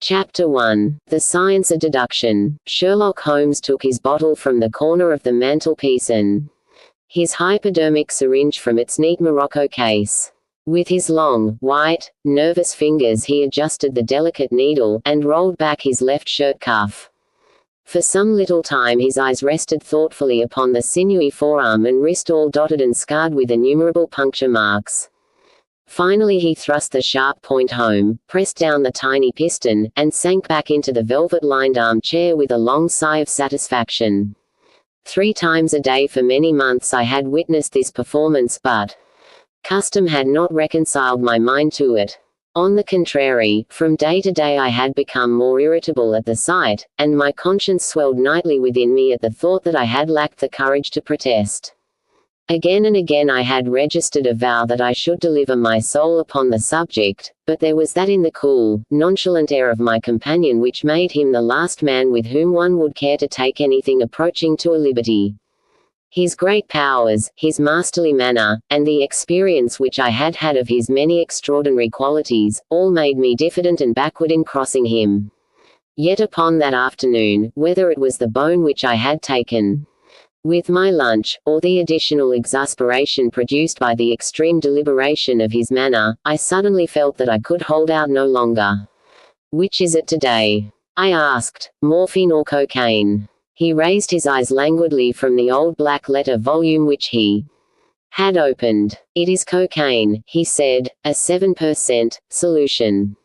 Chapter 1. The Science of Deduction. Sherlock Holmes took his bottle from the corner of the mantelpiece and his hypodermic syringe from its neat morocco case. With his long, white, nervous fingers he adjusted the delicate needle, and rolled back his left shirt cuff. For some little time his eyes rested thoughtfully upon the sinewy forearm and wrist all dotted and scarred with innumerable puncture marks. Finally he thrust the sharp point home, pressed down the tiny piston, and sank back into the velvet-lined armchair with a long sigh of satisfaction. 3 times a day for many months I had witnessed this performance, but custom had not reconciled my mind to it. On the contrary, from day to day I had become more irritable at the sight, and my conscience swelled nightly within me at the thought that I had lacked the courage to protest. Again and again I had registered a vow that I should deliver my soul upon the subject, but there was that in the cool, nonchalant air of my companion which made him the last man with whom one would care to take anything approaching to a liberty. His great powers, his masterly manner, and the experience which I had had of his many extraordinary qualities, all made me diffident and backward in crossing him. Yet upon that afternoon, whether it was the bone which I had taken with my lunch, or the additional exasperation produced by the extreme deliberation of his manner, I suddenly felt that I could hold out no longer. "Which is it today?" I asked. "Morphine or cocaine?" He raised his eyes languidly from the old black letter volume which he had opened. "It is cocaine," he said, "a 7% solution.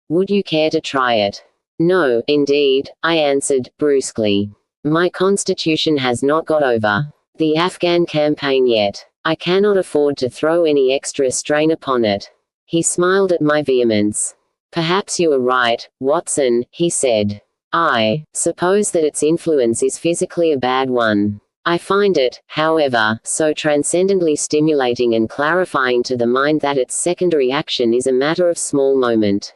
Would you care to try it?" "No, indeed," I answered, brusquely. "My constitution has not got over the Afghan campaign yet. I cannot afford to throw any extra strain upon it." He smiled at my vehemence. "Perhaps you are right, Watson," he said. "I suppose that its influence is physically a bad one. I find it, however, so transcendently stimulating and clarifying to the mind that its secondary action is a matter of small moment.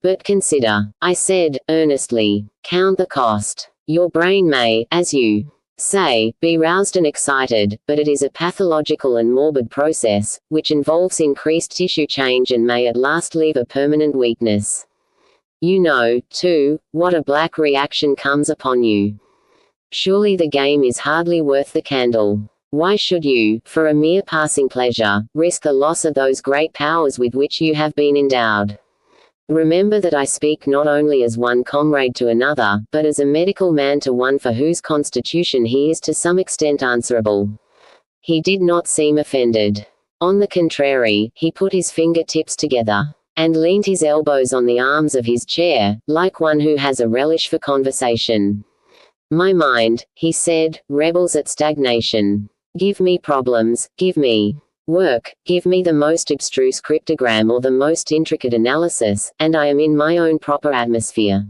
But consider," I said, earnestly, "count the cost. Your brain may, as you say, be roused and excited, but it is a pathological and morbid process, which involves increased tissue change and may at last leave a permanent weakness. You know, too, what a black reaction comes upon you. Surely the game is hardly worth the candle. Why should you, for a mere passing pleasure, risk the loss of those great powers with which you have been endowed? Remember that I speak not only as one comrade to another, but as a medical man to one for whose constitution he is to some extent answerable." He did not seem offended. On the contrary, he put his finger-tips together, and leaned his elbows on the arms of his chair, like one who has a relish for conversation. "My mind," he said, "rebels at stagnation. Give me problems, give me work, give me the most abstruse cryptogram or the most intricate analysis, and I am in my own proper atmosphere.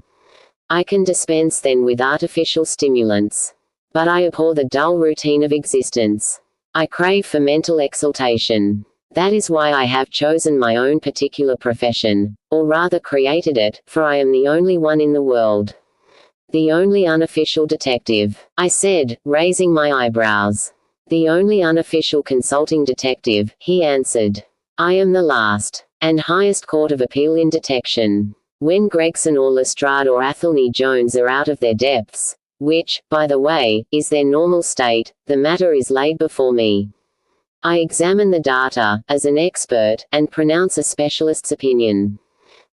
I can dispense then with artificial stimulants. But I abhor the dull routine of existence. I crave for mental exaltation. That is why I have chosen my own particular profession, or rather created it, for I am the only one in the world. The only unofficial detective," I said, raising my eyebrows. "The only unofficial consulting detective," he answered. "I am the last and highest court of appeal in detection. When Gregson or Lestrade or Athelney Jones are out of their depths, which, by the way, is their normal state, the matter is laid before me. I examine the data, as an expert, and pronounce a specialist's opinion.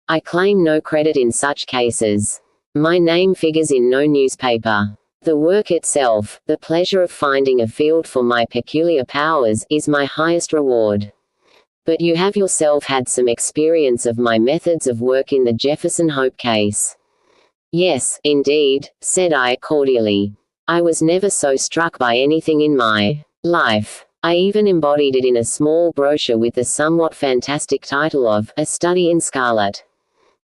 I claim no credit in such cases. My name figures in no newspaper. The work itself, the pleasure of finding a field for my peculiar powers, is my highest reward. But you have yourself had some experience of my methods of work in the Jefferson Hope case." "Yes, indeed," said I, cordially. "I was never so struck by anything in my life. I even embodied it in a small brochure with the somewhat fantastic title of A Study in Scarlet.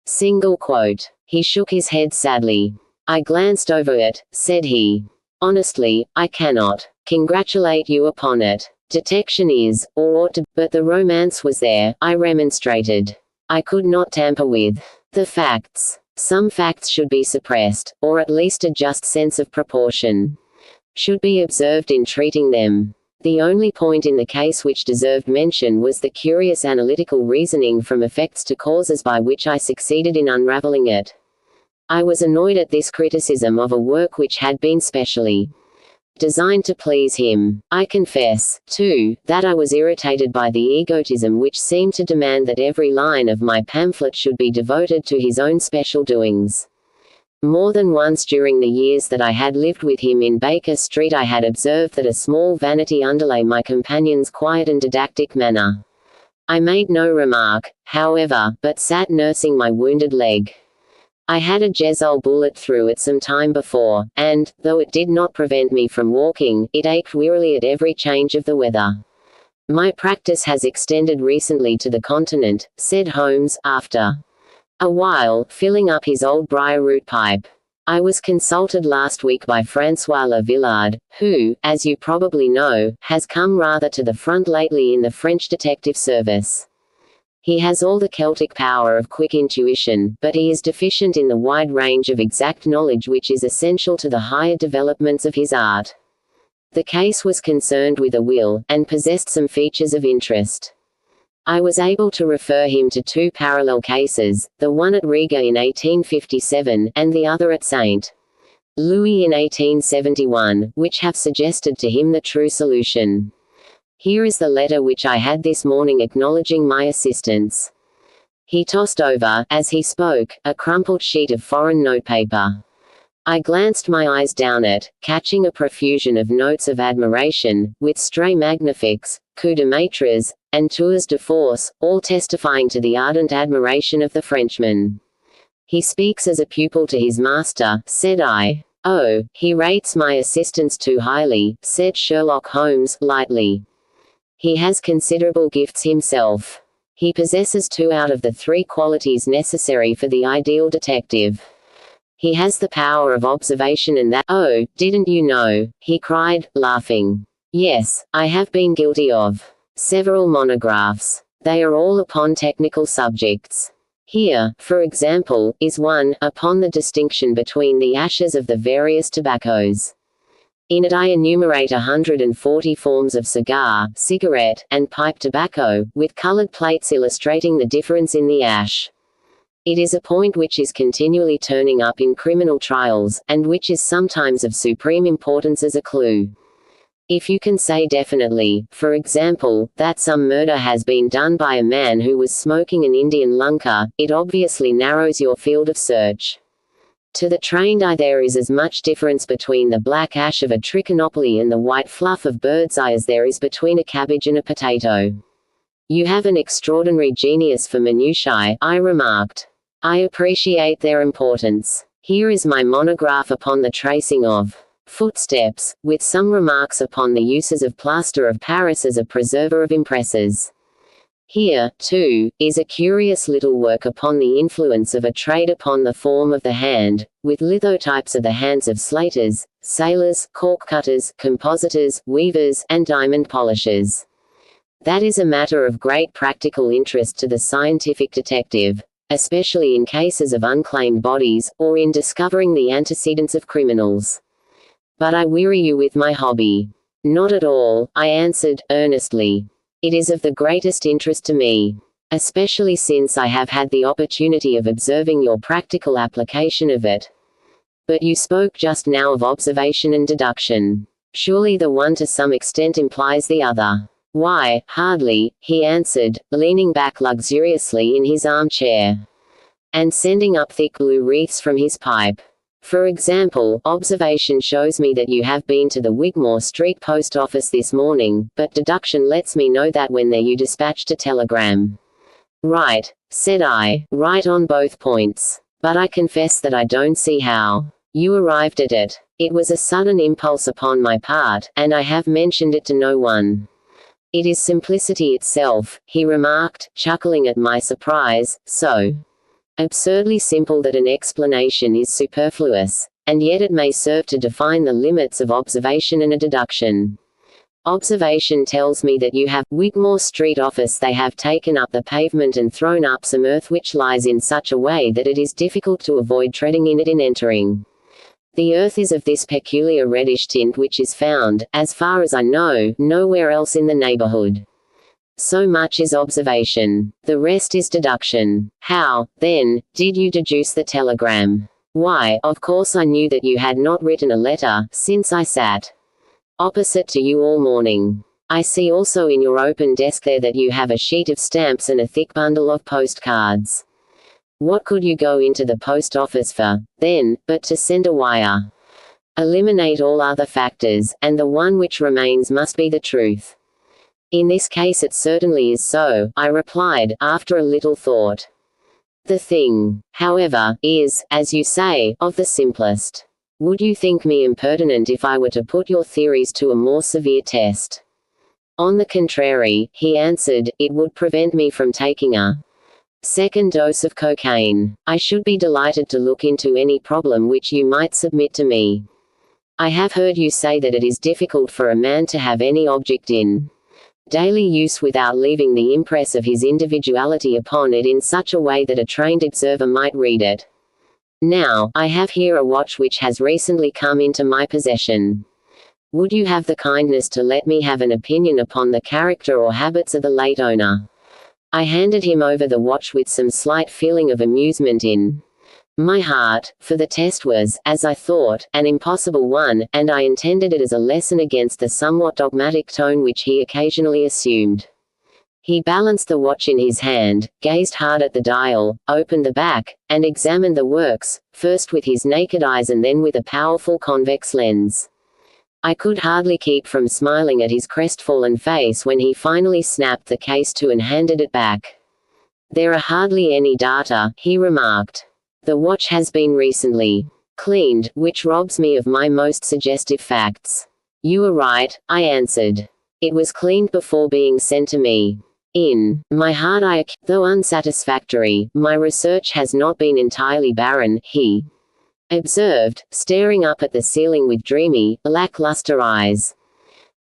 Single quote." He shook his head sadly. "I glanced over it," said he. "Honestly, I cannot congratulate you upon it. Detection is, or ought to, but the romance was there," I remonstrated. "I could not tamper with the facts. Some facts should be suppressed, or at least a just sense of proportion should be observed in treating them. The only point in the case which deserved mention was the curious analytical reasoning from effects to causes by which I succeeded in unraveling it. I was annoyed at this criticism of a work which had been specially designed to please him. I confess, too, that I was irritated by the egotism which seemed to demand that every line of my pamphlet should be devoted to his own special doings. More than once during the years that I had lived with him in Baker Street I had observed that a small vanity underlay my companion's quiet and didactic manner. I made no remark, however, but sat nursing my wounded leg. I had a Jezol bullet through it some time before, and, though it did not prevent me from walking, it ached wearily at every change of the weather. My practice has extended recently to the continent, said Holmes, after a while, filling up his old briar-root pipe. I was consulted last week by François Le Villard, who, as you probably know, has come rather to the front lately in the French detective service. He has all the Celtic power of quick intuition, but he is deficient in the wide range of exact knowledge which is essential to the higher developments of his art. The case was concerned with a will, and possessed some features of interest. I was able to refer him to two parallel cases, the one at Riga in 1857, and the other at St. Louis in 1871, which have suggested to him the true solution. Here is the letter which I had this morning acknowledging my assistance. He tossed over, as he spoke, a crumpled sheet of foreign notepaper. I glanced my eyes down it, catching a profusion of notes of admiration, with stray magnifiques, coups de maîtres, and tours de force, all testifying to the ardent admiration of the Frenchman. He speaks as a pupil to his master, said I. Oh, he rates my assistance too highly, said Sherlock Holmes, lightly. He has considerable gifts himself. He possesses 2 out of the 3 qualities necessary for the ideal detective. He has the power of observation and that— Oh, didn't you know? He cried, laughing. Yes, I have been guilty of several monographs. They are all upon technical subjects. Here, for example, is one, upon the distinction between the ashes of the various tobaccos. In it I enumerate 140 forms of cigar, cigarette, and pipe tobacco, with colored plates illustrating the difference in the ash. It is a point which is continually turning up in criminal trials, and which is sometimes of supreme importance as a clue. If you can say definitely, for example, that some murder has been done by a man who was smoking an Indian lunka, it obviously narrows your field of search. To the trained eye there is as much difference between the black ash of a trichinopoly and the white fluff of bird's eye as there is between a cabbage and a potato. You have an extraordinary genius for minutiae, I remarked. I appreciate their importance. Here is my monograph upon the tracing of footsteps, with some remarks upon the uses of plaster of Paris as a preserver of impresses. Here, too, is a curious little work upon the influence of a trade upon the form of the hand, with lithotypes of the hands of slaters, sailors, cork cutters, compositors, weavers, and diamond polishers. That is a matter of great practical interest to the scientific detective, especially in cases of unclaimed bodies, or in discovering the antecedents of criminals. But I weary you with my hobby. Not at all, I answered, earnestly. It is of the greatest interest to me. Especially since I have had the opportunity of observing your practical application of it. But you spoke just now of observation and deduction. Surely the one to some extent implies the other. Why, hardly, he answered, leaning back luxuriously in his armchair, and sending up thick blue wreaths from his pipe. For example, observation shows me that you have been to the Wigmore Street post office this morning, but deduction lets me know that when there you dispatched a telegram. Right, said I, right on both points. But I confess that I don't see how you arrived at it. It was a sudden impulse upon my part, and I have mentioned it to no one. It is simplicity itself, he remarked, chuckling at my surprise, so absurdly simple that an explanation is superfluous, and yet it may serve to define the limits of observation and a deduction. Observation tells me that you have Wigmore Street office. They have taken up the pavement and thrown up some earth which lies in such a way that it is difficult to avoid treading in it in entering. The Earth is of this peculiar reddish tint which is found, as far as I know, nowhere else in the neighborhood. So much is observation. The rest is deduction. How, then, did you deduce the telegram? Why, of course I knew that you had not written a letter, since I sat opposite to you all morning. I see also in your open desk there that you have a sheet of stamps and a thick bundle of postcards. What could you go into the post office for, then, but to send a wire? Eliminate all other factors, and the one which remains must be the truth. In this case it certainly is so, I replied, after a little thought. The thing, however, is, as you say, of the simplest. Would you think me impertinent if I were to put your theories to a more severe test? On the contrary, he answered, it would prevent me from taking a second dose of cocaine. I should be delighted to look into any problem which you might submit to me. I have heard you say that it is difficult for a man to have any object in daily use without leaving the impress of his individuality upon it in such a way that a trained observer might read it. Now, I have here a watch which has recently come into my possession. Would you have the kindness to let me have an opinion upon the character or habits of the late owner? I handed him over the watch with some slight feeling of amusement in my heart, for the test was, as I thought, an impossible one, and I intended it as a lesson against the somewhat dogmatic tone which he occasionally assumed. He balanced the watch in his hand, gazed hard at the dial, opened the back, and examined the works, first with his naked eyes and then with a powerful convex lens. I could hardly keep from smiling at his crestfallen face when he finally snapped the case to and handed it back. There are hardly any data, he remarked. The watch has been recently cleaned, which robs me of my most suggestive facts. You are right, I answered. It was cleaned before being sent to me. In my heart though unsatisfactory, my research has not been entirely barren, he observed, staring up at the ceiling with dreamy, lackluster eyes.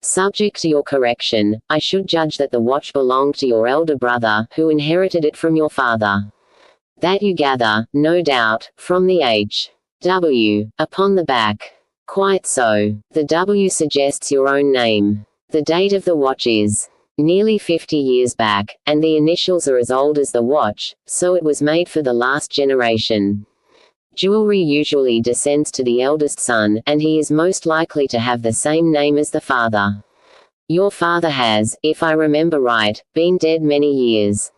Subject to your correction, I should judge that the watch belonged to your elder brother, who inherited it from your father. That you gather, no doubt, from the H.W. upon the back. Quite so. The W suggests your own name. The date of the watch is nearly 50 years back, and the initials are as old as the watch, so it was made for the last generation. Jewelry usually descends to the eldest son, and he is most likely to have the same name as the father. Your father has, if I remember right, been dead many years.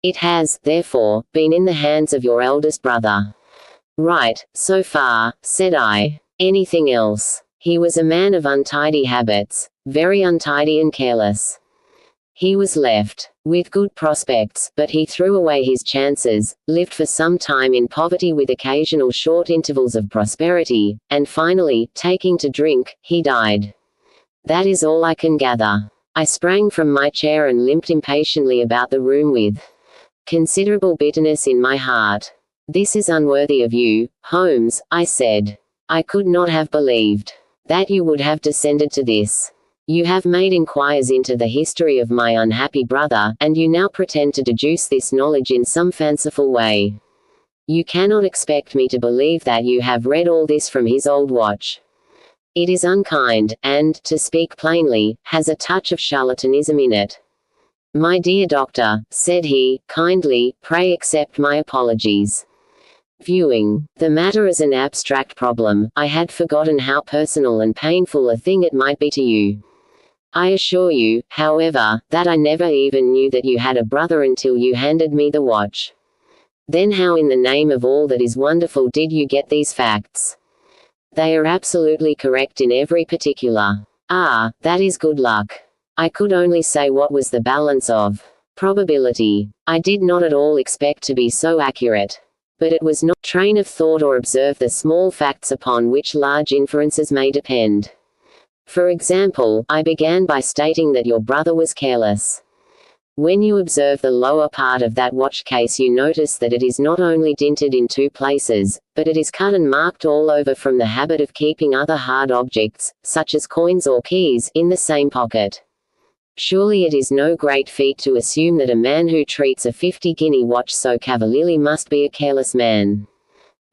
It has, therefore, been in the hands of your eldest brother. Right, so far, said I. Anything else? He was a man of untidy habits, very untidy and careless. He was left with good prospects, but he threw away his chances, lived for some time in poverty with occasional short intervals of prosperity, and finally, taking to drink, he died. That is all I can gather. I sprang from my chair and limped impatiently about the room with considerable bitterness in my heart. This is unworthy of you, Holmes, I said. I could not have believed that you would have descended to this. You have made inquiries into the history of my unhappy brother, and you now pretend to deduce this knowledge in some fanciful way. You cannot expect me to believe that you have read all this from his old watch. It is unkind, and, to speak plainly, has a touch of charlatanism in it. My dear doctor, said he, kindly, pray accept my apologies. Viewing the matter as an abstract problem, I had forgotten how personal and painful a thing it might be to you. I assure you, however, that I never even knew that you had a brother until you handed me the watch. Then how in the name of all that is wonderful did you get these facts? They are absolutely correct in every particular. Ah, that is good luck. I could only say what was the balance of probability. I did not at all expect to be so accurate. But it was not train of thought or observe the small facts upon which large inferences may depend. For example, I began by stating that your brother was careless. When you observe the lower part of that watch case, you notice that it is not only dinted in 2 places, but it is cut and marked all over from the habit of keeping other hard objects, such as coins or keys, in the same pocket. Surely it is no great feat to assume that a man who treats a 50-guinea watch so cavalierly must be a careless man.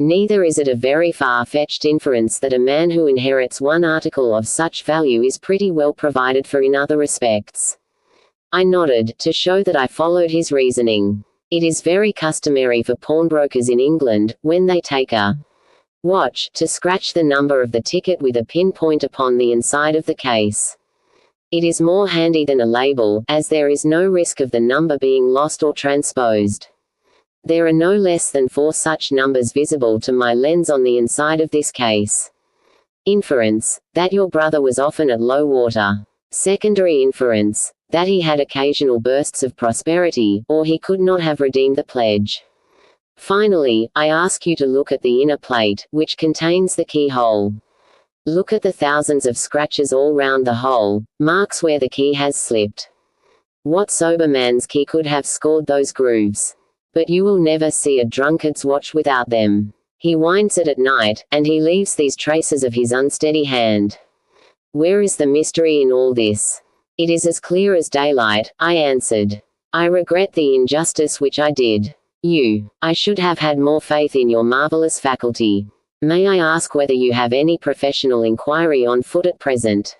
Neither is it a very far-fetched inference that a man who inherits one article of such value is pretty well provided for in other respects. I nodded, to show that I followed his reasoning. It is very customary for pawnbrokers in England, when they take a watch, to scratch the number of the ticket with a pinpoint upon the inside of the case. It is more handy than a label, as there is no risk of the number being lost or transposed. There are no less than 4 such numbers visible to my lens on the inside of this case. Inference, that your brother was often at low water. Secondary inference, that he had occasional bursts of prosperity, or he could not have redeemed the pledge. Finally, I ask you to look at the inner plate, which contains the keyhole. Look at the thousands of scratches all round the hole, marks where the key has slipped. What sober man's key could have scored those grooves? But you will never see a drunkard's watch without them. He winds it at night, and he leaves these traces of his unsteady hand. Where is the mystery in all this? It is as clear as daylight, I answered. I regret the injustice which I did you. I should have had more faith in your marvelous faculty. May I ask whether you have any professional inquiry on foot at present?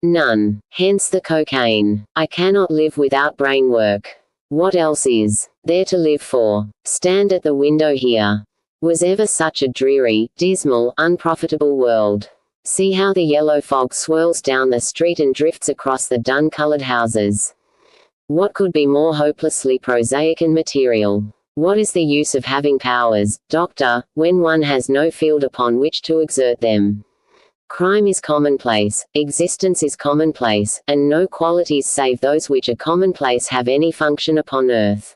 None. Hence the cocaine. I cannot live without brain work. What else is there to live for? Stand at the window here. Was ever such a dreary, dismal, unprofitable world? See how the yellow fog swirls down the street and drifts across the dun-colored houses. What could be more hopelessly prosaic and material? What is the use of having powers, doctor, when one has no field upon which to exert them? Crime is commonplace, existence is commonplace, and no qualities save those which are commonplace have any function upon earth.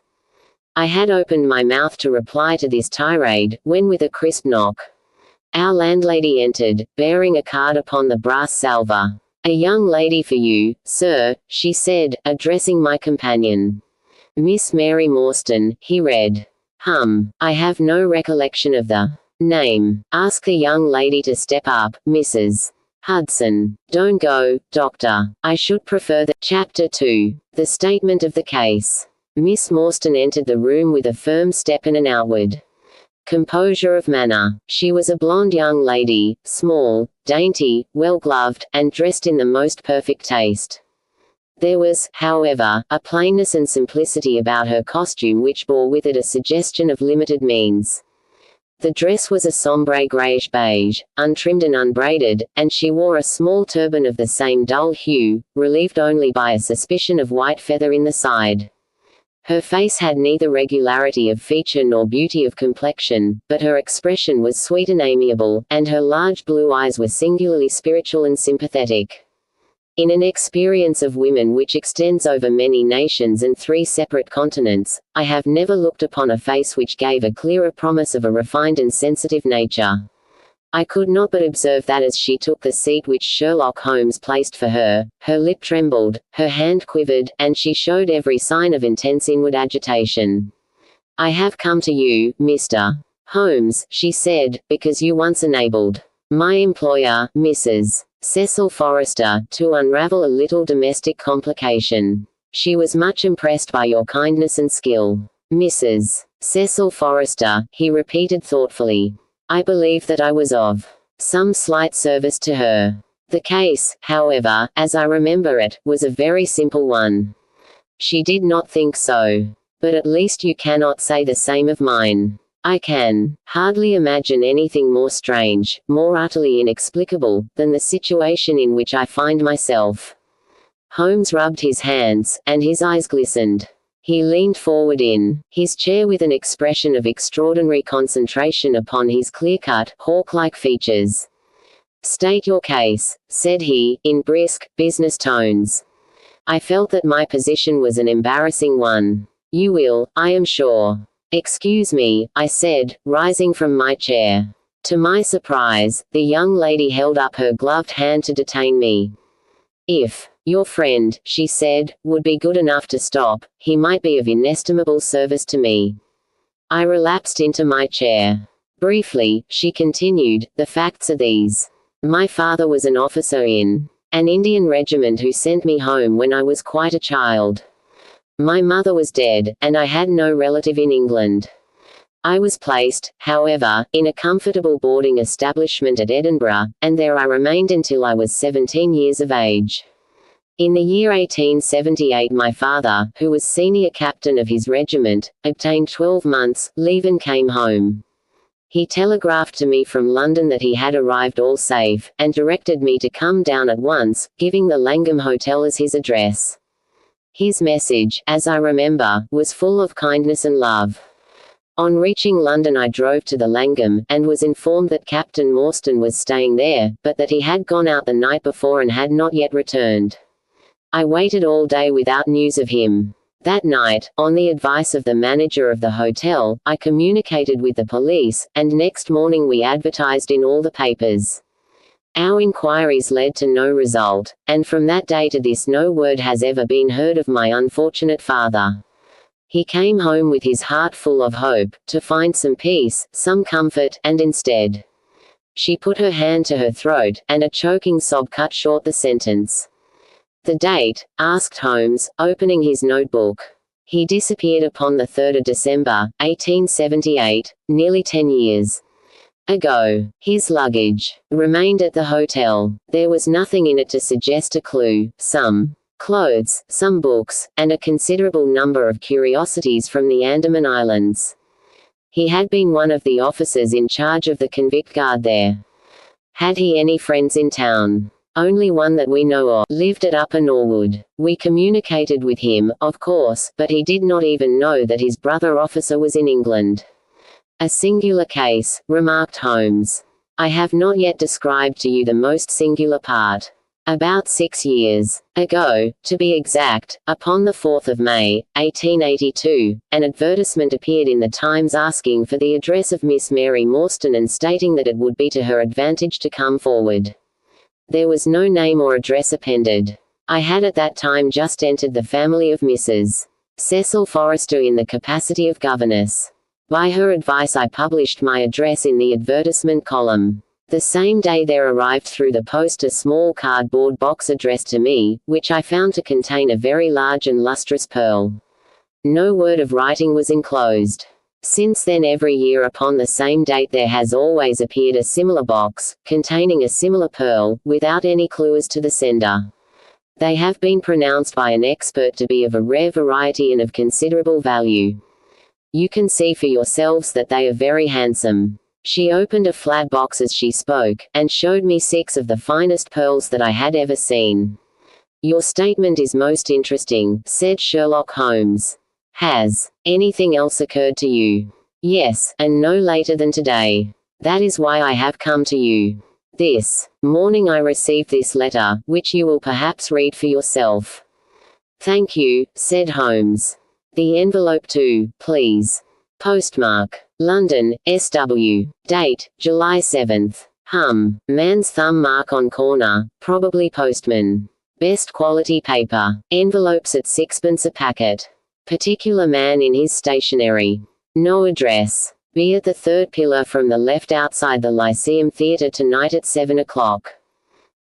I had opened my mouth to reply to this tirade, when with a crisp knock, our landlady entered, bearing a card upon the brass salver. A young lady for you, sir, she said, addressing my companion. Miss Mary Morstan, he read. I have no recollection of the name. Ask the young lady to step up, Mrs. Hudson. Don't go, doctor. I should prefer the Chapter 2. The statement of the case. Miss Morstan entered the room with a firm step and an outward composure of manner. She was a blonde young lady, small, dainty, well-gloved, and dressed in the most perfect taste. There was, however, a plainness and simplicity about her costume which bore with it a suggestion of limited means. The dress was a sombre greyish beige, untrimmed and unbraided, and she wore a small turban of the same dull hue, relieved only by a suspicion of white feather in the side. Her face had neither regularity of feature nor beauty of complexion, but her expression was sweet and amiable, and her large blue eyes were singularly spiritual and sympathetic. In an experience of women which extends over many nations and 3 separate continents, I have never looked upon a face which gave a clearer promise of a refined and sensitive nature. I could not but observe that as she took the seat which Sherlock Holmes placed for her, her lip trembled, her hand quivered, and she showed every sign of intense inward agitation. I have come to you, Mr. Holmes, she said, because you once enabled my employer, Mrs. Cecil Forrester, to unravel a little domestic complication. She was much impressed by your kindness and skill. Mrs. Cecil Forrester, he repeated thoughtfully. I believe that I was of some slight service to her. The case, however, as I remember it, was a very simple one. She did not think so. But at least you cannot say the same of mine. I can hardly imagine anything more strange, more utterly inexplicable, than the situation in which I find myself. Holmes rubbed his hands, and his eyes glistened. He leaned forward in his chair with an expression of extraordinary concentration upon his clear-cut, hawk-like features. State your case, said he, in brisk, business tones. I felt that my position was an embarrassing one. You will, I am sure. Excuse me, I said, rising from my chair. To my surprise, the young lady held up her gloved hand to detain me. If your friend, she said, would be good enough to stop, he might be of inestimable service to me. I relapsed into my chair. Briefly, she continued, the facts are these. My father was an officer in an Indian regiment who sent me home when I was quite a child. My mother was dead, and I had no relative in England. I was placed, however, in a comfortable boarding establishment at Edinburgh, and there I remained until I was 17 years of age. In the year 1878 my father, who was senior captain of his regiment, obtained 12 months' leave and came home. He telegraphed to me from London that he had arrived all safe, and directed me to come down at once, giving the Langham Hotel as his address. His message, as I remember, was full of kindness and love. On reaching London I drove to the Langham, and was informed that Captain Morstan was staying there, but that he had gone out the night before and had not yet returned. I waited all day without news of him. That night, on the advice of the manager of the hotel, I communicated with the police, and next morning we advertised in all the papers. Our inquiries led to no result, and from that day to this no word has ever been heard of my unfortunate father. He came home with his heart full of hope, to find some peace, some comfort, and instead. She put her hand to her throat, and a choking sob cut short the sentence. The date, asked Holmes, opening his notebook. He disappeared upon the 3rd of December, 1878, nearly 10 years ago. His luggage remained at the hotel. There was nothing in it to suggest a clue. Some clothes, some books, and a considerable number of curiosities from the Andaman Islands. He had been one of the officers in charge of the convict guard there. Had he any friends in town? Only one that we know of, lived at Upper Norwood. We communicated with him, of course, but he did not even know that his brother officer was in England. A singular case, remarked Holmes. I have not yet described to you the most singular part. About 6 years ago, to be exact, upon the 4th of May, 1882, an advertisement appeared in the Times asking for the address of Miss Mary Morstan and stating that it would be to her advantage to come forward. There was no name or address appended. I had at that time just entered the family of Mrs. Cecil Forrester in the capacity of governess. By her advice I published my address in the advertisement column. The same day there arrived through the post a small cardboard box addressed to me, which I found to contain a very large and lustrous pearl. No word of writing was enclosed. Since then every year upon the same date there has always appeared a similar box, containing a similar pearl, without any clue as to the sender. They have been pronounced by an expert to be of a rare variety and of considerable value. You can see for yourselves that they are very handsome. She opened a flat box as she spoke, and showed me 6 of the finest pearls that I had ever seen. Your statement is most interesting, said Sherlock Holmes. Has anything else occurred to you? Yes, and no later than today. That is why I have come to you. This morning I received this letter, which you will perhaps read for yourself. Thank you, said Holmes. The envelope too, please. Postmark. London, SW. Date, July 7th. Man's thumb mark on corner, probably postman. Best quality paper. Envelopes at 6pence a packet. Particular man in his stationery. No address. Be at the 3rd pillar from the left outside the Lyceum Theatre tonight at 7 o'clock.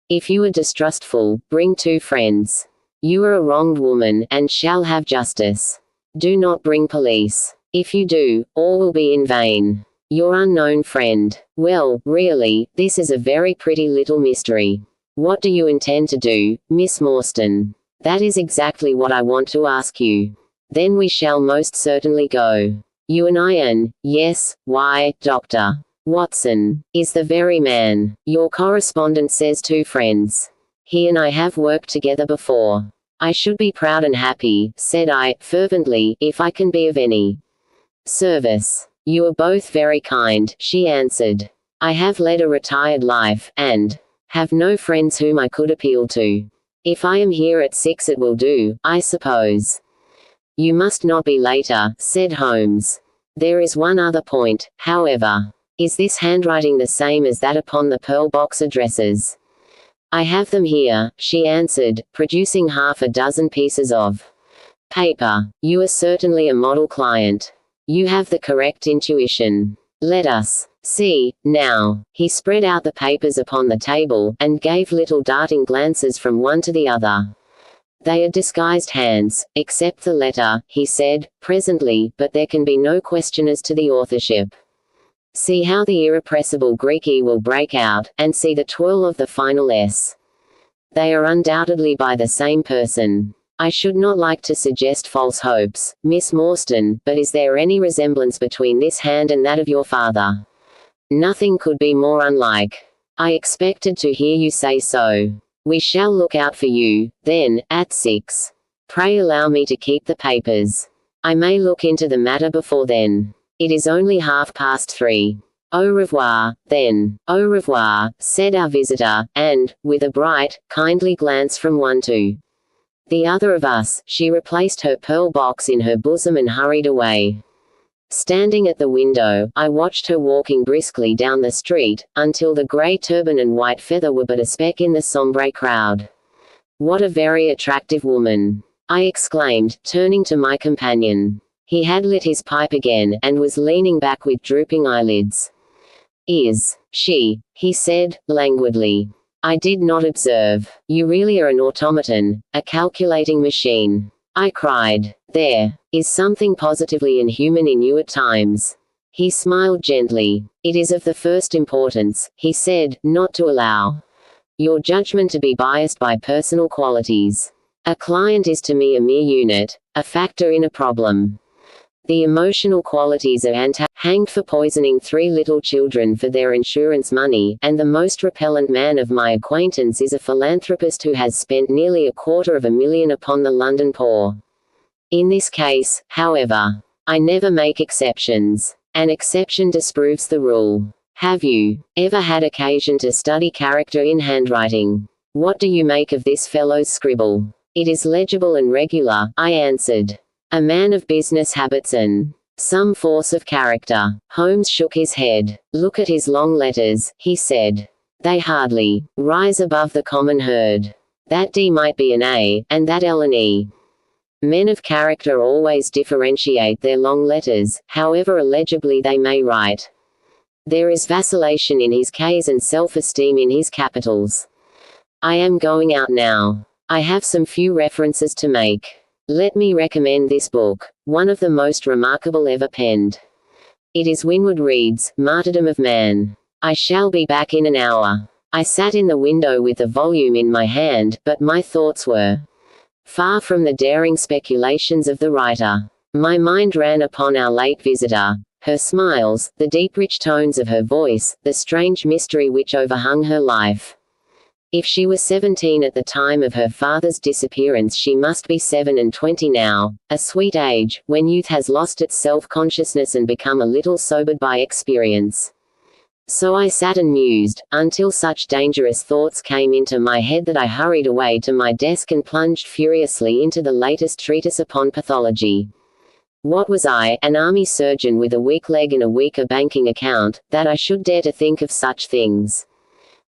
If you are distrustful, bring 2 friends. You are a wronged woman, and shall have justice. Do not bring police. If you do, all will be in vain. Your unknown friend. Well, really, this is a very pretty little mystery. What do you intend to do, Miss Morstan? That is exactly what I want to ask you. Then we shall most certainly go. You and I and, yes, why, Dr. Watson is the very man. Your correspondent says 2 friends. He and I have worked together before. I should be proud and happy, said I, fervently, if I can be of any service. You are both very kind, she answered. I have led a retired life, and have no friends whom I could appeal to. If I am here at 6 it will do, I suppose. You must not be later, said Holmes. There is one other point, however. Is this handwriting the same as that upon the pearl box addresses? I have them here, she answered, producing half a dozen pieces of paper. You are certainly a model client. You have the correct intuition. Let us see, now. He spread out the papers upon the table, and gave little darting glances from one to the other. They are disguised hands, except the letter, he said, presently, but there can be no question as to the authorship. See how the irrepressible Greek E will break out, and see the twirl of the final S. They are undoubtedly by the same person. I should not like to suggest false hopes, Miss Morstan, but is there any resemblance between this hand and that of your father? Nothing could be more unlike. I expected to hear you say so. We shall look out for you, then, at 6. Pray allow me to keep the papers. I may look into the matter before then. It is only 3:30. Au revoir, then. Au revoir, said our visitor, and, with a bright, kindly glance from one to the other of us, she replaced her pearl box in her bosom and hurried away. Standing at the window, I watched her walking briskly down the street, until the grey turban and white feather were but a speck in the sombre crowd. What a very attractive woman! I exclaimed, turning to my companion. He had lit his pipe again, and was leaning back with drooping eyelids. Is she? He said, languidly. I did not observe. You really are an automaton, a calculating machine. I cried. There is something positively inhuman in you at times. He smiled gently. It is of the first importance, he said, not to allow your judgment to be biased by personal qualities. A client is to me a mere unit, a factor in a problem. The emotional qualities are hanged for poisoning 3 little children for their insurance money, and the most repellent man of my acquaintance is a philanthropist who has spent nearly $250,000 upon the London poor. In this case, however, I never make exceptions. An exception disproves the rule. Have you ever had occasion to study character in handwriting? What do you make of this fellow's scribble? It is legible and regular, I answered. A man of business habits and some force of character. Holmes shook his head. Look at his long letters, he said. They hardly rise above the common herd. That D might be an A, and that L an E. Men of character always differentiate their long letters, however illegibly they may write. There is vacillation in his K's and self-esteem in his capitals. I am going out now. I have some few references to make. Let me recommend this book, one of the most remarkable ever penned. It is Winwood Reade's Martyrdom of Man. I shall be back in an hour. I sat in the window with the volume in my hand, but my thoughts were far from the daring speculations of the writer. My mind ran upon our late visitor, her smiles, the deep rich tones of her voice, the strange mystery which overhung her life. If she was 17 at the time of her father's disappearance, she must be 27 now, a sweet age, when youth has lost its self-consciousness and become a little sobered by experience. So I sat and mused, until such dangerous thoughts came into my head that I hurried away to my desk and plunged furiously into the latest treatise upon pathology. What was I, an army surgeon with a weak leg and a weaker banking account, that I should dare to think of such things?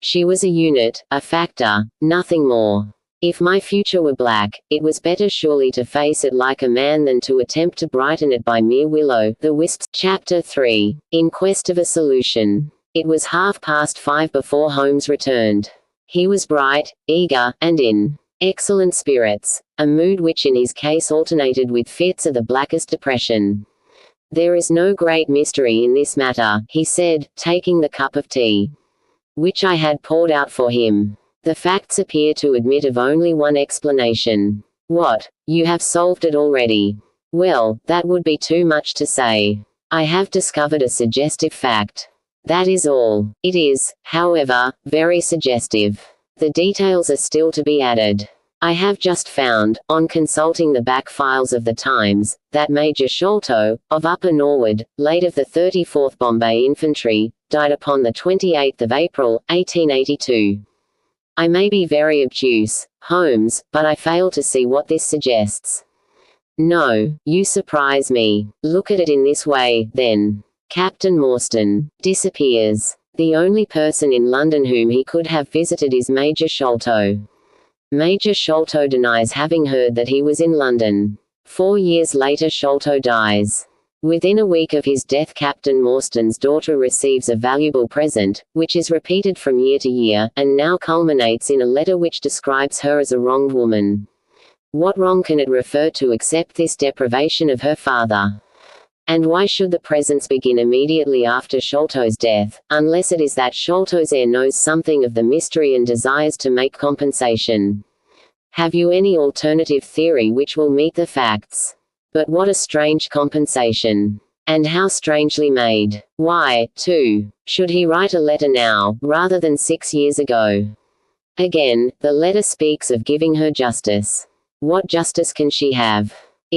She was a unit, a factor, nothing more. If my future were black, it was better surely to face it like a man than to attempt to brighten it by mere will-o'-the-wisps. Chapter 3. In Quest of a Solution. It was 5:30 before Holmes returned. He was bright, eager, and in excellent spirits, a mood which in his case alternated with fits of the blackest depression. There is no great mystery in this matter, he said, taking the cup of tea which I had poured out for him. The facts appear to admit of only one explanation. What? You have solved it already? Well, that would be too much to say. I have discovered a suggestive fact. That is all. It is, however, very suggestive. The details are still to be added. I have just found, on consulting the back files of the Times, that Major Sholto, of Upper Norwood, late of the 34th Bombay Infantry, died upon the 28th of April, 1882. I may be very obtuse, Holmes, but I fail to see what this suggests. No, you surprise me. Look at it in this way, then. Captain Morstan disappears. The only person in London whom he could have visited is Major Sholto. Major Sholto denies having heard that he was in London. 4 years later Sholto dies. Within a week of his death Captain Morstan's daughter receives a valuable present, which is repeated from year to year, and now culminates in a letter which describes her as a wronged woman. What wrong can it refer to except this deprivation of her father? And why should the presents begin immediately after Sholto's death, unless it is that Sholto's heir knows something of the mystery and desires to make compensation? Have you any alternative theory which will meet the facts? But what a strange compensation! And how strangely made. Why, too, should he write a letter now, rather than 6 years ago? Again, the letter speaks of giving her justice. What justice can she have?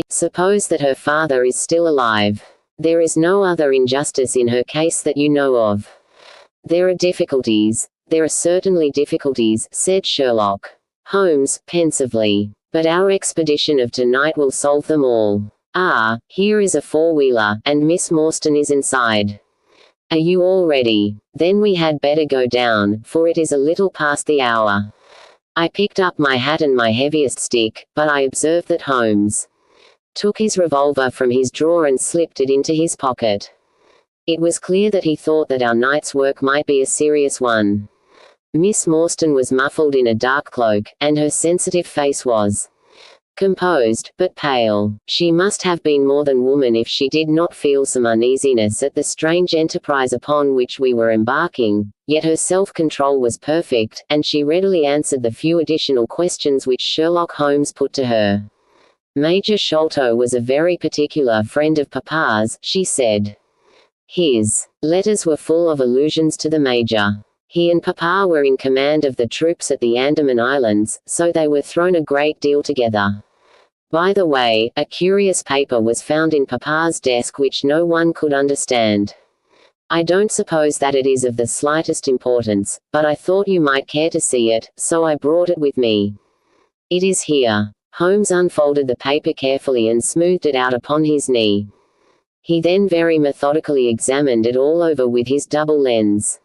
Suppose that her father is still alive. There is no other injustice in her case that you know of. There are difficulties. There are certainly difficulties, said Sherlock Holmes, pensively. But our expedition of tonight will solve them all. Ah, here is a four-wheeler, and Miss Morstan is inside. Are you all ready? Then we had better go down, for it is a little past the hour. I picked up my hat and my heaviest stick, but I observed that Holmes took his revolver from his drawer and slipped it into his pocket. It was clear that he thought that our night's work might be a serious one. Miss Morstan was muffled in a dark cloak, and her sensitive face was composed, but pale. She must have been more than woman if she did not feel some uneasiness at the strange enterprise upon which we were embarking, yet her self-control was perfect, and she readily answered the few additional questions which Sherlock Holmes put to her. Major Sholto was a very particular friend of Papa's, she said. His letters were full of allusions to the Major. He and Papa were in command of the troops at the Andaman Islands, so they were thrown a great deal together. By the way, a curious paper was found in Papa's desk which no one could understand. I don't suppose that it is of the slightest importance, but I thought you might care to see it, so I brought it with me. It is here. Holmes unfolded the paper carefully and smoothed it out upon his knee. He then very methodically examined it all over with his double lens.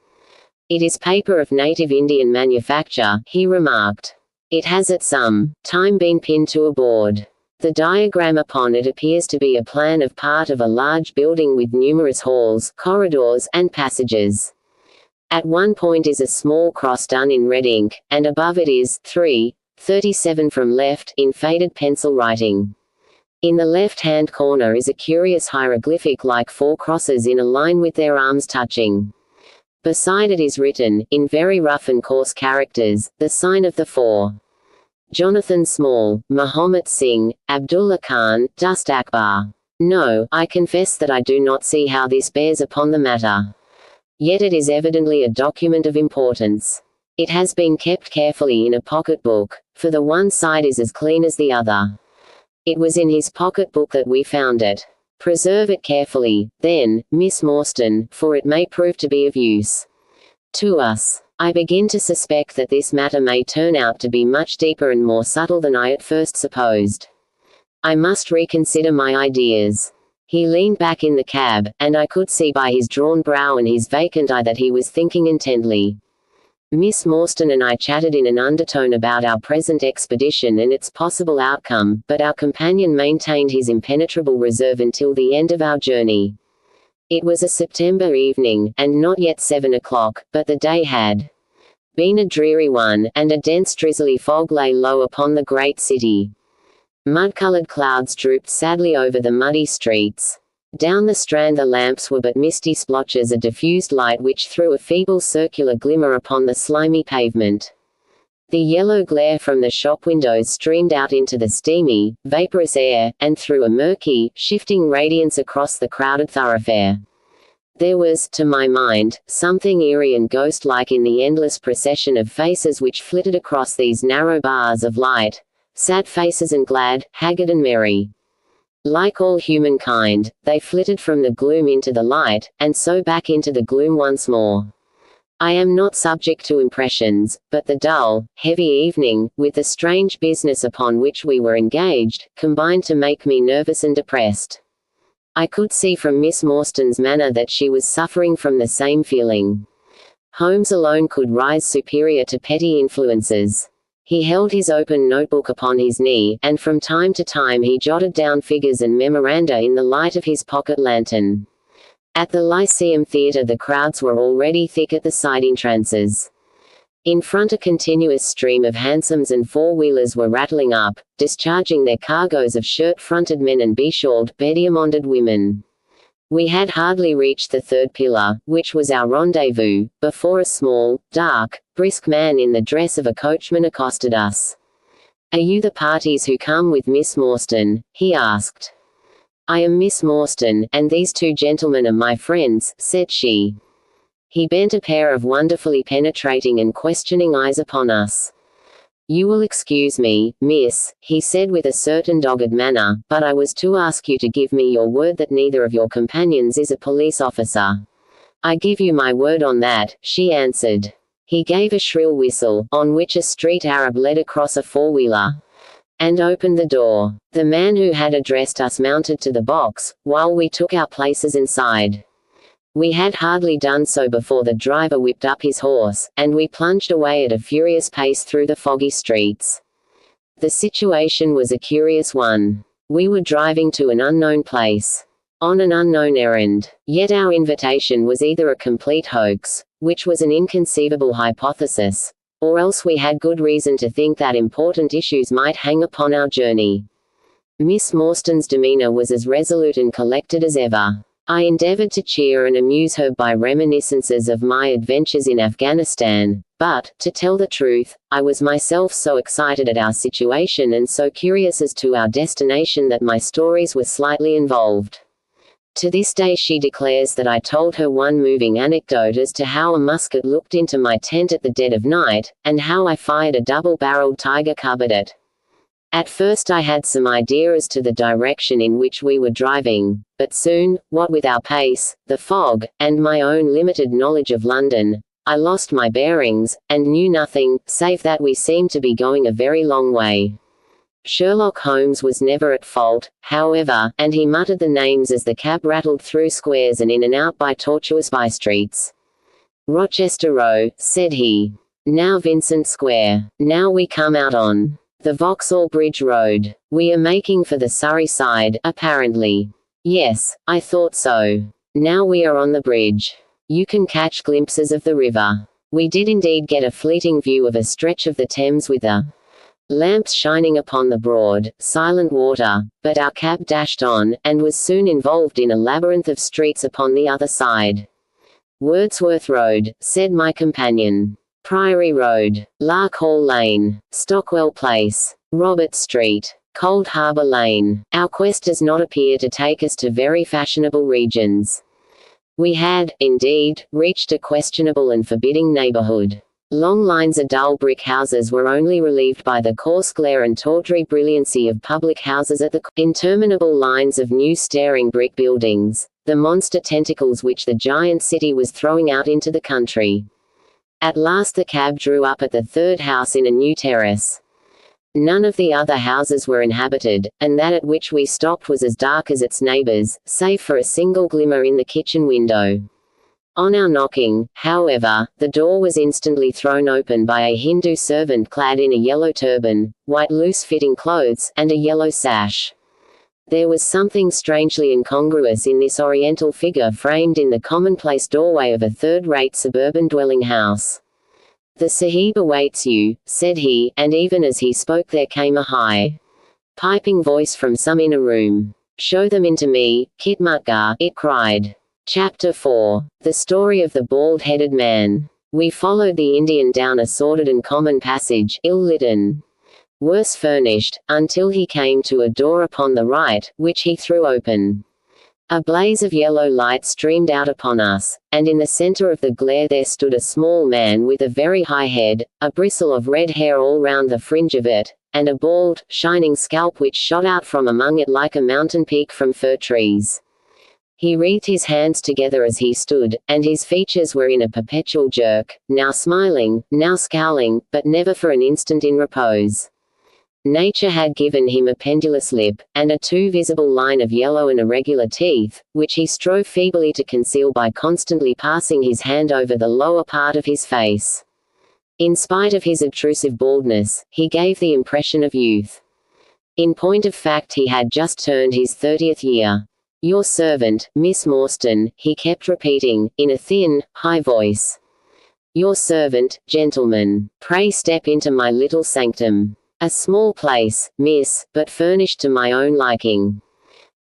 It is paper of native Indian manufacture, he remarked. It has at some time been pinned to a board. The diagram upon it appears to be a plan of part of a large building with numerous halls, corridors, and passages. At one point is a small cross done in red ink, and above it is 3:37 from left, in faded pencil writing. In the left-hand corner is a curious hieroglyphic like 4 crosses in a line with their arms touching. Beside it is written, in very rough and coarse characters, the sign of the 4. Jonathan Small, Mahomet Singh, Abdullah Khan, Dust Akbar. No, I confess that I do not see how this bears upon the matter. Yet it is evidently a document of importance. It has been kept carefully in a pocket-book, for the one side is as clean as the other. It was in his pocket-book that we found it. Preserve it carefully, then, Miss Morstan, for it may prove to be of use to us. I begin to suspect that this matter may turn out to be much deeper and more subtle than I at first supposed. I must reconsider my ideas. He leaned back in the cab, and I could see by his drawn brow and his vacant eye that he was thinking intently. Miss Morstan and I chatted in an undertone about our present expedition and its possible outcome, but our companion maintained his impenetrable reserve until the end of our journey. It was a September evening, and not yet 7 o'clock, but the day had been a dreary one, and a dense drizzly fog lay low upon the great city. Mud-colored clouds drooped sadly over the muddy streets. Down the Strand the lamps were but misty splotches of diffused light which threw a feeble circular glimmer upon the slimy pavement. The yellow glare from the shop windows streamed out into the steamy, vaporous air, and threw a murky, shifting radiance across the crowded thoroughfare. There was, to my mind, something eerie and ghost-like in the endless procession of faces which flitted across these narrow bars of light, sad faces and glad, haggard and merry. Like all humankind, they flitted from the gloom into the light, and so back into the gloom once more. I am not subject to impressions, but the dull, heavy evening, with the strange business upon which we were engaged, combined to make me nervous and depressed. I could see from Miss Morstan's manner that she was suffering from the same feeling. Holmes alone could rise superior to petty influences. He held his open notebook upon his knee, and from time to time he jotted down figures and memoranda in the light of his pocket lantern. At the Lyceum Theatre the crowds were already thick at the side entrances. In front a continuous stream of hansoms and four-wheelers were rattling up, discharging their cargoes of shirt-fronted men and beshawled, bediamonded women. We had hardly reached the third pillar, which was our rendezvous, before a small, dark, brisk man in the dress of a coachman accosted us. "Are you the parties who come with Miss Morstan?" he asked. "I am Miss Morstan, and these two gentlemen are my friends," said she. He bent a pair of wonderfully penetrating and questioning eyes upon us. "You will excuse me, miss," he said with a certain dogged manner, "but I was to ask you to give me your word that neither of your companions is a police officer." "I give you my word on that," she answered. He gave a shrill whistle, on which a street Arab led across a four-wheeler, and opened the door. The man who had addressed us mounted to the box, while we took our places inside. We had hardly done so before the driver whipped up his horse, and we plunged away at a furious pace through the foggy streets. The situation was a curious one. We were driving to an unknown place, on an unknown errand. Yet our invitation was either a complete hoax, which was an inconceivable hypothesis, or else we had good reason to think that important issues might hang upon our journey. Miss Morstan's demeanor was as resolute and collected as ever. I endeavored to cheer and amuse her by reminiscences of my adventures in Afghanistan, but, to tell the truth, I was myself so excited at our situation and so curious as to our destination that my stories were slightly involved. To this day she declares that I told her one moving anecdote as to how a musket looked into my tent at the dead of night, and how I fired a double-barreled tiger cub at it. At first I had some idea as to the direction in which we were driving, but soon, what with our pace, the fog, and my own limited knowledge of London, I lost my bearings, and knew nothing, save that we seemed to be going a very long way. Sherlock Holmes was never at fault, however, and he muttered the names as the cab rattled through squares and in and out by tortuous by-streets. "Rochester Row," said he. "Now Vincent Square. Now we come out on the Vauxhall Bridge Road. We are making for the Surrey side, apparently." "Yes, I thought so. Now we are on the bridge. You can catch glimpses of the river." We did indeed get a fleeting view of a stretch of the Thames with the lamps shining upon the broad, silent water, but our cab dashed on, and was soon involved in a labyrinth of streets upon the other side. "Wordsworth Road," said my companion. "Priory Road, Lark Hall Lane, Stockwell Place, Robert Street, Cold Harbour Lane. Our quest does not appear to take us to very fashionable regions." We had, indeed, reached a questionable and forbidding neighbourhood. Long lines of dull brick houses were only relieved by the coarse glare and tawdry brilliancy of public houses at the interminable lines of new staring brick buildings, the monster tentacles which the giant city was throwing out into the country. At last the cab drew up at the third house in a new terrace. None of the other houses were inhabited, and that at which we stopped was as dark as its neighbours, save for a single glimmer in the kitchen window. On our knocking, however, the door was instantly thrown open by a Hindu servant clad in a yellow turban, white loose-fitting clothes, and a yellow sash. There was something strangely incongruous in this oriental figure framed in the commonplace doorway of a third-rate suburban dwelling house. "The Sahib awaits you," said he, and even as he spoke there came a high, piping voice from some inner room. "Show them into me, Khidmatgar," it cried. Chapter 4. The Story of the Bald-Headed Man. We followed the Indian down a sordid and common passage, ill-lit and worse furnished, until he came to a door upon the right, which he threw open. A blaze of yellow light streamed out upon us, and in the center of the glare there stood a small man with a very high head, a bristle of red hair all round the fringe of it, and a bald, shining scalp which shot out from among it like a mountain peak from fir trees. He wreathed his hands together as he stood, and his features were in a perpetual jerk, now smiling, now scowling, but never for an instant in repose. Nature had given him a pendulous lip, and a too visible line of yellow and irregular teeth, which he strove feebly to conceal by constantly passing his hand over the lower part of his face. In spite of his obtrusive baldness, he gave the impression of youth. In point of fact he had just turned his 30th year. "Your servant, Miss Morstan," he kept repeating, in a thin, high voice. Your servant, gentlemen. Pray step into my little sanctum. A small place, miss, but furnished to my own liking.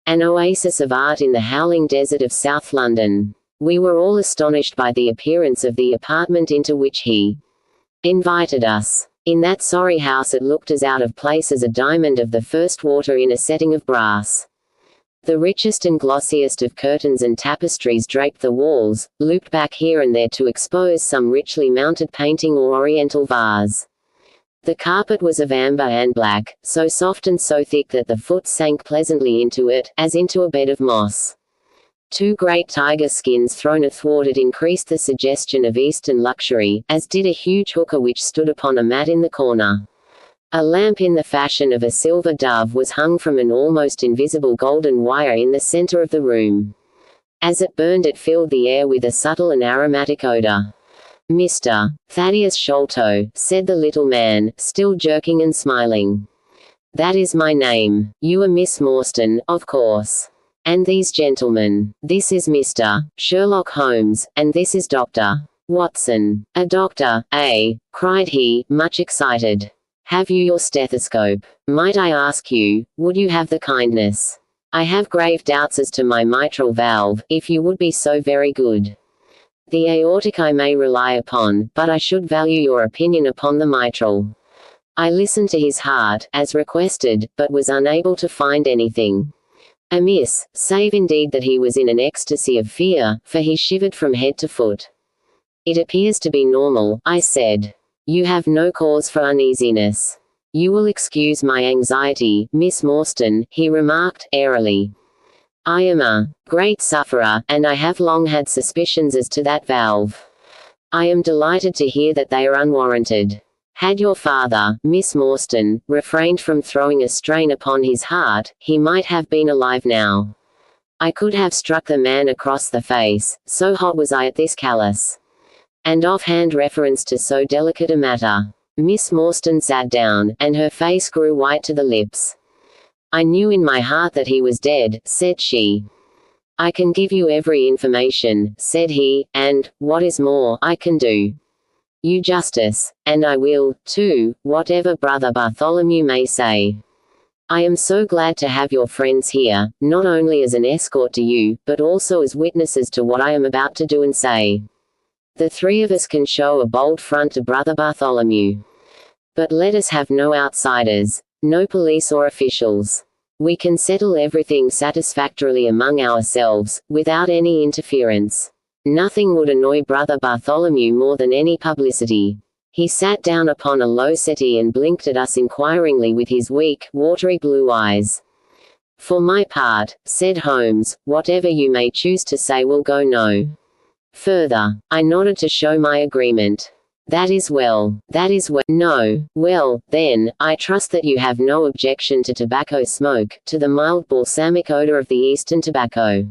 An oasis of art in the howling desert of South London. We were all astonished by the appearance of the apartment into which he invited us. In that sorry house it looked as out of place as a diamond of the first water in a setting of brass. The richest and glossiest of curtains and tapestries draped the walls, looped back here and there to expose some richly mounted painting or oriental vase. The carpet was of amber and black, so soft and so thick that the foot sank pleasantly into it, as into a bed of moss. Two great tiger skins thrown athwart it increased the suggestion of Eastern luxury, as did a huge hookah which stood upon a mat in the corner. A lamp in the fashion of a silver dove was hung from an almost invisible golden wire in the center of the room. As it burned it filled the air with a subtle and aromatic odor. "Mr. Thaddeus Sholto," said the little man, still jerking and smiling. "That is my name. You are Miss Morstan, of course. And these gentlemen. This is Mr. Sherlock Holmes, and this is Dr. Watson." "A doctor, eh?" cried he, much excited. "Have you your stethoscope? Might I ask you, would you have the kindness? I have grave doubts as to my mitral valve, if you would be so very good. The aortic I may rely upon, but I should value your opinion upon the mitral." I listened to his heart, as requested, but was unable to find anything amiss, save indeed that he was in an ecstasy of fear, for he shivered from head to foot. "It appears to be normal," I said. "You have no cause for uneasiness. You will excuse my anxiety, Miss Morstan," he remarked, airily. "I am a great sufferer, and I have long had suspicions as to that valve. I am delighted to hear that they are unwarranted. Had your father, Miss Morstan, refrained from throwing a strain upon his heart, he might have been alive now. I could have struck the man across the face, so hot was I at this callous and off-hand reference to so delicate a matter." Miss Morstan sat down, and her face grew white to the lips. "I knew in my heart that he was dead," said she. "I can give you every information," said he, "and, what is more, I can do you justice, and I will, too, whatever Brother Bartholomew may say. I am so glad to have your friends here, not only as an escort to you, but also as witnesses to what I am about to do and say. The three of us can show a bold front to Brother Bartholomew. But let us have no outsiders, no police or officials. We can settle everything satisfactorily among ourselves, without any interference. Nothing would annoy Brother Bartholomew more than any publicity." He sat down upon a low settee and blinked at us inquiringly with his weak, watery blue eyes. "For my part," said Holmes, "whatever you may choose to say will go no further." I nodded to show my agreement. "That is well. That is well. No. Well, then, I trust that you have no objection to tobacco smoke, to the mild balsamic odor of the Eastern tobacco.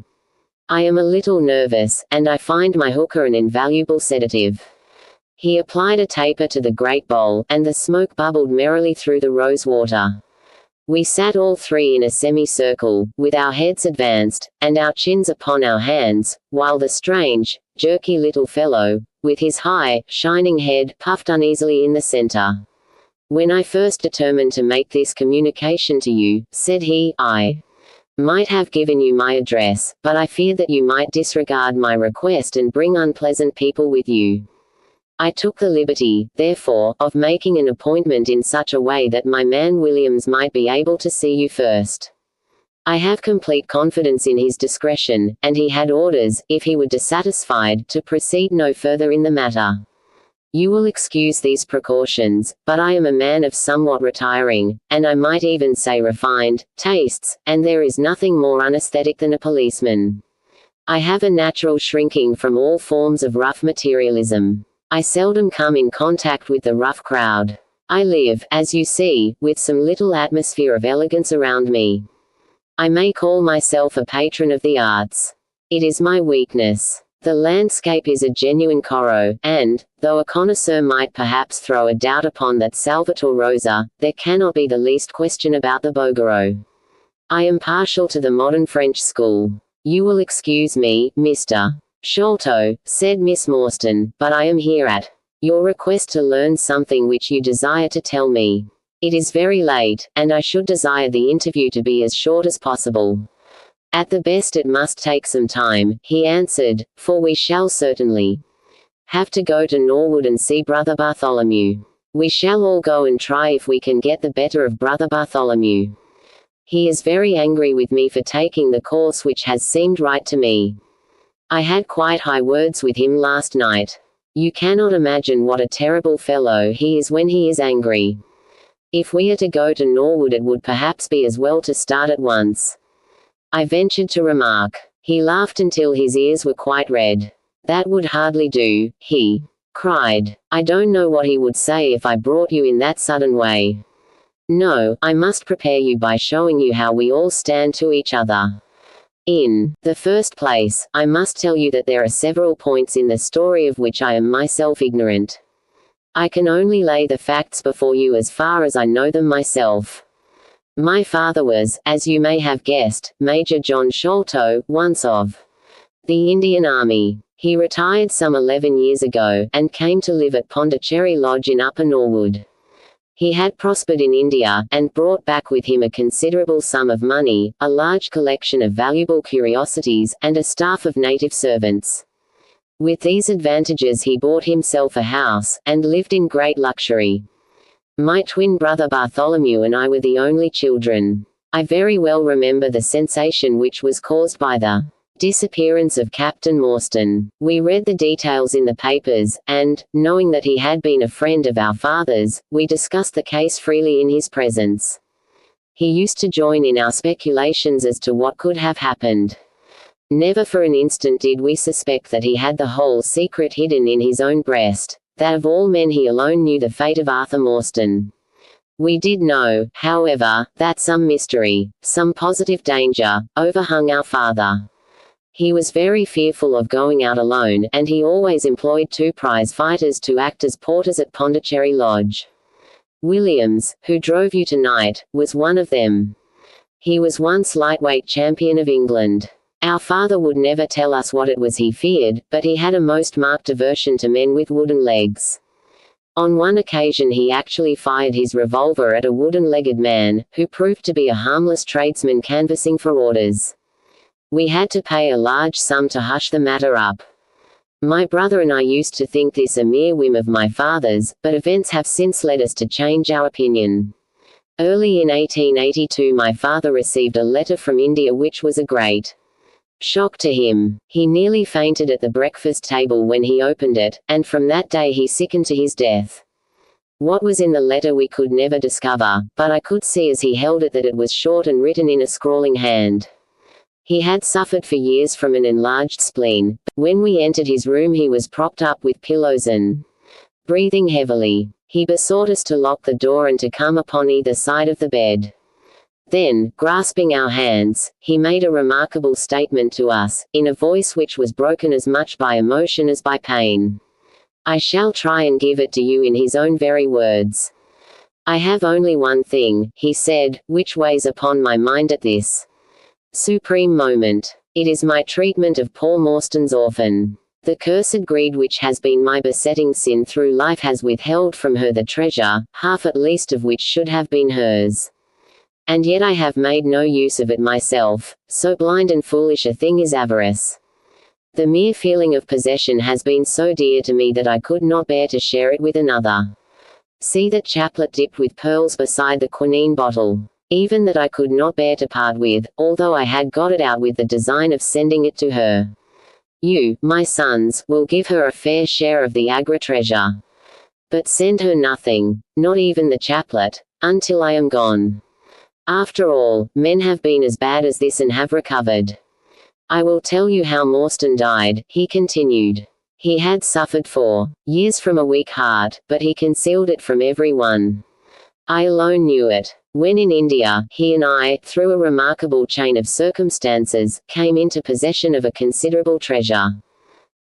I am a little nervous, and I find my hookah an invaluable sedative." He applied a taper to the great bowl, and the smoke bubbled merrily through the rose water. We sat all three in a semicircle, with our heads advanced, and our chins upon our hands, while the strange, jerky little fellow, with his high, shining head, puffed uneasily in the center. "When I first determined to make this communication to you," said he, "I might have given you my address, but I feared that you might disregard my request and bring unpleasant people with you. I took the liberty, therefore, of making an appointment in such a way that my man Williams might be able to see you first. I have complete confidence in his discretion, and he had orders, if he were dissatisfied, to proceed no further in the matter. You will excuse these precautions, but I am a man of somewhat retiring, and I might even say refined, tastes, and there is nothing more unaesthetic than a policeman. I have a natural shrinking from all forms of rough materialism. I seldom come in contact with the rough crowd. I live, as you see, with some little atmosphere of elegance around me. I may call myself a patron of the arts. It is my weakness. The landscape is a genuine Corot, and, though a connoisseur might perhaps throw a doubt upon that Salvator Rosa, there cannot be the least question about the Bouguereau. I am partial to the modern French school. You will excuse me, Mr. Sholto, said Miss Morstan, but I am here at your request to learn something which you desire to tell me. It is very late, and I should desire the interview to be as short as possible. At the best it must take some time, he answered, for we shall certainly have to go to Norwood and see Brother Bartholomew. We shall all go and try if we can get the better of Brother Bartholomew. He is very angry with me for taking the course which has seemed right to me. I had quite high words with him last night. You cannot imagine what a terrible fellow he is when he is angry. If we are to go to Norwood it would perhaps be as well to start at once. I ventured to remark. He laughed until his ears were quite red. That would hardly do, he cried. I don't know what he would say if I brought you in that sudden way. No, I must prepare you by showing you how we all stand to each other. In the first place, I must tell you that there are several points in the story of which I am myself ignorant. I can only lay the facts before you as far as I know them myself. My father was, as you may have guessed, Major John Sholto, once of the Indian Army. He retired some 11 years ago, and came to live at Pondicherry Lodge in Upper Norwood. He had prospered in India, and brought back with him a considerable sum of money, a large collection of valuable curiosities, and a staff of native servants. With these advantages he bought himself a house, and lived in great luxury. My twin brother Bartholomew and I were the only children. I very well remember the sensation which was caused by the disappearance of Captain Morstan. We read the details in the papers, and, knowing that he had been a friend of our father's, we discussed the case freely in his presence. He used to join in our speculations as to what could have happened. Never for an instant did we suspect that he had the whole secret hidden in his own breast, that of all men he alone knew the fate of Arthur Morstan. We did know, however, that some mystery, some positive danger, overhung our father. He was very fearful of going out alone, and he always employed 2 prize fighters to act as porters at Pondicherry Lodge. Williams, who drove you tonight, was one of them. He was once lightweight champion of England. Our father would never tell us what it was he feared, but he had a most marked aversion to men with wooden legs. On one occasion he actually fired his revolver at a wooden-legged man, who proved to be a harmless tradesman canvassing for orders. We had to pay a large sum to hush the matter up. My brother and I used to think this a mere whim of my father's, but events have since led us to change our opinion. Early in 1882 my father received a letter from India which was a great shock to him. He nearly fainted at the breakfast table when he opened it, and from that day he sickened to his death. What was in the letter we could never discover, but I could see as he held it that it was short and written in a scrawling hand. He had suffered for years from an enlarged spleen. When we entered his room he was propped up with pillows and breathing heavily. He besought us to lock the door and to come upon either side of the bed. Then, grasping our hands, he made a remarkable statement to us, in a voice which was broken as much by emotion as by pain. I shall try and give it to you in his own very words. I have only one thing, he said, which weighs upon my mind at this supreme moment. It is my treatment of poor Morstan's orphan. The cursed greed which has been my besetting sin through life has withheld from her the treasure, half at least of which should have been hers. And yet I have made no use of it myself, so blind and foolish a thing is avarice. The mere feeling of possession has been so dear to me that I could not bear to share it with another. See that chaplet dipped with pearls beside the quinine bottle. Even that I could not bear to part with, although I had got it out with the design of sending it to her. You, my sons, will give her a fair share of the Agra treasure. But send her nothing, not even the chaplet, until I am gone. After all, men have been as bad as this and have recovered. I will tell you how Morstan died, he continued. He had suffered for years from a weak heart, but he concealed it from everyone. I alone knew it. When in India, he and I, through a remarkable chain of circumstances, came into possession of a considerable treasure.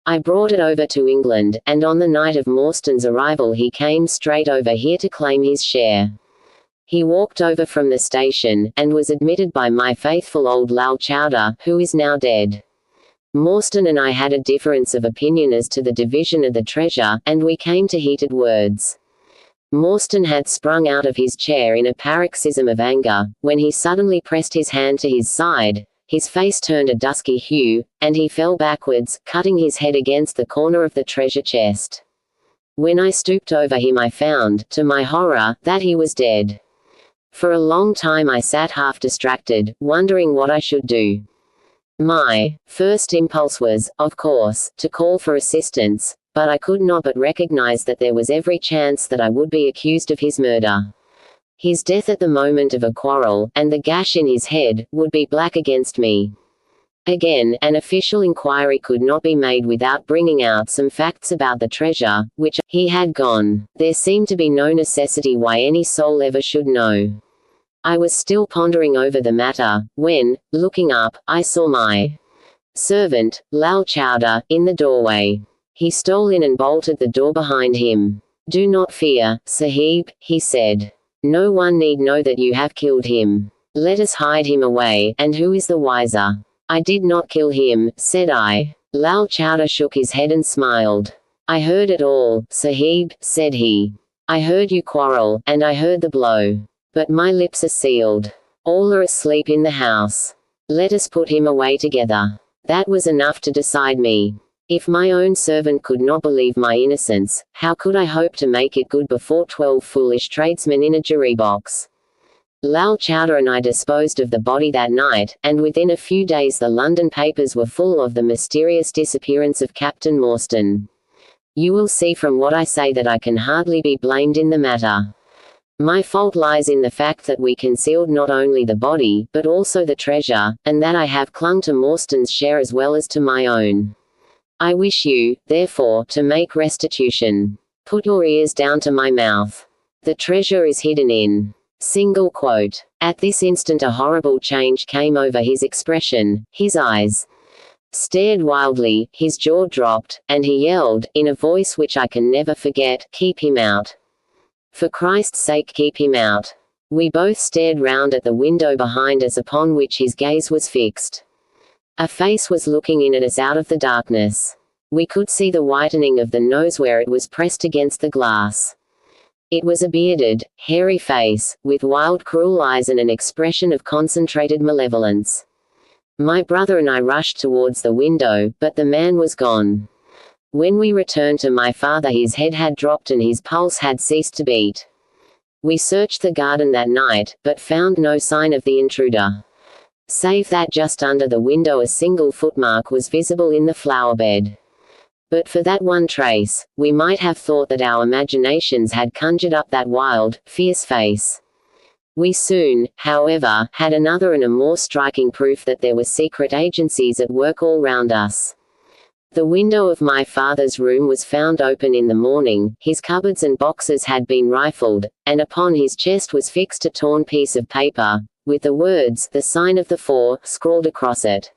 I brought it over to England, and on the night of Morstan's arrival he came straight over here to claim his share. He walked over from the station, and was admitted by my faithful old Lal Chowdhury, who is now dead. Morstan and I had a difference of opinion as to the division of the treasure, and we came to heated words. Morstan had sprung out of his chair in a paroxysm of anger, when he suddenly pressed his hand to his side, his face turned a dusky hue, and he fell backwards, cutting his head against the corner of the treasure chest. When I stooped over him I found, to my horror, that he was dead. For a long time I sat half distracted, wondering what I should do. My first impulse was, of course, to call for assistance, but I could not but recognize that there was every chance that I would be accused of his murder. His death at the moment of a quarrel, and the gash in his head, would be black against me. Again, an official inquiry could not be made without bringing out some facts about the treasure, which he had gone. There seemed to be no necessity why any soul ever should know. I was still pondering over the matter, when, looking up, I saw my servant, Lal Chowdhury, in the doorway. He stole in and bolted the door behind him. "Do not fear, Sahib," he said. "No one need know that you have killed him. Let us hide him away, and who is the wiser?" "I did not kill him," said I. Lal Chowdhury shook his head and smiled. "I heard it all, Sahib," said he. "I heard you quarrel, and I heard the blow. But my lips are sealed. All are asleep in the house. Let us put him away together." That was enough to decide me. If my own servant could not believe my innocence, how could I hope to make it good before 12 foolish tradesmen in a jury box? Lal Chowdhury and I disposed of the body that night, and within a few days the London papers were full of the mysterious disappearance of Captain Morstan. You will see from what I say that I can hardly be blamed in the matter. My fault lies in the fact that we concealed not only the body, but also the treasure, and that I have clung to Morstan's share as well as to my own. I wish you, therefore, to make restitution. Put your ears down to my mouth. The treasure is hidden in. Single quote. At this instant a horrible change came over his expression, his eyes stared wildly, his jaw dropped, and he yelled, in a voice which I can never forget, "Keep him out. For Christ's sake, keep him out." We both stared round at the window behind us upon which his gaze was fixed. A face was looking in at us out of the darkness. We could see the whitening of the nose where it was pressed against the glass. It was a bearded, hairy face, with wild cruel eyes and an expression of concentrated malevolence. My brother and I rushed towards the window, but the man was gone. When we returned to my father his head had dropped and his pulse had ceased to beat. We searched the garden that night, but found no sign of the intruder. Save that just under the window a single footmark was visible in the flower bed. But for that one trace, we might have thought that our imaginations had conjured up that wild, fierce face. We soon, however, had another and a more striking proof that there were secret agencies at work all round us. The window of my father's room was found open in the morning, his cupboards and boxes had been rifled, and upon his chest was fixed a torn piece of paper, with the words, "The sign of the four," scrawled across it.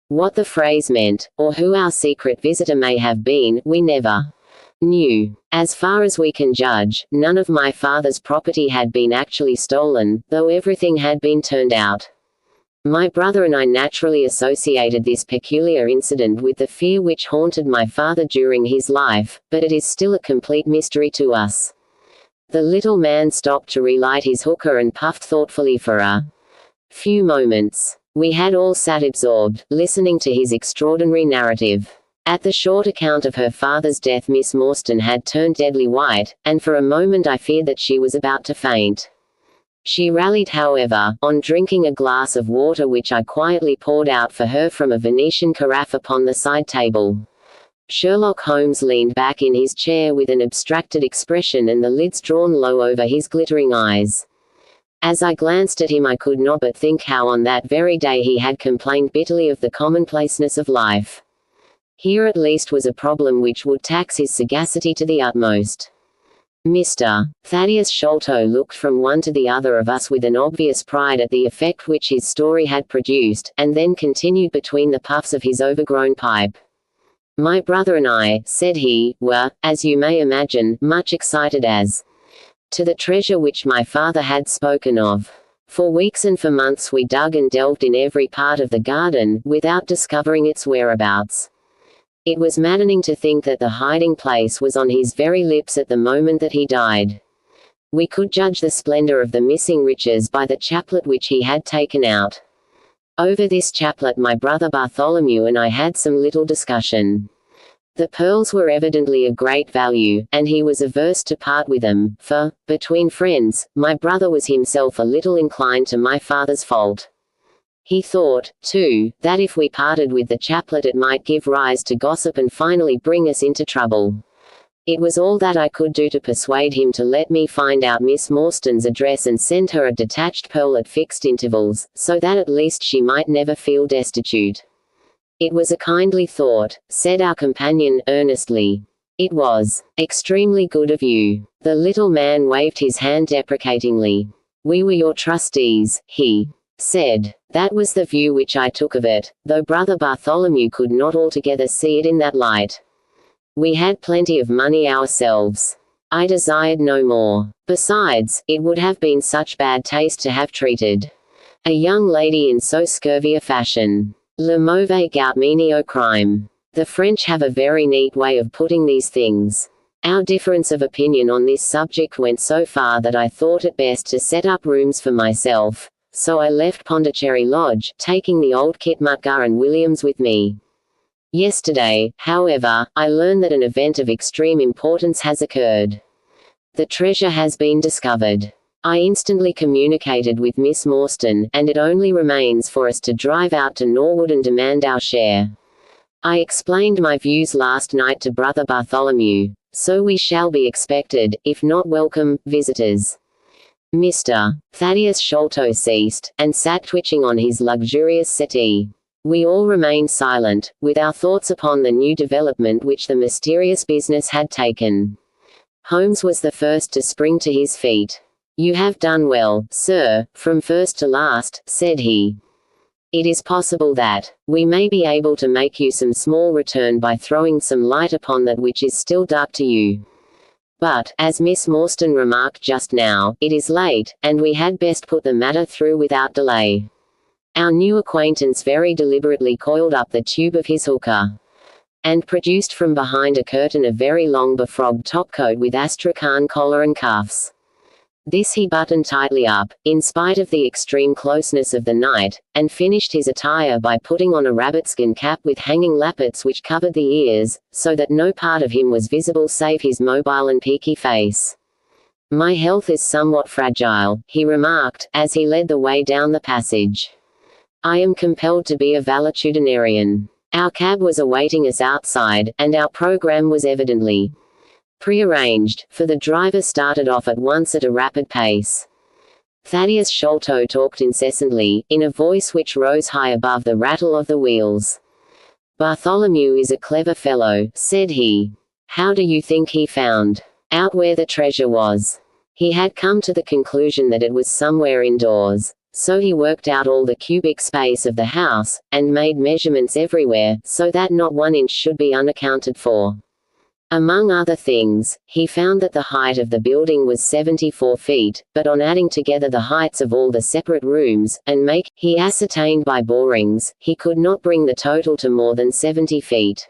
What the phrase meant, or who our secret visitor may have been, we never knew. As far as we can judge, none of my father's property had been actually stolen, though everything had been turned out. My brother and I naturally associated this peculiar incident with the fear which haunted my father during his life, but it is still a complete mystery to us. The little man stopped to relight his hookah and puffed thoughtfully for a few moments. We had all sat absorbed, listening to his extraordinary narrative. At the short account of her father's death Miss Morstan had turned deadly white, and for a moment I feared that she was about to faint. She rallied however, on drinking a glass of water which I quietly poured out for her from a Venetian carafe upon the side table. Sherlock Holmes leaned back in his chair with an abstracted expression and the lids drawn low over his glittering eyes. As I glanced at him I could not but think how on that very day he had complained bitterly of the commonplaceness of life. Here at least was a problem which would tax his sagacity to the utmost. Mr. Thaddeus Sholto looked from one to the other of us with an obvious pride at the effect which his story had produced, and then continued between the puffs of his overgrown pipe. "My brother and I," said he, "were, as you may imagine, much excited as to the treasure which my father had spoken of. For weeks and for months we dug and delved in every part of the garden, without discovering its whereabouts. It was maddening to think that the hiding place was on his very lips at the moment that he died. We could judge the splendor of the missing riches by the chaplet which he had taken out. Over this chaplet my brother Bartholomew and I had some little discussion. The pearls were evidently of great value, and he was averse to part with them, for, between friends, my brother was himself a little inclined to my father's fault. He thought, too, that if we parted with the chaplet it might give rise to gossip and finally bring us into trouble. It was all that I could do to persuade him to let me find out Miss Morstan's address and send her a detached pearl at fixed intervals, so that at least she might never feel destitute. It was a kindly thought, said our companion, earnestly. It was extremely good of you. The little man waved his hand deprecatingly. We were your trustees, he said. That was the view which I took of it, though Brother Bartholomew could not altogether see it in that light. We had plenty of money ourselves. I desired no more. Besides, it would have been such bad taste to have treated a young lady in so scurvy a fashion. Le mauvais goût mène au crime. The French have a very neat way of putting these things. Our difference of opinion on this subject went so far that I thought it best to set up rooms for myself, so I left Pondicherry Lodge, taking the old Kit Mutgar and Williams with me. Yesterday, however, I learned that an event of extreme importance has occurred. The treasure has been discovered. I instantly communicated with Miss Morstan, and it only remains for us to drive out to Norwood and demand our share. I explained my views last night to Brother Bartholomew, so we shall be expected, if not welcome, visitors. Mr. Thaddeus Sholto ceased, and sat twitching on his luxurious settee. We all remained silent, with our thoughts upon the new development which the mysterious business had taken. Holmes was the first to spring to his feet. You have done well, sir, from first to last, said he. It is possible that we may be able to make you some small return by throwing some light upon that which is still dark to you. But, as Miss Morstan remarked just now, it is late, and we had best put the matter through without delay. Our new acquaintance very deliberately coiled up the tube of his hookah, and produced from behind a curtain a very long befrogged topcoat with astrakhan collar and cuffs. This he buttoned tightly up, in spite of the extreme closeness of the night, and finished his attire by putting on a rabbitskin cap with hanging lappets which covered the ears, so that no part of him was visible save his mobile and peaky face. My health is somewhat fragile, he remarked, as he led the way down the passage. I am compelled to be a valetudinarian. Our cab was awaiting us outside, and our program was evidently prearranged, for the driver started off at once at a rapid pace. Thaddeus Sholto talked incessantly, in a voice which rose high above the rattle of the wheels. Bartholomew is a clever fellow, said he. How do you think he found out where the treasure was? He had come to the conclusion that it was somewhere indoors. So he worked out all the cubic space of the house, and made measurements everywhere, so that not 1 inch should be unaccounted for. Among other things, he found that the height of the building was 74 feet, but on adding together the heights of all the separate rooms, and make, he ascertained by borings, he could not bring the total to more than 70 feet.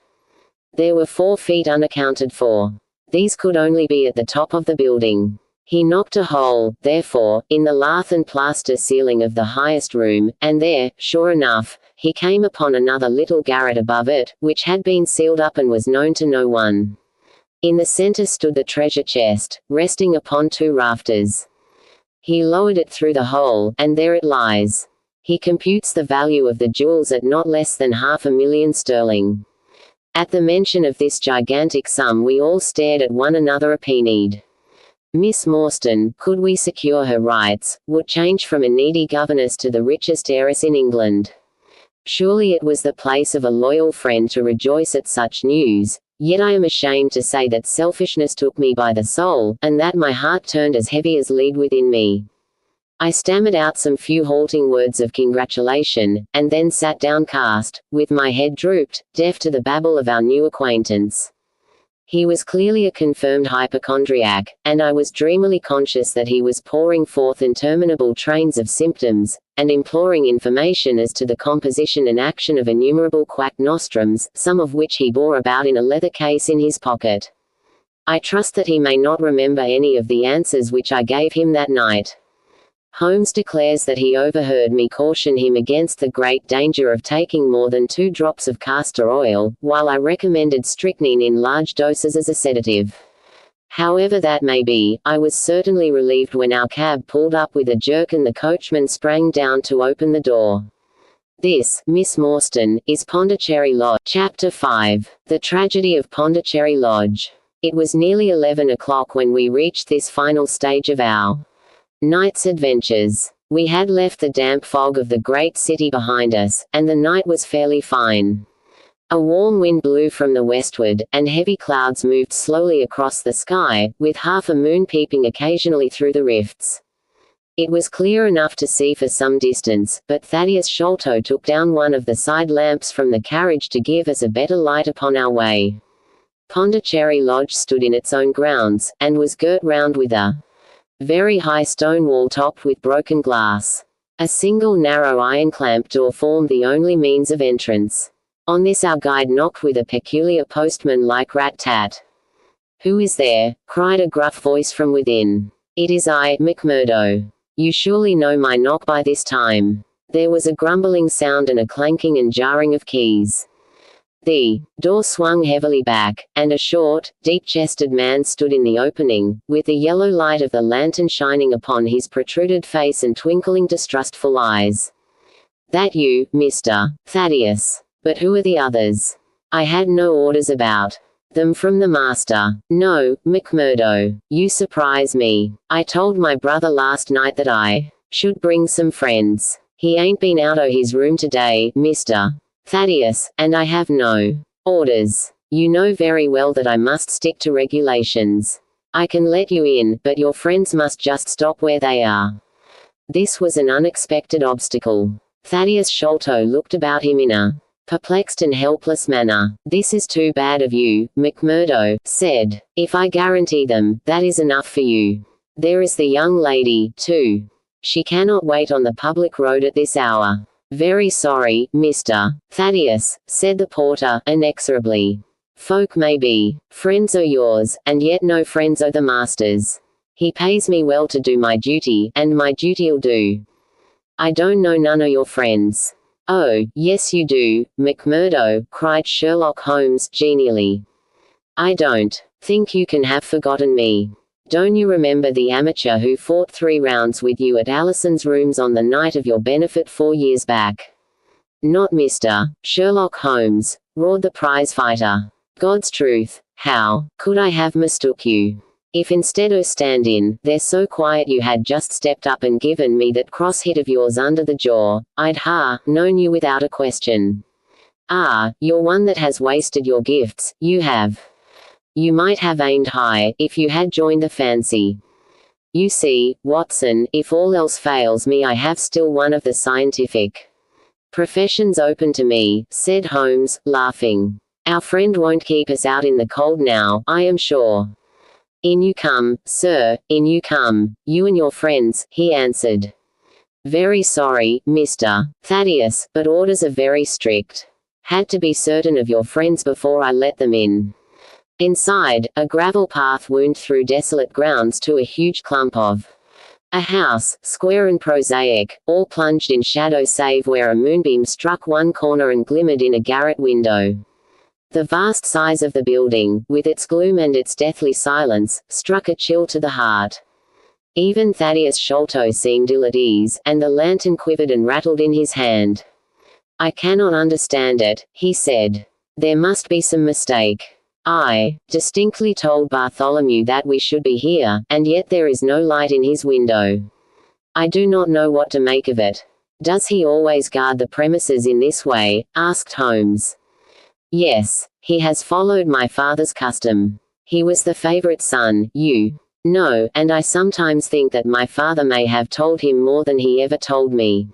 There were 4 feet unaccounted for. These could only be at the top of the building. He knocked a hole, therefore, in the lath and plaster ceiling of the highest room, and there, sure enough, he came upon another little garret above it, which had been sealed up and was known to no one. In the center stood the treasure chest, resting upon 2 rafters. He lowered it through the hole, and there it lies. He computes the value of the jewels at not less than £500,000 sterling. At the mention of this gigantic sum we all stared at one another apennied. Miss Morstan, could we secure her rights, would change from a needy governess to the richest heiress in England. Surely it was the place of a loyal friend to rejoice at such news, yet I am ashamed to say that selfishness took me by the soul, and that my heart turned as heavy as lead within me. I stammered out some few halting words of congratulation, and then sat downcast, with my head drooped, deaf to the babble of our new acquaintance. He was clearly a confirmed hypochondriac, and I was dreamily conscious that he was pouring forth interminable trains of symptoms, and imploring information as to the composition and action of innumerable quack nostrums, some of which he bore about in a leather case in his pocket. I trust that he may not remember any of the answers which I gave him that night. Holmes declares that he overheard me caution him against the great danger of taking more than 2 drops of castor oil, while I recommended strychnine in large doses as a sedative. However that may be, I was certainly relieved when our cab pulled up with a jerk and the coachman sprang down to open the door. This, Miss Morstan, is Pondicherry Lodge. Chapter 5. The Tragedy of Pondicherry Lodge. It was nearly 11 o'clock when we reached this final stage of our night's adventures. We had left the damp fog of the great city behind us, and the night was fairly fine. A warm wind blew from the westward, and heavy clouds moved slowly across the sky, with half a moon peeping occasionally through the rifts. It was clear enough to see for some distance, but Thaddeus Sholto took down one of the side lamps from the carriage to give us a better light upon our way. Pondicherry Lodge stood in its own grounds, and was girt round with a very high stone wall topped with broken glass. A single narrow iron-clamped door formed the only means of entrance. On this our guide knocked with a peculiar postman-like rat-tat. "Who is there?" cried a gruff voice from within. "It is I, McMurdo. You surely know my knock by this time." There was a grumbling sound and a clanking and jarring of keys. The door swung heavily back, and a short, deep-chested man stood in the opening, with the yellow light of the lantern shining upon his protruded face and twinkling distrustful eyes. "That you, Mr. Thaddeus? But who are the others?" "I had no orders about them from the master." "No, McMurdo. You surprise me. I told my brother last night that I should bring some friends. He ain't been out o' his room today, Mr. Thaddeus, and I have no orders. You know very well that I must stick to regulations. I can let you in, but your friends must just stop where they are." This was an unexpected obstacle. Thaddeus Sholto looked about him in a perplexed and helpless manner. "This is too bad of you," McMurdo said. "If I guarantee them, that is enough for you. There is the young lady, too. She cannot wait on the public road at this hour." "Very sorry, Mr. Thaddeus," said the porter, inexorably. "Folk may be friends o' yours, and yet no friends o' the master's. He pays me well to do my duty, and my duty'll do. I don't know none o' your friends." "Oh, yes you do, McMurdo," cried Sherlock Holmes, genially. "I don't think you can have forgotten me. Don't you remember the amateur who fought 3 rounds with you at Allison's rooms on the night of your benefit 4 years back?" "Not Mr. Sherlock Holmes," roared the prize-fighter. "God's truth, how could I have mistook you? If instead o' standin' there so quiet you had just stepped up and given me that cross hit of yours under the jaw, I'd known you without a question. Ah, you're one that has wasted your gifts, you have. You might have aimed high, if you had joined the fancy. You see, Watson, if all else fails me I have still one of the scientific professions open to me," said Holmes, laughing. "Our friend won't keep us out in the cold now, I am sure." "In you come, sir, in you come, you and your friends," he answered. "Very sorry, Mr. Thaddeus, but orders are very strict. Had to be certain of your friends before I let them in." Inside, a gravel path wound through desolate grounds to a huge clump of a house, square and prosaic, all plunged in shadow save where a moonbeam struck one corner and glimmered in a garret window. The vast size of the building, with its gloom and its deathly silence, struck a chill to the heart. Even Thaddeus Sholto seemed ill at ease, and the lantern quivered and rattled in his hand. "I cannot understand it," he said. "There must be some mistake. I distinctly told Bartholomew that we should be here, and yet there is no light in his window. I do not know what to make of it." "Does he always guard the premises in this way?" asked Holmes. "Yes. He has followed my father's custom. He was the favorite son, you know, and I sometimes think that my father may have told him more than he ever told me."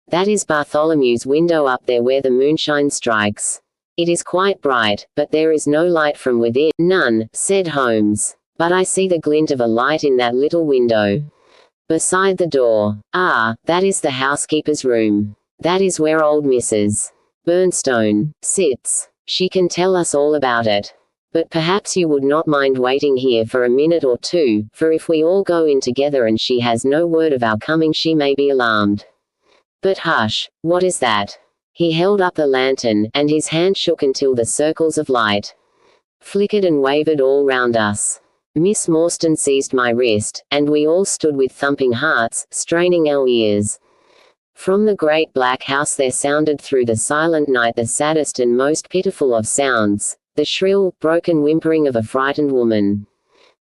"That is Bartholomew's window up there where the moonshine strikes." It is quite bright, but there is no light from within. None, said Holmes. But I see the glint of a light in that little window. Beside the door. Ah, that is the housekeeper's room. That is where old Mrs. Bernstone sits. She can tell us all about it. But perhaps you would not mind waiting here for a minute or two, for if we all go in together and she has no word of our coming she may be alarmed. But hush, what is that? He held up the lantern, and his hand shook until the circles of light flickered and wavered all round us. Miss Morstan seized my wrist, and we all stood with thumping hearts, straining our ears. From the great black house there sounded through the silent night the saddest and most pitiful of sounds, the shrill, broken whimpering of a frightened woman.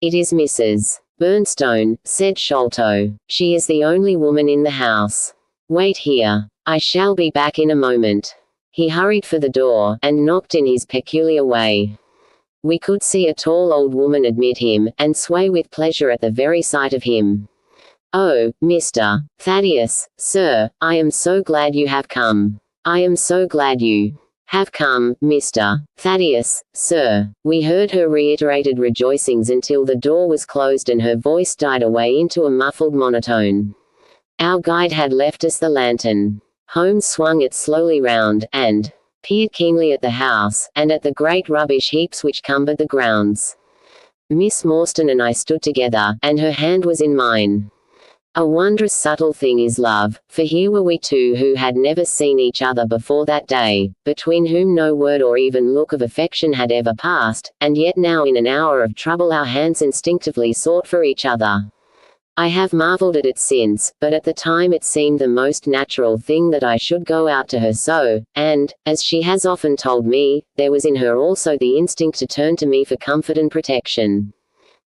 "It is Mrs. Bernstone," said Sholto. "She is the only woman in the house. Wait here. I shall be back in a moment." He hurried for the door, and knocked in his peculiar way. We could see a tall old woman admit him, and sway with pleasure at the very sight of him. "Oh, Mr. Thaddeus, sir, I am so glad you have come. I am so glad you have come, Mr. Thaddeus, sir." We heard her reiterated rejoicings until the door was closed and her voice died away into a muffled monotone. Our guide had left us the lantern. Holmes swung it slowly round, and peered keenly at the house, and at the great rubbish heaps which cumbered the grounds. Miss Morstan and I stood together, and her hand was in mine. A wondrous subtle thing is love, for here were we two who had never seen each other before that day, between whom no word or even look of affection had ever passed, and yet now in an hour of trouble our hands instinctively sought for each other. I have marveled at it since, but at the time it seemed the most natural thing that I should go out to her so, and, as she has often told me, there was in her also the instinct to turn to me for comfort and protection.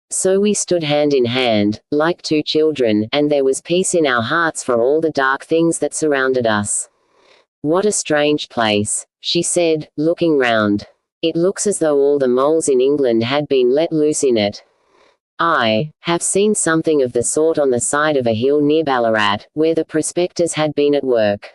So we stood hand in hand, like two children, and there was peace in our hearts for all the dark things that surrounded us. "What a strange place," she said, looking round. "It looks as though all the moles in England had been let loose in it. I have seen something of the sort on the side of a hill near Ballarat, where the prospectors had been at work."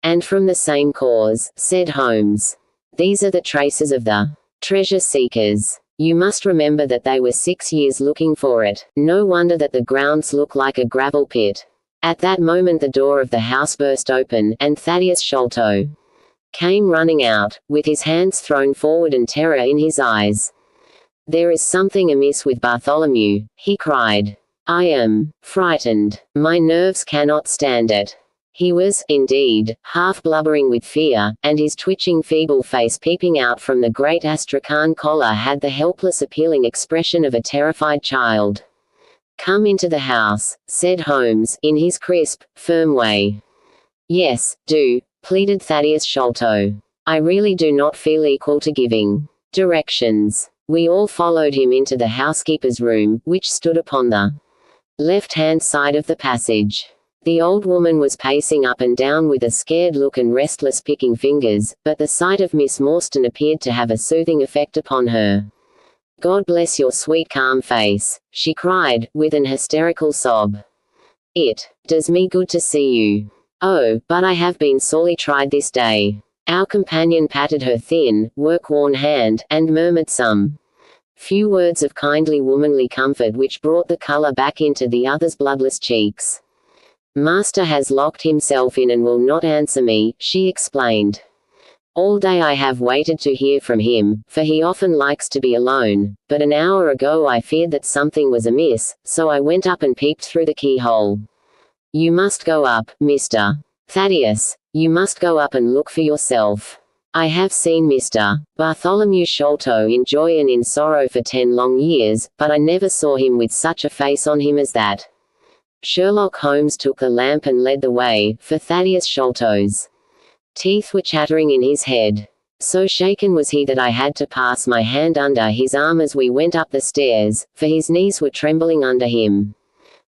"And from the same cause," said Holmes. "These are the traces of the treasure seekers. You must remember that they were 6 years looking for it. No wonder that the grounds look like a gravel pit." At that moment the door of the house burst open, and Thaddeus Sholto came running out, with his hands thrown forward and terror in his eyes. "There is something amiss with Bartholomew," he cried. "I am frightened. My nerves cannot stand it." He was, indeed, half blubbering with fear, and his twitching feeble face peeping out from the great astrakhan collar had the helpless appealing expression of a terrified child. "Come into the house," said Holmes, in his crisp, firm way. "Yes, do," pleaded Thaddeus Sholto. "I really do not feel equal to giving directions." We all followed him into the housekeeper's room, which stood upon the left-hand side of the passage. The old woman was pacing up and down with a scared look and restless picking fingers, but the sight of Miss Morstan appeared to have a soothing effect upon her. "God bless your sweet calm face," she cried, with an hysterical sob. "It does me good to see you. Oh, but I have been sorely tried this day." Our companion patted her thin, work-worn hand, and murmured some few words of kindly womanly comfort which brought the color back into the other's bloodless cheeks. "Master has locked himself in and will not answer me," she explained. "All day I have waited to hear from him, for he often likes to be alone, but an hour ago I feared that something was amiss, so I went up and peeped through the keyhole. You must go up, Mr. Thaddeus. You must go up and look for yourself. I have seen Mr. Bartholomew Sholto in joy and in sorrow for 10 long years, but I never saw him with such a face on him as that." Sherlock Holmes took the lamp and led the way, for Thaddeus Sholto's teeth were chattering in his head. So shaken was he that I had to pass my hand under his arm as we went up the stairs, for his knees were trembling under him.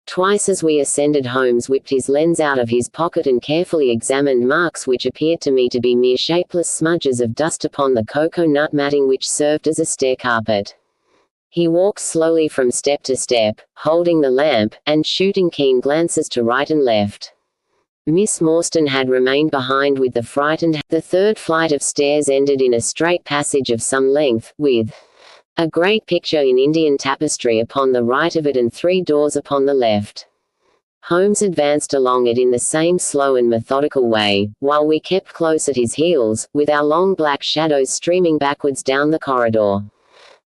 Twice as we ascended Holmes whipped his lens out of his pocket and carefully examined marks which appeared to me to be mere shapeless smudges of dust upon the cocoa-nut matting which served as a stair carpet. He walked slowly from step to step, holding the lamp, and shooting keen glances to right and left. Miss Morstan had remained behind with the frightened. The third flight of stairs ended in a straight passage of some length, with a great picture in Indian tapestry upon the right of it and 3 doors upon the left. Holmes advanced along it in the same slow and methodical way, while we kept close at his heels, with our long black shadows streaming backwards down the corridor.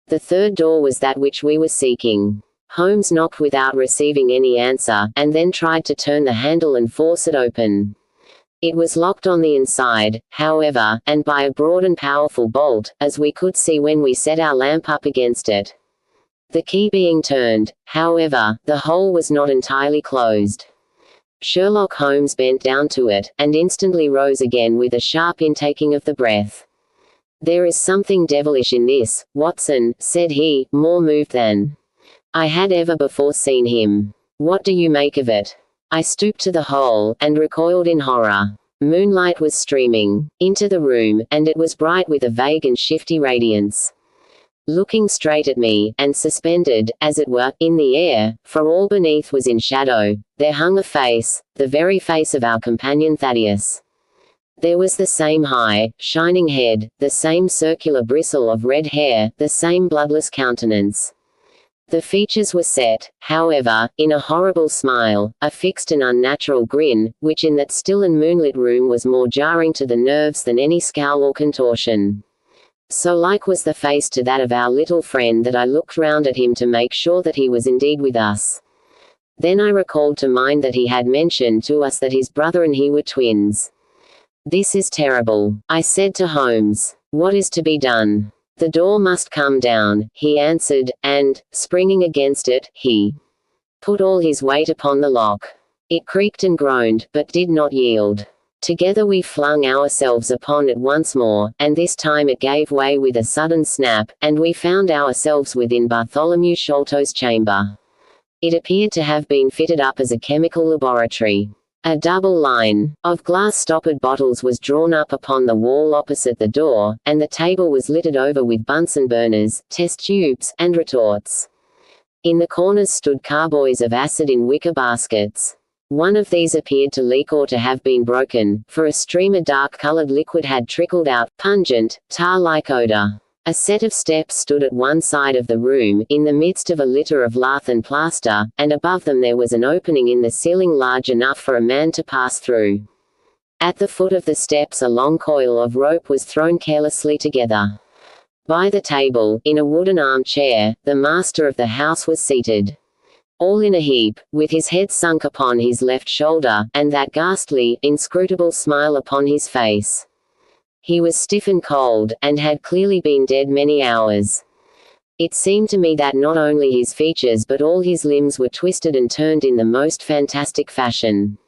The third door was that which we were seeking. Holmes knocked without receiving any answer, and then tried to turn the handle and force it open. It was locked on the inside, however, and by a broad and powerful bolt, as we could see when we set our lamp up against it. The key being turned, however, the hole was not entirely closed. Sherlock Holmes bent down to it, and instantly rose again with a sharp intaking of the breath. "There is something devilish in this, Watson," said he, more moved than I had ever before seen him. "What do you make of it?" I stooped to the hole, and recoiled in horror. Moonlight was streaming into the room, and it was bright with a vague and shifty radiance. Looking straight at me, and suspended, as it were, in the air, for all beneath was in shadow, there hung a face, the very face of our companion Thaddeus. There was the same high, shining head, the same circular bristle of red hair, the same bloodless countenance. The features were set, however, in a horrible smile, a fixed and unnatural grin, which in that still and moonlit room was more jarring to the nerves than any scowl or contortion. So like was the face to that of our little friend that I looked round at him to make sure that he was indeed with us. Then I recalled to mind that he had mentioned to us that his brother and he were twins. "This is terrible," I said to Holmes. "What is to be done?" "The door must come down," he answered, and, springing against it, he put all his weight upon the lock. It creaked and groaned, but did not yield. Together we flung ourselves upon it once more, and this time it gave way with a sudden snap, and we found ourselves within Bartholomew Sholto's chamber. It appeared to have been fitted up as a chemical laboratory. A double line of glass-stoppered bottles was drawn up upon the wall opposite the door, and the table was littered over with Bunsen burners, test tubes, and retorts. In the corners stood carboys of acid in wicker baskets. One of these appeared to leak or to have been broken, for a stream of dark-colored liquid had trickled out, pungent, tar-like odor. A set of steps stood at one side of the room, in the midst of a litter of lath and plaster, and above them there was an opening in the ceiling large enough for a man to pass through. At the foot of the steps a long coil of rope was thrown carelessly together. By the table, in a wooden armchair, the master of the house was seated. All in a heap, with his head sunk upon his left shoulder, and that ghastly, inscrutable smile upon his face. He was stiff and cold, and had clearly been dead many hours. It seemed to me that not only his features but all his limbs were twisted and turned in the most fantastic fashion.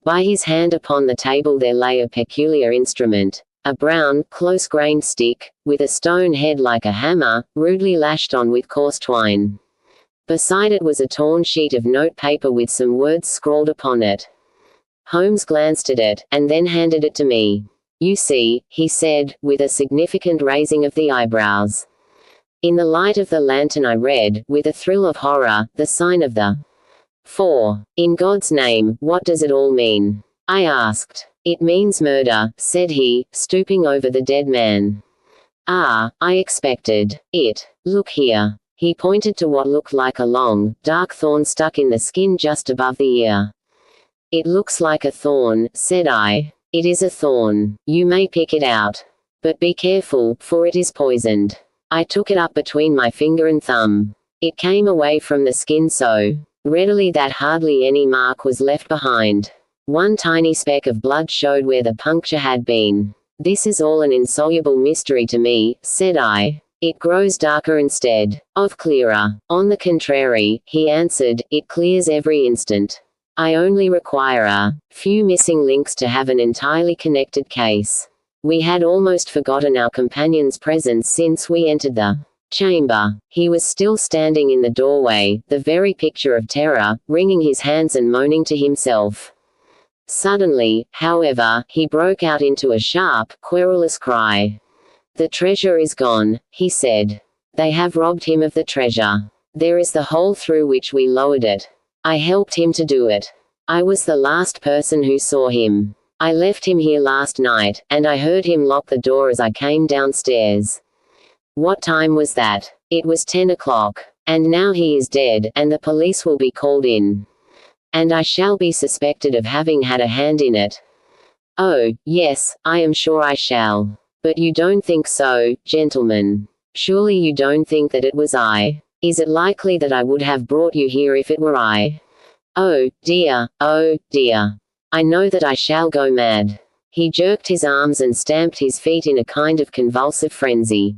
By his hand upon the table there lay a peculiar instrument, a brown, close-grained stick, with a stone head like a hammer, rudely lashed on with coarse twine. Beside it was a torn sheet of note-paper with some words scrawled upon it. Holmes glanced at it, and then handed it to me. "You see," he said, with a significant raising of the eyebrows. In the light of the lantern I read, with a thrill of horror, the sign of the 4. "In God's name, what does it all mean?" I asked. "It means murder," said he, stooping over the dead man. "Ah, I expected it. Look here." He pointed to what looked like a long, dark thorn stuck in the skin just above the ear. "It looks like a thorn," said I. "It is a thorn. You may pick it out. But be careful, for it is poisoned." I took it up between my finger and thumb. It came away from the skin so readily that hardly any mark was left behind. One tiny speck of blood showed where the puncture had been. "This is all an insoluble mystery to me," said I. "It grows darker instead of clearer." "On the contrary," he answered, "it clears every instant. I only require a few missing links to have an entirely connected case." We had almost forgotten our companion's presence since we entered the chamber. He was still standing in the doorway, the very picture of terror, wringing his hands and moaning to himself. Suddenly, however, he broke out into a sharp, querulous cry. "The treasure is gone," he said. "They have robbed him of the treasure. There is the hole through which we lowered it. I helped him to do it. I was the last person who saw him. I left him here last night, and I heard him lock the door as I came downstairs. What time was that? It was 10 o'clock. And now he is dead, and the police will be called in. And I shall be suspected of having had a hand in it. Oh, yes, I am sure I shall. But you don't think so, gentlemen. Surely you don't think that it was I. Is it likely that I would have brought you here if it were I? Oh, dear, oh, dear. I know that I shall go mad. He jerked his arms and stamped his feet in a kind of convulsive frenzy.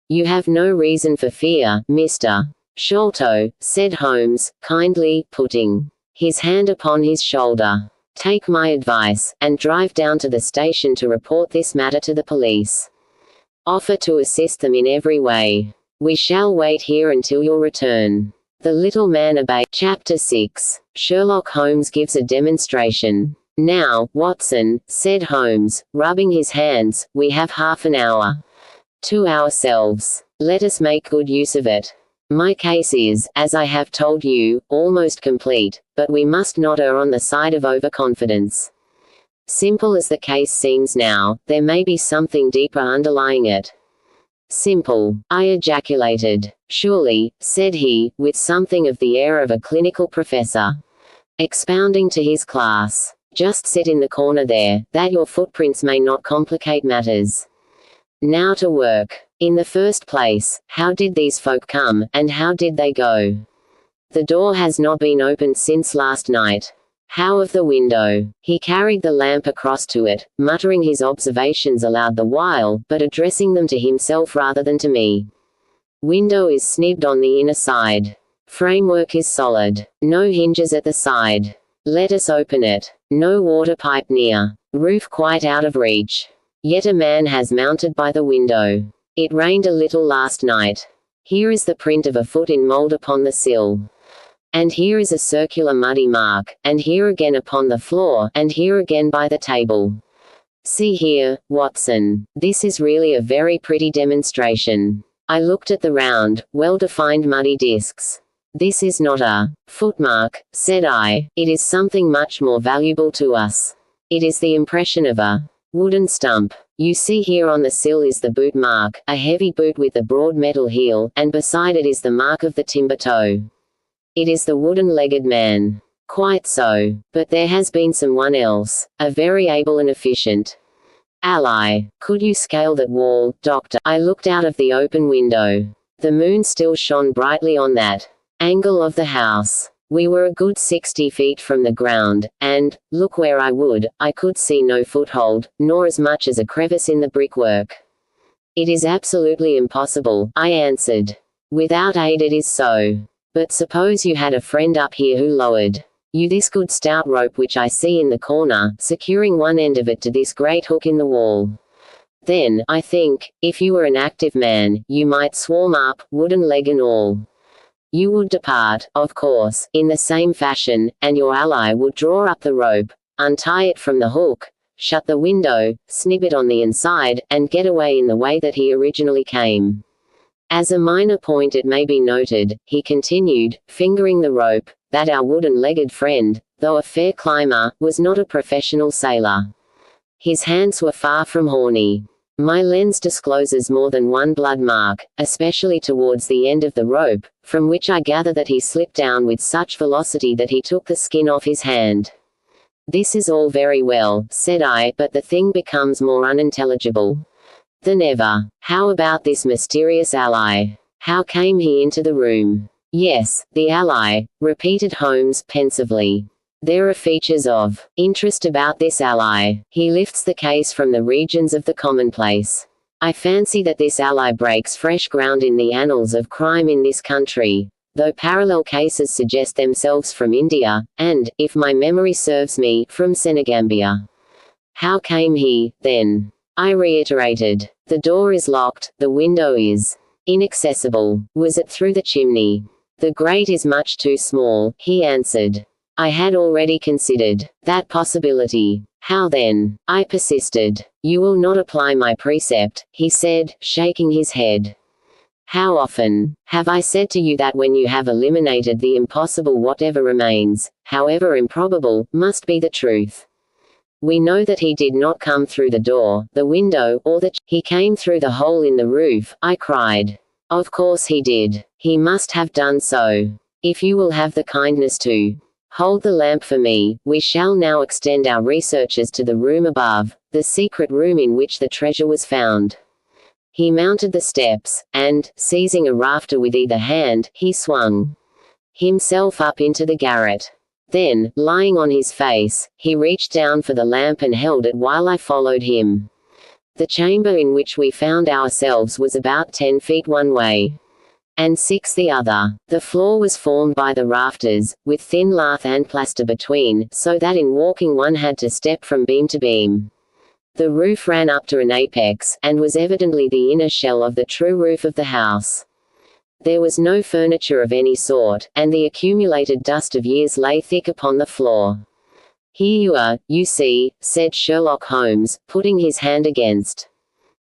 You have no reason for fear, Mr. Sholto, said Holmes, kindly, putting his hand upon his shoulder. Take my advice, and drive down to the station to report this matter to the police. Offer to assist them in every way. We shall wait here until your return. The little man obeyed. Chapter 6. Sherlock Holmes gives a demonstration. Now, Watson, said Holmes, rubbing his hands, we have half an hour to ourselves. Let us make good use of it. My case is, as I have told you, almost complete, but we must not err on the side of overconfidence. Simple as the case seems now, there may be something deeper underlying it. Simple, I ejaculated. Surely, said he, with something of the air of a clinical professor, expounding to his class. Just sit in the corner there, that your footprints may not complicate matters. Now to work. In the first place, how did these folk come, and how did they go? The door has not been opened since last night. How of the window? He carried the lamp across to it, muttering his observations aloud the while, but addressing them to himself rather than to me. Window is snibbed on the inner side. Framework is solid. No hinges at the side. Let us open it. No water pipe near. Roof quite out of reach. Yet a man has mounted by the window. It rained a little last night. Here is the print of a foot in mold upon the sill. And here is a circular muddy mark, and here again upon the floor, and here again by the table. See here, Watson. This is really a very pretty demonstration. I looked at the round, well-defined muddy discs. This is not a footmark, said I. It is something much more valuable to us. It is the impression of a wooden stump. You see here on the sill is the boot mark, a heavy boot with a broad metal heel, and beside it is the mark of the timber toe. It is the wooden-legged man. Quite so. But there has been someone else, a very able and efficient ally. Could you scale that wall, Doctor? I looked out of the open window. The moon still shone brightly on that angle of the house. We were a good 60 feet from the ground, and, look where I would, I could see no foothold, nor as much as a crevice in the brickwork. It is absolutely impossible, I answered. Without aid it is so. But suppose you had a friend up here who lowered you this good stout rope which I see in the corner, securing one end of it to this great hook in the wall. Then, I think, if you were an active man, you might swarm up, wooden leg and all. You would depart, of course, in the same fashion, and your ally would draw up the rope, untie it from the hook, shut the window, snip it on the inside, and get away in the way that he originally came. As a minor point it may be noted, he continued, fingering the rope, that our wooden-legged friend, though a fair climber, was not a professional sailor. His hands were far from horny. My lens discloses more than one blood mark, especially towards the end of the rope, from which I gather that he slipped down with such velocity that he took the skin off his hand. This is all very well, said I, but the thing becomes more unintelligible than ever. How about this mysterious ally? How came he into the room? Yes, the ally, repeated Holmes, pensively. There are features of interest about this ally. He lifts the case from the regions of the commonplace. I fancy that this ally breaks fresh ground in the annals of crime in this country, though parallel cases suggest themselves from India, and, if my memory serves me, from Senegambia. How came he, then? I reiterated. The door is locked, the window is inaccessible. Was it through the chimney? The grate is much too small, he answered. I had already considered that possibility. How then? I persisted. You will not apply my precept, he said, shaking his head. How often have I said to you that when you have eliminated the impossible, whatever remains, however improbable, must be the truth? We know that he did not come through the door, the window, or he came through the hole in the roof, I cried. Of course he did. He must have done so. If you will have the kindness to hold the lamp for me, we shall now extend our researches to the room above, the secret room in which the treasure was found. He mounted the steps, and, seizing a rafter with either hand, he swung himself up into the garret. Then, lying on his face, he reached down for the lamp and held it while I followed him. The chamber in which we found ourselves was about 10 feet one way, and 6 the other. The floor was formed by the rafters, with thin lath and plaster between, so that in walking one had to step from beam to beam. The roof ran up to an apex, and was evidently the inner shell of the true roof of the house. There was no furniture of any sort, and the accumulated dust of years lay thick upon the floor. Here you are, you see, said Sherlock Holmes, putting his hand against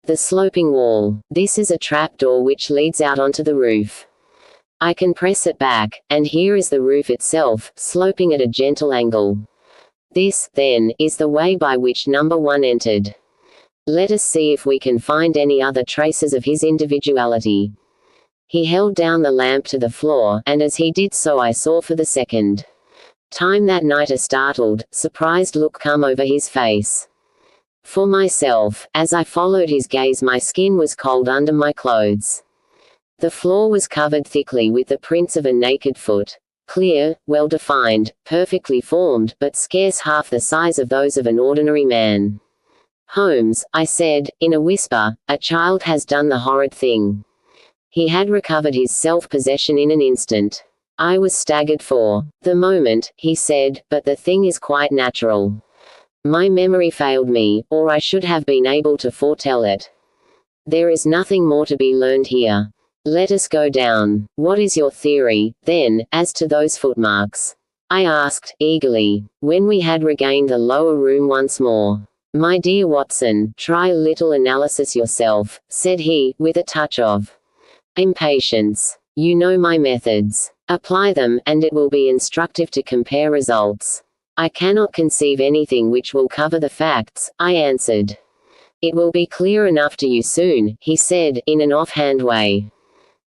the sloping wall. This is a trapdoor which leads out onto the roof. I can press it back, and here is the roof itself, sloping at a gentle angle. This, then, is the way by which number 1 entered. Let us see if we can find any other traces of his individuality. He held down the lamp to the floor, and as he did so I saw for the second time that night a startled, surprised look come over his face. For myself, as I followed his gaze, my skin was cold under my clothes. The floor was covered thickly with the prints of a naked foot. Clear, well-defined, perfectly formed, but scarce half the size of those of an ordinary man. Holmes, I said, in a whisper, a child has done the horrid thing. He had recovered his self-possession in an instant. I was staggered for the moment, he said, but the thing is quite natural. My memory failed me, or I should have been able to foretell it. There is nothing more to be learned here. Let us go down. What is your theory, then, as to those footmarks? I asked, eagerly, when we had regained the lower room once more. My dear Watson, try a little analysis yourself, said he, with a touch of impatience. You know my methods. Apply them, and it will be instructive to compare results. I cannot conceive anything which will cover the facts, I answered. It will be clear enough to you soon, he said, in an offhand way.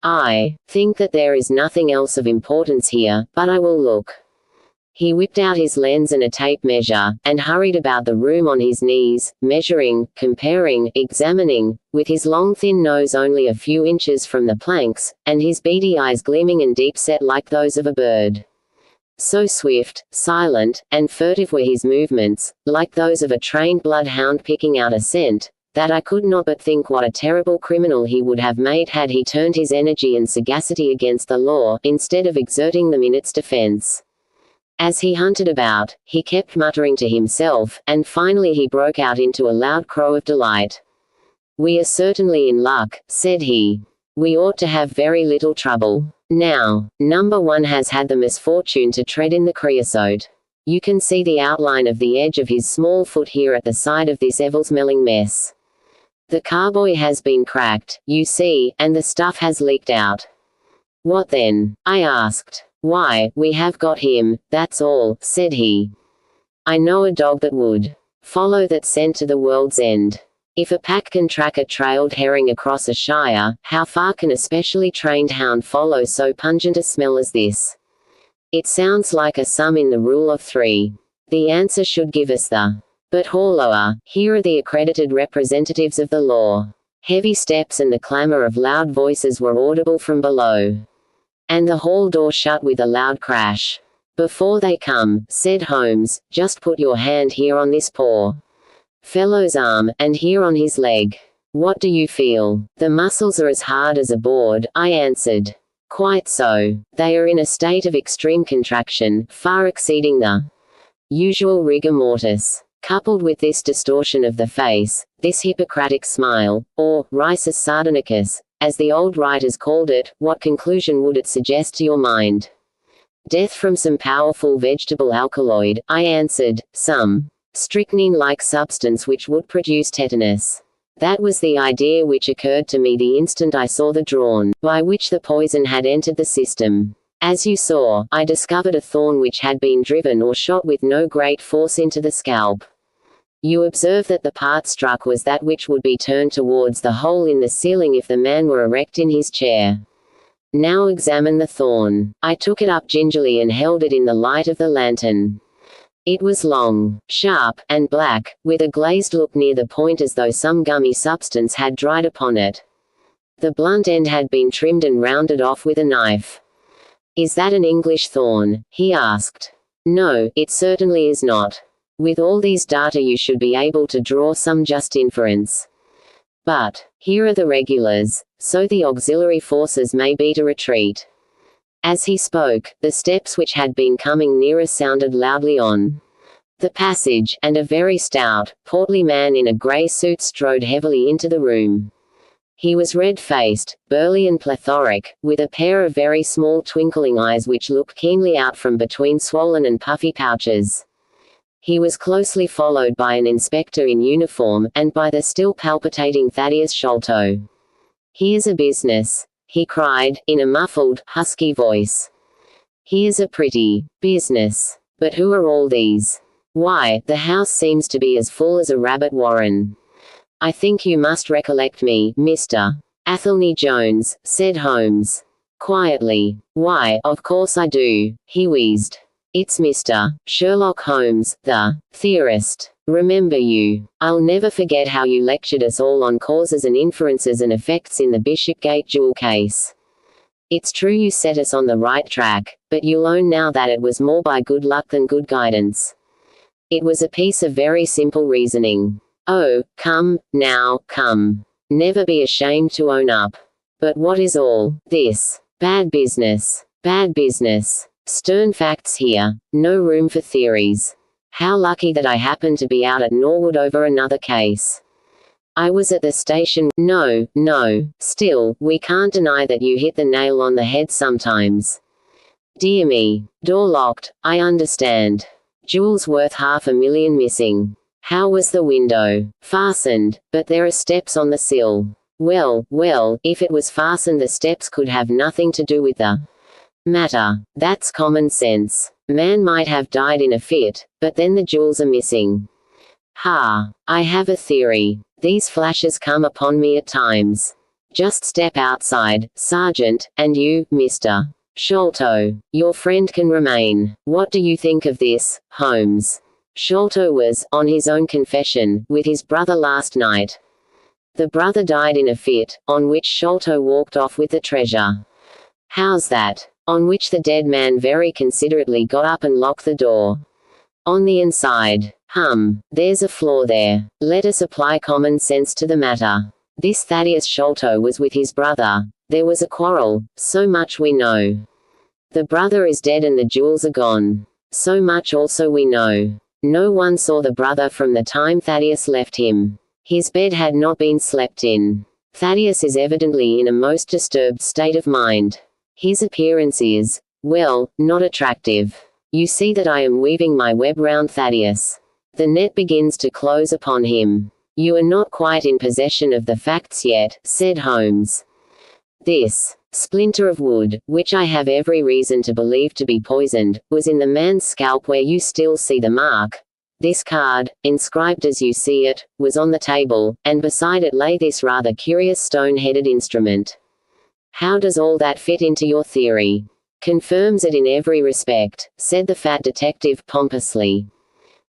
I think that there is nothing else of importance here, but I will look. He whipped out his lens and a tape measure, and hurried about the room on his knees, measuring, comparing, examining, with his long thin nose only a few inches from the planks, and his beady eyes gleaming and deep-set like those of a bird. So swift, silent, and furtive were his movements, like those of a trained bloodhound picking out a scent, that I could not but think what a terrible criminal he would have made had he turned his energy and sagacity against the law, instead of exerting them in its defense. As he hunted about, he kept muttering to himself, and finally he broke out into a loud crow of delight. We are certainly in luck, said he. We ought to have very little trouble. Now, number 1 has had the misfortune to tread in the creosote. You can see the outline of the edge of his small foot here at the side of this evil-smelling mess. The carboy has been cracked, you see, and the stuff has leaked out. What then? I asked. Why, we have got him, that's all, said he. I know a dog that would follow that scent to the world's end. If a pack can track a trailed herring across a shire, how far can a specially trained hound follow so pungent a smell as this? It sounds like a sum in the rule of 3. The answer should give us the but Horlower. Here are the accredited representatives of the law. Heavy steps and the clamor of loud voices were audible from below. And the hall door shut with a loud crash. Before they come, said Holmes, just put your hand here on this poor fellow's arm, and here on his leg. What do you feel? The muscles are as hard as a board, I answered. Quite so. They are in a state of extreme contraction, far exceeding the usual rigor mortis. Coupled with this distortion of the face, this Hippocratic smile, or risus sardonicus, as the old writers called it, what conclusion would it suggest to your mind? Death from some powerful vegetable alkaloid, I answered, some strychnine-like substance which would produce tetanus. That was the idea which occurred to me the instant I saw the drawn, by which the poison had entered the system. As you saw, I discovered a thorn which had been driven or shot with no great force into the scalp. You observe that the part struck was that which would be turned towards the hole in the ceiling if the man were erect in his chair. Now examine the thorn. I took it up gingerly and held it in the light of the lantern. It was long, sharp, and black, with a glazed look near the point as though some gummy substance had dried upon it. The blunt end had been trimmed and rounded off with a knife. "Is that an English thorn?" he asked. "No, it certainly is not. With all these data you should be able to draw some just inference. But, here are the regulars, so the auxiliary forces may beat a retreat." As he spoke, the steps which had been coming nearer sounded loudly on the passage, and a very stout, portly man in a grey suit strode heavily into the room. He was red-faced, burly and plethoric, with a pair of very small twinkling eyes which looked keenly out from between swollen and puffy pouches. He was closely followed by an inspector in uniform, and by the still palpitating Thaddeus Sholto. "Here's a business," he cried, in a muffled, husky voice. "Here's a pretty business. But who are all these? Why, the house seems to be as full as a rabbit warren." "I think you must recollect me, Mr. Athelney Jones," said Holmes, quietly. "Why, of course I do," he wheezed. "It's Mr. Sherlock Holmes, the theorist. Remember you. I'll never forget how you lectured us all on causes and inferences and effects in the Bishopgate jewel case. It's true you set us on the right track, but you'll own now that it was more by good luck than good guidance. It was a piece of very simple reasoning. Oh, come, now, come. Never be ashamed to own up. But what is all this? Bad business. Bad business. Stern facts here. No room for theories. How lucky that I happened to be out at Norwood over another case. I was at the station. No, still, we can't deny that you hit the nail on the head sometimes. Dear me. Door locked, I understand. Jewels worth $500,000 missing. How was the window? Fastened, but there are steps on the sill. Well, if it was fastened the steps could have nothing to do with the matter. That's common sense. Man might have died in a fit, but then the jewels are missing. Ha! I have a theory. These flashes come upon me at times. Just step outside, Sergeant, and you, Mr. Sholto. Your friend can remain. What do you think of this, Holmes? Sholto was, on his own confession, with his brother last night. The brother died in a fit, on which Sholto walked off with the treasure. How's that? On which the dead man very considerately got up and locked the door. On the inside. There's a flaw there. Let us apply common sense to the matter. This Thaddeus Sholto was with his brother. There was a quarrel, so much we know. The brother is dead and the jewels are gone. So much also we know. No one saw the brother from the time Thaddeus left him. His bed had not been slept in. Thaddeus is evidently in a most disturbed state of mind. His appearance is, well, not attractive. You see that I am weaving my web round Thaddeus. The net begins to close upon him. You are not quite in possession of the facts yet, said Holmes. This splinter of wood, which I have every reason to believe to be poisoned, was in the man's scalp where you still see the mark. This card, inscribed as you see it, was on the table, and beside it lay this rather curious stone-headed instrument. How does all that fit into your theory? Confirms it in every respect, said the fat detective pompously.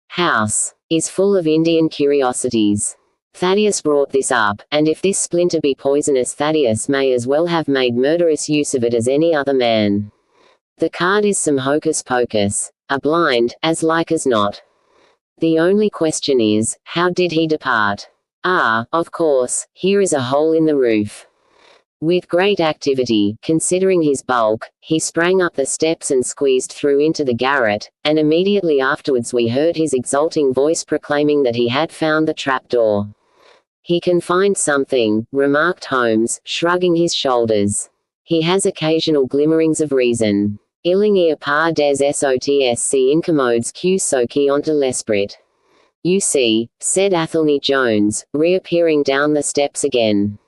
House is full of Indian curiosities. Thaddeus brought this up, and if this splinter be poisonous, Thaddeus may as well have made murderous use of it as any other man. The card is some hocus pocus, a blind, as like as not. The only question is, how did he depart? Of course, here is a hole in the roof. With great activity, considering his bulk, he sprang up the steps and squeezed through into the garret, and immediately afterwards we heard his exulting voice proclaiming that he had found the trapdoor. He can find something, remarked Holmes, shrugging his shoulders. He has occasional glimmerings of reason. Il n'y a pas des sots qui incommodes que ceux qui ont de l'esprit. You see, said Athelney Jones, reappearing down the steps again.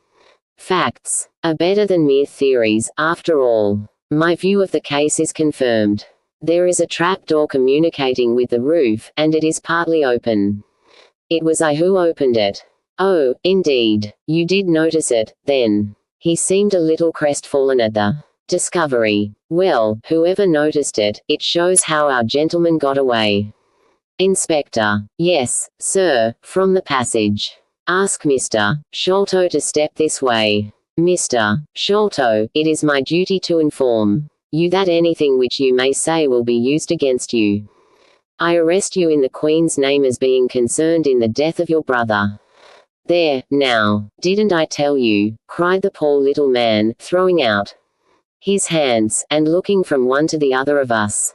Facts are better than mere theories, after all. My view of the case is confirmed. There is a trapdoor communicating with the roof, and it is partly open. It was I who opened it. Oh, indeed. You did notice it, then. He seemed a little crestfallen at the discovery. Well, whoever noticed it, it shows how our gentleman got away. Inspector. Yes, sir, from the passage. Ask Mr. Sholto to step this way. Mr. Sholto, it is my duty to inform you that anything which you may say will be used against you. I arrest you in the Queen's name as being concerned in the death of your brother. There, now, didn't I tell you, cried the poor little man, throwing out his hands, and looking from one to the other of us.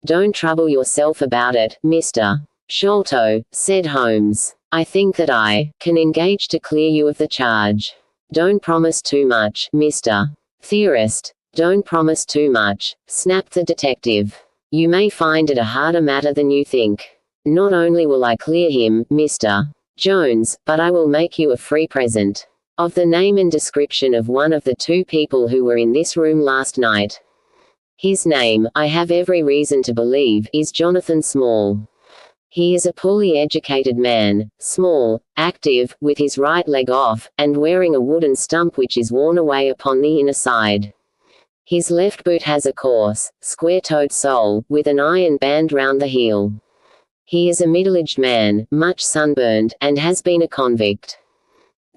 Don't trouble yourself about it, Mr. Sholto, said Holmes. I think that I can engage to clear you of the charge. Don't promise too much, Mr. Theorist. Don't promise too much, snapped the detective. You may find it a harder matter than you think. Not only will I clear him, Mr. Jones, but I will make you a free present of the name and description of one of the two people who were in this room last night. His name, I have every reason to believe, is Jonathan Small. He is a poorly educated man, small, active, with his right leg off, and wearing a wooden stump which is worn away upon the inner side. His left boot has a coarse, square-toed sole, with an iron band round the heel. He is a middle-aged man, much sunburned, and has been a convict.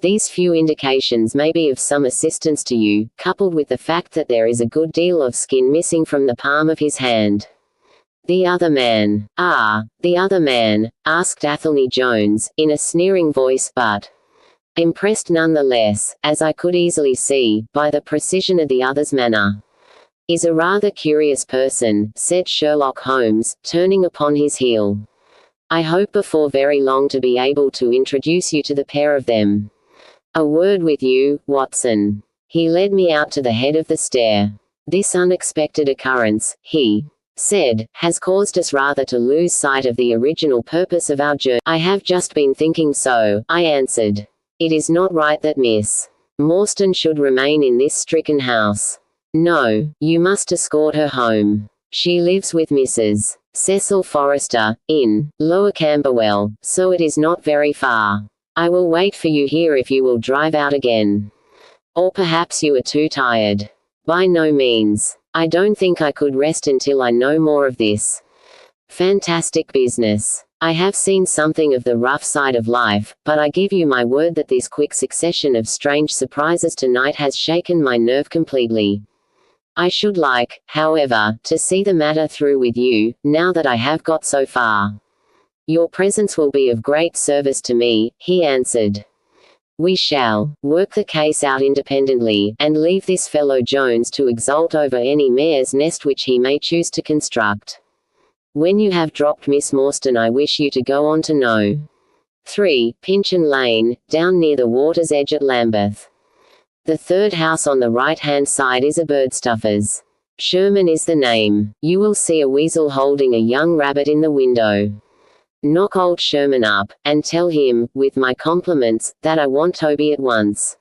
These few indications may be of some assistance to you, coupled with the fact that there is a good deal of skin missing from the palm of his hand. The other man. Ah, the other man, asked Athelney Jones, in a sneering voice, but impressed nonetheless, as I could easily see, by the precision of the other's manner. Is a rather curious person, said Sherlock Holmes, turning upon his heel. I hope before very long to be able to introduce you to the pair of them. A word with you, Watson. He led me out to the head of the stair. This unexpected occurrence, he said, has caused us rather to lose sight of the original purpose of our journey. I have just been thinking so, I answered. It is not right that Miss Morstan should remain in this stricken house. No, you must escort her home. She lives with Mrs. Cecil Forrester, in Lower Camberwell, so it is not very far. I will wait for you here if you will drive out again. Or perhaps you are too tired. By no means. I don't think I could rest until I know more of this fantastic business. I have seen something of the rough side of life, but I give you my word that this quick succession of strange surprises tonight has shaken my nerve completely. I should like, however, to see the matter through with you, now that I have got so far. Your presence will be of great service to me, he answered. We shall work the case out independently, and leave this fellow Jones to exult over any mare's nest which he may choose to construct. When you have dropped Miss Morstan, I wish you to go on to No. 3, Pinchin Lane, down near the water's edge at Lambeth. The third house on the right-hand side is a birdstuffer's. Sherman is the name. You will see a weasel holding a young rabbit in the window. Knock old Sherman up, and tell him, with my compliments, that I want Toby at once.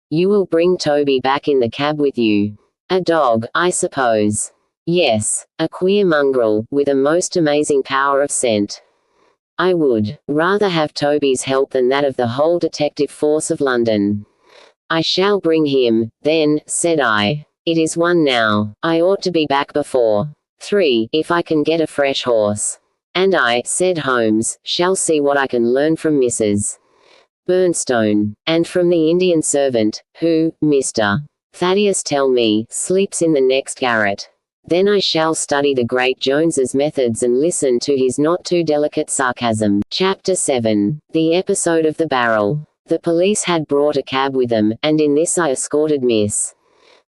You will bring Toby back in the cab with you. A dog, I suppose. Yes, a queer mongrel, with a most amazing power of scent. I would rather have Toby's help than that of the whole detective force of London. I shall bring him, then, said I. It is 1 now. I ought to be back before 3, if I can get a fresh horse. And I, said Holmes, shall see what I can learn from Mrs. Bernstone, and from the Indian servant, who, Mr. Thaddeus tell me, sleeps in the next garret. Then I shall study the great Jones's methods and listen to his not too delicate sarcasm. Chapter 7. The Episode of the Barrel. The police had brought a cab with them, and in this I escorted Miss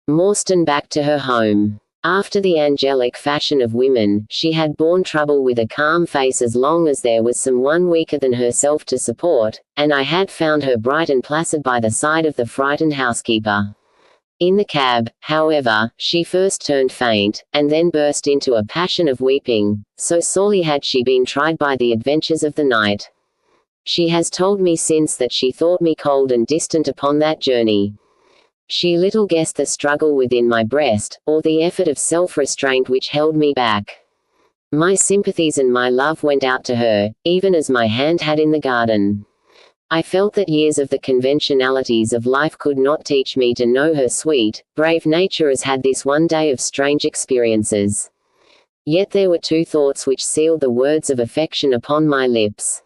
Morstan back to her home. After the angelic fashion of women, she had borne trouble with a calm face as long as there was some one weaker than herself to support, and I had found her bright and placid by the side of the frightened housekeeper. In the cab, however, she first turned faint, and then burst into a passion of weeping, so sorely had she been tried by the adventures of the night. She has told me since that she thought me cold and distant upon that journey. She little guessed the struggle within my breast, or the effort of self-restraint which held me back. My sympathies and my love went out to her, even as my hand had in the garden. I felt that years of the conventionalities of life could not teach me to know her sweet, brave nature as had this one day of strange experiences. Yet there were two thoughts which sealed the words of affection upon my lips.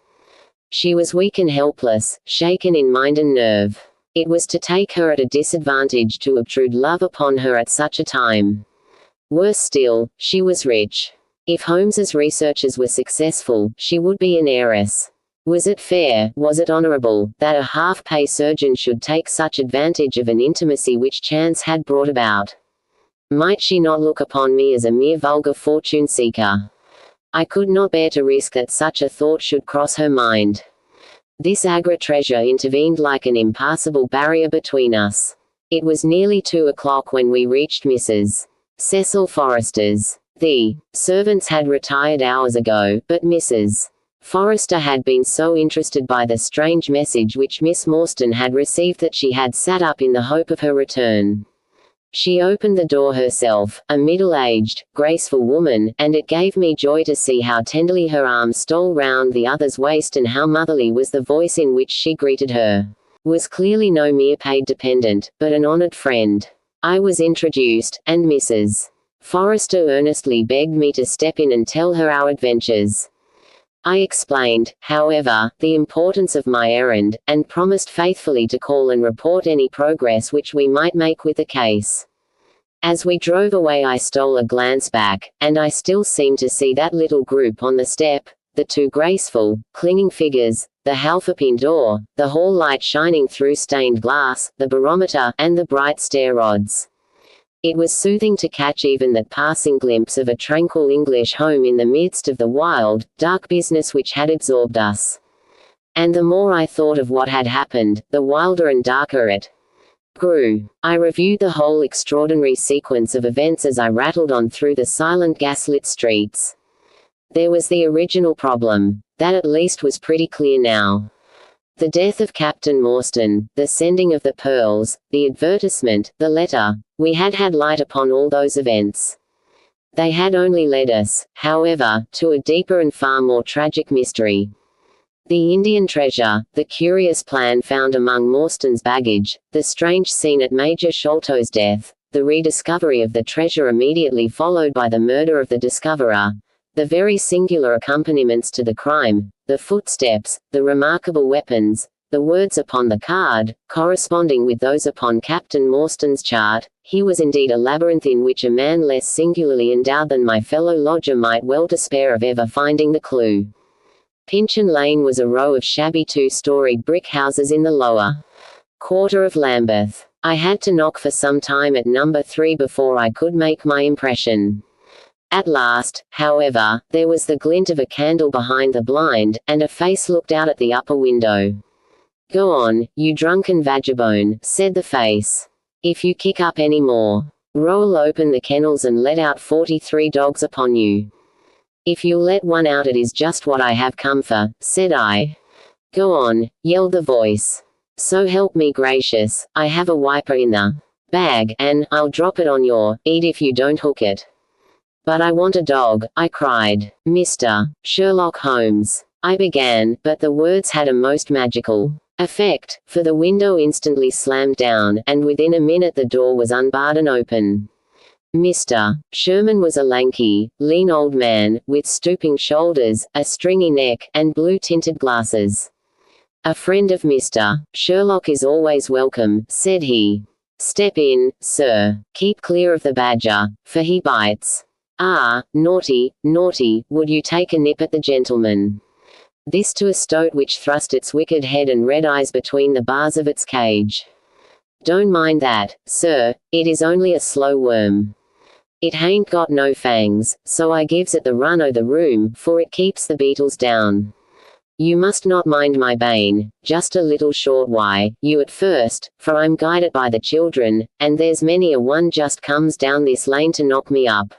She was weak and helpless, shaken in mind and nerve. It was to take her at a disadvantage to obtrude love upon her at such a time. Worse still, she was rich. If Holmes's researches were successful, she would be an heiress. Was it fair, was it honorable, that a half-pay surgeon should take such advantage of an intimacy which chance had brought about? Might she not look upon me as a mere vulgar fortune-seeker? I could not bear to risk that such a thought should cross her mind. This Agra treasure intervened like an impassable barrier between us. It was nearly 2 o'clock when we reached Mrs. Cecil Forrester's. The servants had retired hours ago, but Mrs. Forrester had been so interested by the strange message which Miss Morstan had received that she had sat up in the hope of her return. She opened the door herself, a middle-aged, graceful woman, and it gave me joy to see how tenderly her arm stole round the other's waist and how motherly was the voice in which she greeted her. Was clearly no mere paid dependent, but an honored friend. I was introduced, and Mrs. Forrester earnestly begged me to step in and tell her our adventures. I explained, however, the importance of my errand, and promised faithfully to call and report any progress which we might make with the case. As we drove away I stole a glance back, and I still seemed to see that little group on the step, the two graceful, clinging figures, the Halfopine door, the hall light shining through stained glass, the barometer, and the bright stair rods. It was soothing to catch even that passing glimpse of a tranquil English home in the midst of the wild, dark business which had absorbed us. And the more I thought of what had happened, the wilder and darker it grew. I reviewed the whole extraordinary sequence of events as I rattled on through the silent gaslit streets. There was the original problem. That at least was pretty clear now. The death of Captain Morstan, the sending of the pearls, the advertisement, the letter. We had had light upon all those events. They had only led us, however, to a deeper and far more tragic mystery. The Indian treasure, the curious plan found among Morstan's baggage, the strange scene at Major Sholto's death, the rediscovery of the treasure immediately followed by the murder of the discoverer, the very singular accompaniments to the crime, the footsteps, the remarkable weapons, the words upon the card, corresponding with those upon Captain Morstan's chart. Here was indeed a labyrinth in which a man less singularly endowed than my fellow lodger might well despair of ever finding the clue. Pinchin Lane was a row of shabby 2-storied brick houses in the lower quarter of Lambeth. I had to knock for some time at number 3 before I could make my impression. At last, however, there was the glint of a candle behind the blind, and a face looked out at the upper window. "Go on, you drunken vagabone," said the face. "If you kick up any more, roll open the kennels and let out 43 dogs upon you." "If you'll let one out it is just what I have come for," said I. "Go on," yelled the voice. "So help me gracious, I have a wiper in the bag, and I'll drop it on your head if you don't hook it." "But I want a dog," I cried. "Mr. Sherlock Holmes," I began, but the words had a most magical effect, for the window instantly slammed down, and within a minute the door was unbarred and open. Mr. Sherman was a lanky, lean old man, with stooping shoulders, a stringy neck, and blue-tinted glasses. "A friend of Mr. Sherlock is always welcome," said he. "Step in, sir. Keep clear of the badger, for he bites. Ah, naughty, naughty, would you take a nip at the gentleman?" This to a stoat which thrust its wicked head and red eyes between the bars of its cage. "Don't mind that, sir, it is only a slow worm. It hain't got no fangs, so I gives it the run o' the room, for it keeps the beetles down." You must not mind my bane, just a little short why, you at first, for I'm guided by the children, and there's many a one just comes down this lane to knock me up.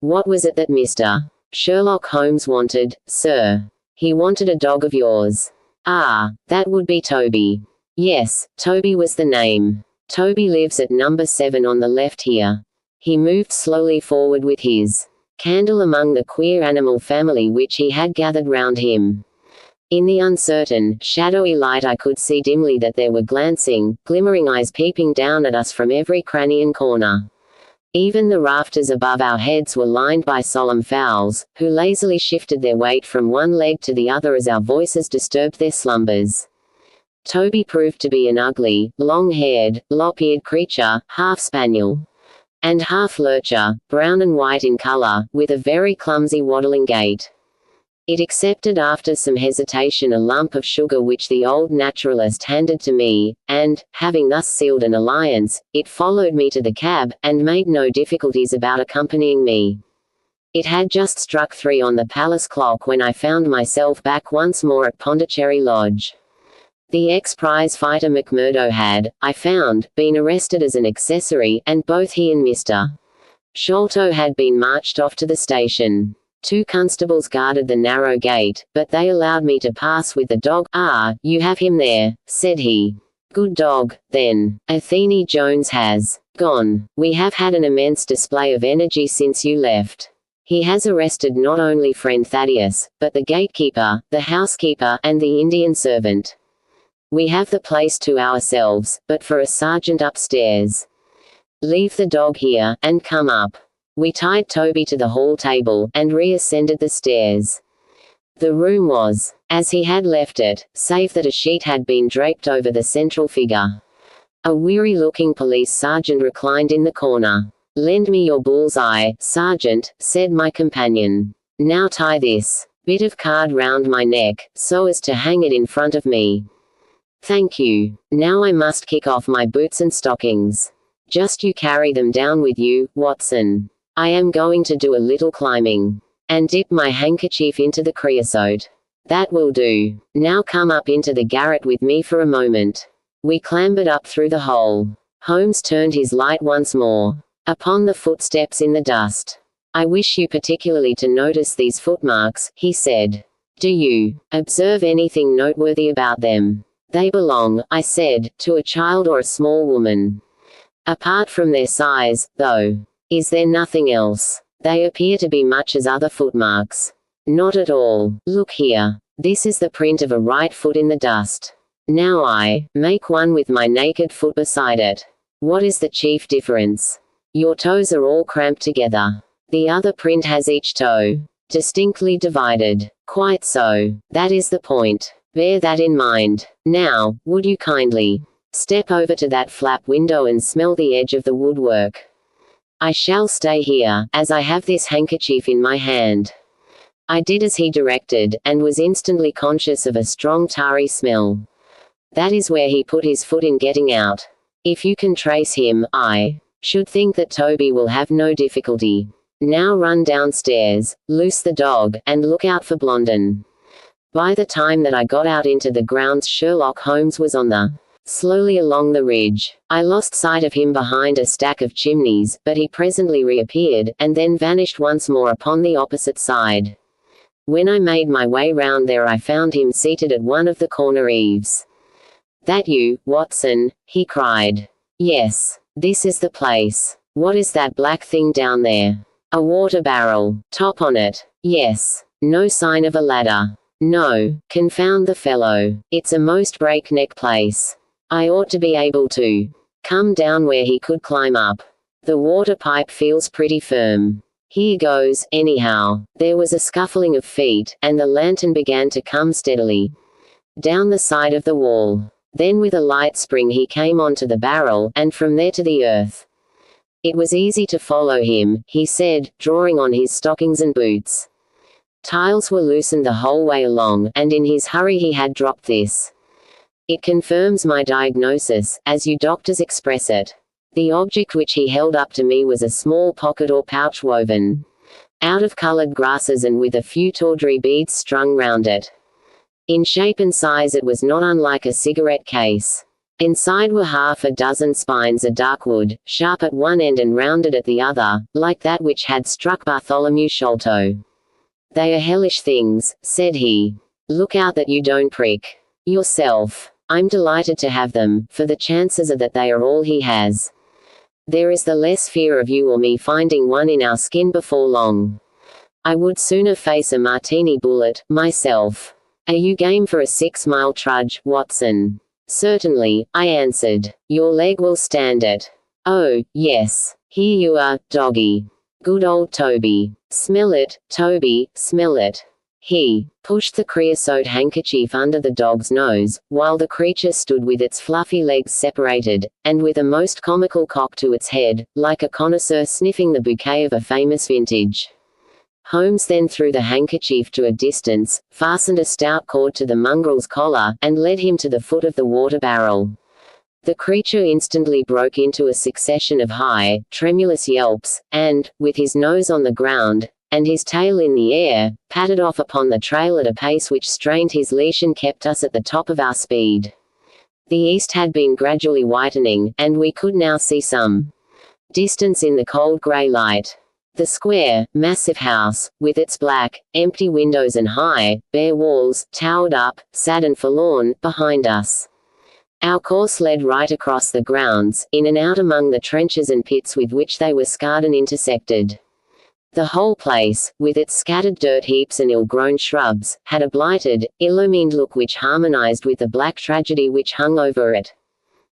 What was it that Mr. Sherlock Holmes wanted, sir? He wanted a dog of yours. Ah, that would be Toby. Yes, Toby was the name. Toby lives at number 7 on the left here. He moved slowly forward with his candle among the queer animal family which he had gathered round him. In the uncertain, shadowy light I could see dimly that there were glancing, glimmering eyes peeping down at us from every cranny and corner. Even the rafters above our heads were lined by solemn fowls, who lazily shifted their weight from one leg to the other as our voices disturbed their slumbers. Toby proved to be an ugly, long-haired, lop-eared creature, half spaniel and half lurcher, brown and white in color, with a very clumsy waddling gait. It accepted after some hesitation a lump of sugar which the old naturalist handed to me, and, having thus sealed an alliance, it followed me to the cab, and made no difficulties about accompanying me. It had just struck 3 on the palace clock when I found myself back once more at Pondicherry Lodge. The ex-prize fighter McMurdo had, I found, been arrested as an accessory, and both he and Mr. Sholto had been marched off to the station. 2 constables guarded the narrow gate, but they allowed me to pass with the dog. Ah, you have him there, said he. Good dog, then. Athene Jones has gone. We have had an immense display of energy since you left. He has arrested not only friend Thaddeus, but the gatekeeper, the housekeeper, and the Indian servant. We have the place to ourselves, but for a sergeant upstairs. Leave the dog here, and come up. We tied Toby to the hall table, and reascended the stairs. The room was as he had left it, save that a sheet had been draped over the central figure. A weary-looking police sergeant reclined in the corner. "Lend me your bull's-eye, sergeant," said my companion. "Now tie this bit of card round my neck, so as to hang it in front of me." "Thank you. Now I must kick off my boots and stockings. Just you carry them down with you, Watson. I am going to do a little climbing. And dip my handkerchief into the creosote. That will do. Now come up into the garret with me for a moment." We clambered up through the hole. Holmes turned his light once more upon the footsteps in the dust. "I wish you particularly to notice these footmarks," he said. "Do you observe anything noteworthy about them?" "They belong," I said, "to a child or a small woman. Apart from their size, though. Is there nothing else? They appear to be much as other footmarks." "Not at all. Look here. This is the print of a right foot in the dust. Now I make one with my naked foot beside it. What is the chief difference? Your toes are all cramped together. The other print has each toe distinctly divided." "Quite so. That is the point. Bear that in mind. Now, would you kindly step over to that flap window and smell the edge of the woodwork? I shall stay here, as I have this handkerchief in my hand." I did as he directed, and was instantly conscious of a strong tarry smell. That is where he put his foot in getting out. If you can trace him, I should think that Toby will have no difficulty. Now run downstairs, loose the dog, and look out for Blondin. By the time that I got out into the grounds, Sherlock Holmes was on the slowly along the ridge. I lost sight of him behind a stack of chimneys, but he presently reappeared, and then vanished once more upon the opposite side. When I made my way round there I found him seated at one of the corner eaves. "That you, Watson?" he cried. "Yes. This is the place. What is that black thing down there?" "A water barrel. Top on it." "Yes. No sign of a ladder." "No. Confound the fellow. It's a most breakneck place. I ought to be able to come down where he could climb up. The water pipe feels pretty firm. Here goes, anyhow." There was a scuffling of feet, and the lantern began to come steadily down the side of the wall. Then with a light spring he came onto the barrel, and from there to the earth. It was easy to follow him, he said, drawing on his stockings and boots. Tiles were loosened the whole way along, and in his hurry he had dropped this. It confirms my diagnosis, as you doctors express it. The object which he held up to me was a small pocket or pouch woven out of colored grasses and with a few tawdry beads strung round it. In shape and size it was not unlike a cigarette case. Inside were half a dozen spines of dark wood, sharp at one end and rounded at the other, like that which had struck Bartholomew Sholto. "They are hellish things," said he. "Look out that you don't prick yourself. I'm delighted to have them, for the chances are that they are all he has. There is the less fear of you or me finding one in our skin before long. I would sooner face a martini bullet, myself. Are you game for a 6-mile trudge, Watson?" "Certainly," I answered. "Your leg will stand it." "Oh, yes. Here you are, doggy. Good old Toby. Smell it, Toby, smell it." He pushed the creosote handkerchief under the dog's nose, while the creature stood with its fluffy legs separated, and with a most comical cock to its head, like a connoisseur sniffing the bouquet of a famous vintage. Holmes then threw the handkerchief to a distance, fastened a stout cord to the mongrel's collar, and led him to the foot of the water barrel. The creature instantly broke into a succession of high, tremulous yelps, and, with his nose on the ground, and his tail in the air, pattered off upon the trail at a pace which strained his leash and kept us at the top of our speed. The east had been gradually whitening, and we could now see some distance in the cold grey light. The square, massive house, with its black, empty windows and high, bare walls, towered up, sad and forlorn, behind us. Our course led right across the grounds, in and out among the trenches and pits with which they were scarred and intersected. The whole place, with its scattered dirt heaps and ill-grown shrubs, had a blighted, illumined look which harmonized with the black tragedy which hung over it.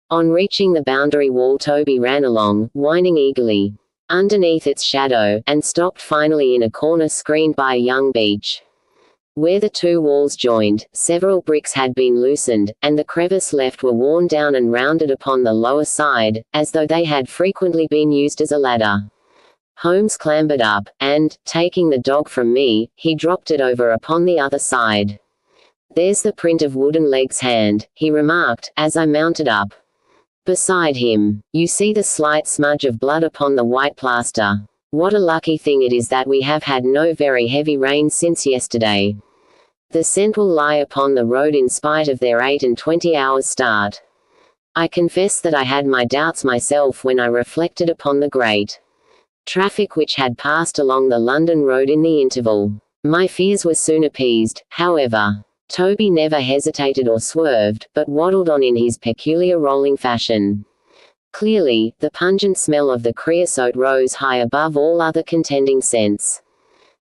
On reaching the boundary wall Toby ran along, whining eagerly, underneath its shadow, and stopped finally in a corner screened by a young beech. Where the two walls joined, several bricks had been loosened, and the crevice left were worn down and rounded upon the lower side, as though they had frequently been used as a ladder. Holmes clambered up, and, taking the dog from me, he dropped it over upon the other side. "There's the print of Wooden Leg's hand," he remarked, as I mounted up beside him. "You see the slight smudge of blood upon the white plaster. What a lucky thing it is that we have had no very heavy rain since yesterday. The scent will lie upon the road in spite of their 28 hours' start." I confess that I had my doubts myself when I reflected upon the great traffic which had passed along the London road in the interval. My fears were soon appeased, however. Toby never hesitated or swerved, but waddled on in his peculiar rolling fashion. Clearly, the pungent smell of the creosote rose high above all other contending scents.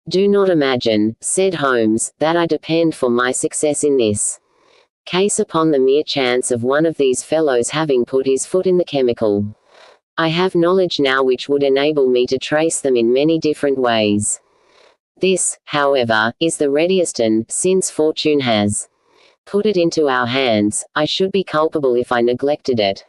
"Do not imagine," said Holmes, "that I depend for my success in this case upon the mere chance of one of these fellows having put his foot in the chemical. I have knowledge now which would enable me to trace them in many different ways. This, however, is the readiest and, since fortune has put it into our hands, I should be culpable if I neglected it.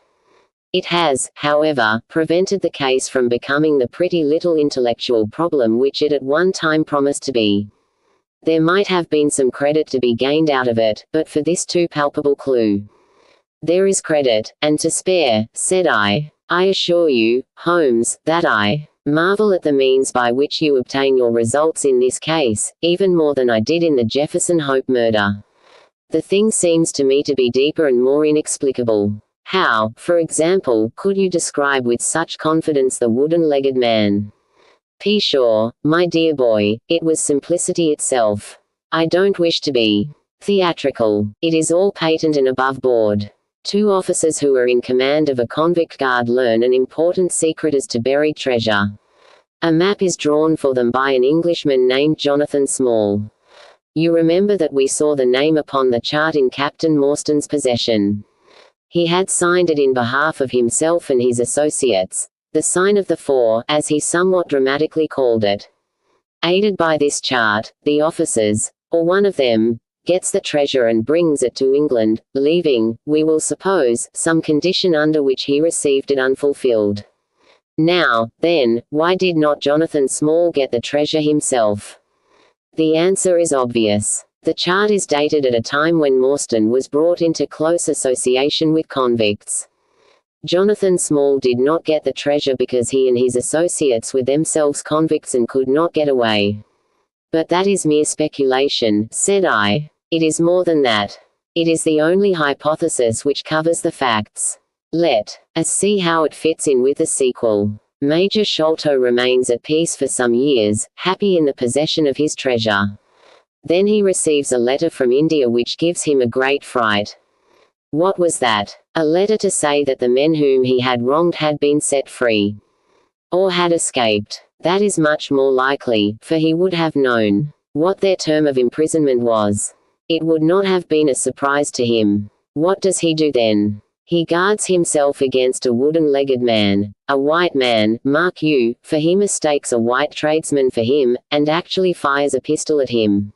It has, however, prevented the case from becoming the pretty little intellectual problem which it at one time promised to be. There might have been some credit to be gained out of it, but for this too palpable clue." "There is credit, and to spare," said I. "I assure you, Holmes, that I marvel at the means by which you obtain your results in this case, even more than I did in the Jefferson Hope murder. The thing seems to me to be deeper and more inexplicable. How, for example, could you describe with such confidence the wooden-legged man?" "Pshaw, my dear boy, it was simplicity itself. I don't wish to be theatrical. It is all patent and above board. Two officers who are in command of a convict guard learn an important secret as to buried treasure. A map is drawn for them by an Englishman named Jonathan Small. You remember that we saw the name upon the chart in Captain Morstan's possession. He had signed it in behalf of himself and his associates, the sign of the four, as he somewhat dramatically called it. Aided by this chart, the officers, or one of them, gets the treasure and brings it to England, leaving, we will suppose, some condition under which he received it unfulfilled. Now, then, why did not Jonathan Small get the treasure himself? The answer is obvious. The chart is dated at a time when Morstan was brought into close association with convicts. Jonathan Small did not get the treasure because he and his associates were themselves convicts and could not get away. But that is mere speculation, said I. It is more than that. It is the only hypothesis which covers the facts. Let us see how it fits in with the sequel. Major Sholto remains at peace for some years, happy in the possession of his treasure. Then he receives a letter from India which gives him a great fright. What was that? A letter to say that the men whom he had wronged had been set free. Or had escaped. That is much more likely, for he would have known what their term of imprisonment was. It would not have been a surprise to him. What does he do then? He guards himself against a wooden-legged man, a white man, mark you, for he mistakes a white tradesman for him, and actually fires a pistol at him.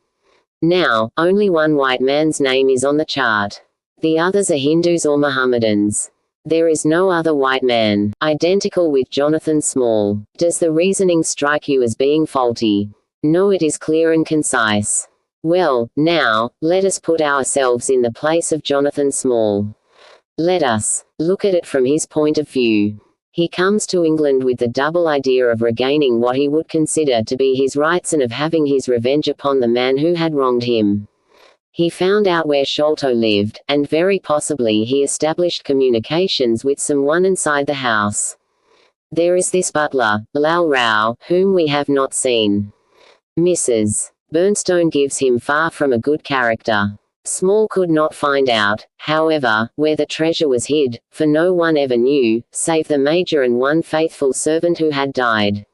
Now, only one white man's name is on the chart. The others are Hindus or Mohammedans. There is no other white man, identical with Jonathan Small. Does the reasoning strike you as being faulty? No, it is clear and concise. Well, now, let us put ourselves in the place of Jonathan Small. Let us look at it from his point of view. He comes to England with the double idea of regaining what he would consider to be his rights and of having his revenge upon the man who had wronged him. He found out where Sholto lived, and very possibly he established communications with someone inside the house. There is this butler, Lal Rao, whom we have not seen. Mrs. Bernstone gives him far from a good character. Small could not find out, however, where the treasure was hid, for no one ever knew, save the Major and one faithful servant who had died.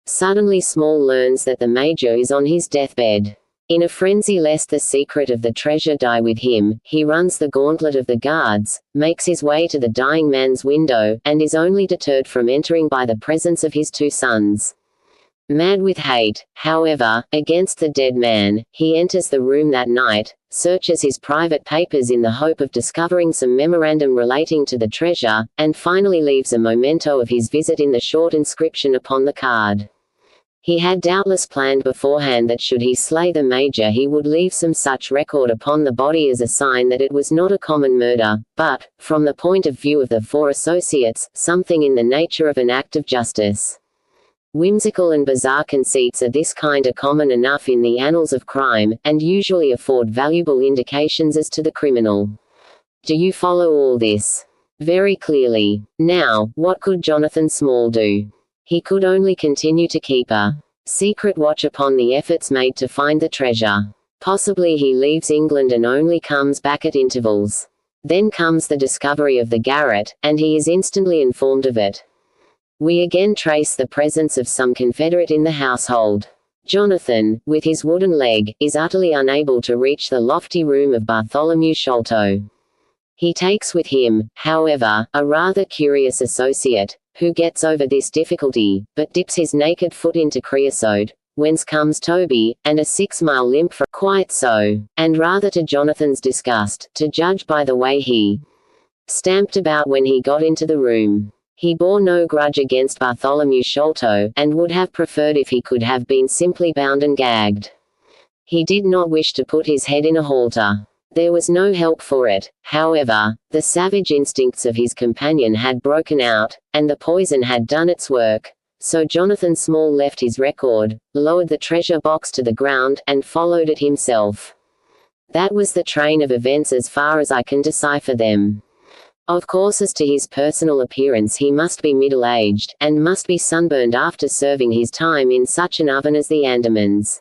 Suddenly Small learns that the Major is on his deathbed. In a frenzy lest the secret of the treasure die with him, he runs the gauntlet of the guards, makes his way to the dying man's window, and is only deterred from entering by the presence of his two sons. Mad with hate, however, against the dead man, he enters the room that night, searches his private papers in the hope of discovering some memorandum relating to the treasure, and finally leaves a memento of his visit in the short inscription upon the card. He had doubtless planned beforehand that should he slay the Major he would leave some such record upon the body as a sign that it was not a common murder, but, from the point of view of the four associates, something in the nature of an act of justice. Whimsical and bizarre conceits of this kind are common enough in the annals of crime, and usually afford valuable indications as to the criminal. Do you follow all this? Very clearly. Now, what could Jonathan Small do? He could only continue to keep a secret watch upon the efforts made to find the treasure. Possibly he leaves England and only comes back at intervals. Then comes the discovery of the garret, and he is instantly informed of it. We again trace the presence of some confederate in the household. Jonathan, with his wooden leg, is utterly unable to reach the lofty room of Bartholomew Sholto. He takes with him, however, a rather curious associate, who gets over this difficulty, but dips his naked foot into creosote, whence comes Toby, and a 6-mile limp from. Quite so, and rather to Jonathan's disgust, to judge by the way he stamped about when he got into the room. He bore no grudge against Bartholomew Sholto, and would have preferred if he could have been simply bound and gagged. He did not wish to put his head in a halter. There was no help for it, however. The savage instincts of his companion had broken out, and the poison had done its work. So Jonathan Small left his record, lowered the treasure box to the ground, and followed it himself. That was the train of events as far as I can decipher them. Of course, as to his personal appearance, he must be middle-aged, and must be sunburned after serving his time in such an oven as the Andamans.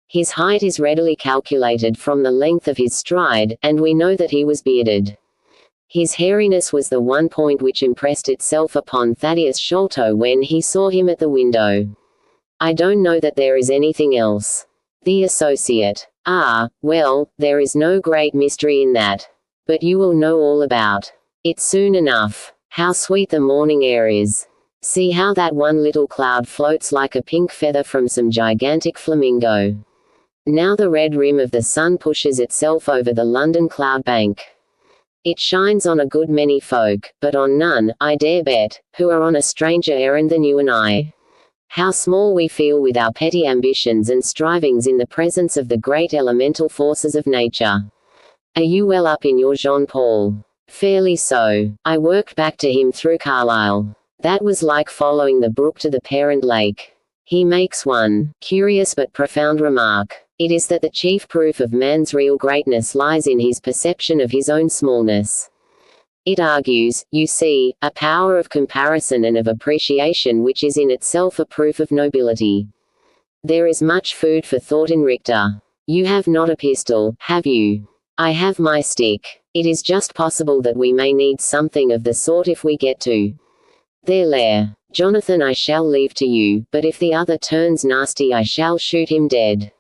His height is readily calculated from the length of his stride, and we know that he was bearded. His hairiness was the one point which impressed itself upon Thaddeus Sholto when he saw him at the window. I don't know that there is anything else. The associate. Ah, well, there is no great mystery in that. But you will know all about it soon enough. How sweet the morning air is. See how that one little cloud floats like a pink feather from some gigantic flamingo. Now the red rim of the sun pushes itself over the London cloud bank. It shines on a good many folk, but on none, I dare bet, who are on a stranger errand than you and I. How small we feel with our petty ambitions and strivings in the presence of the great elemental forces of nature. Are you well up in your Jean-Paul? Fairly so. I worked back to him through Carlisle. That was like following the brook to the parent lake. He makes one curious but profound remark. It is that the chief proof of man's real greatness lies in his perception of his own smallness. It argues, you see, a power of comparison and of appreciation which is in itself a proof of nobility. There is much food for thought in Richter. You have not a pistol, have you? I have my stick. It is just possible that we may need something of the sort if we get to their lair. Jonathan, I shall leave to you, but if the other turns nasty I shall shoot him dead.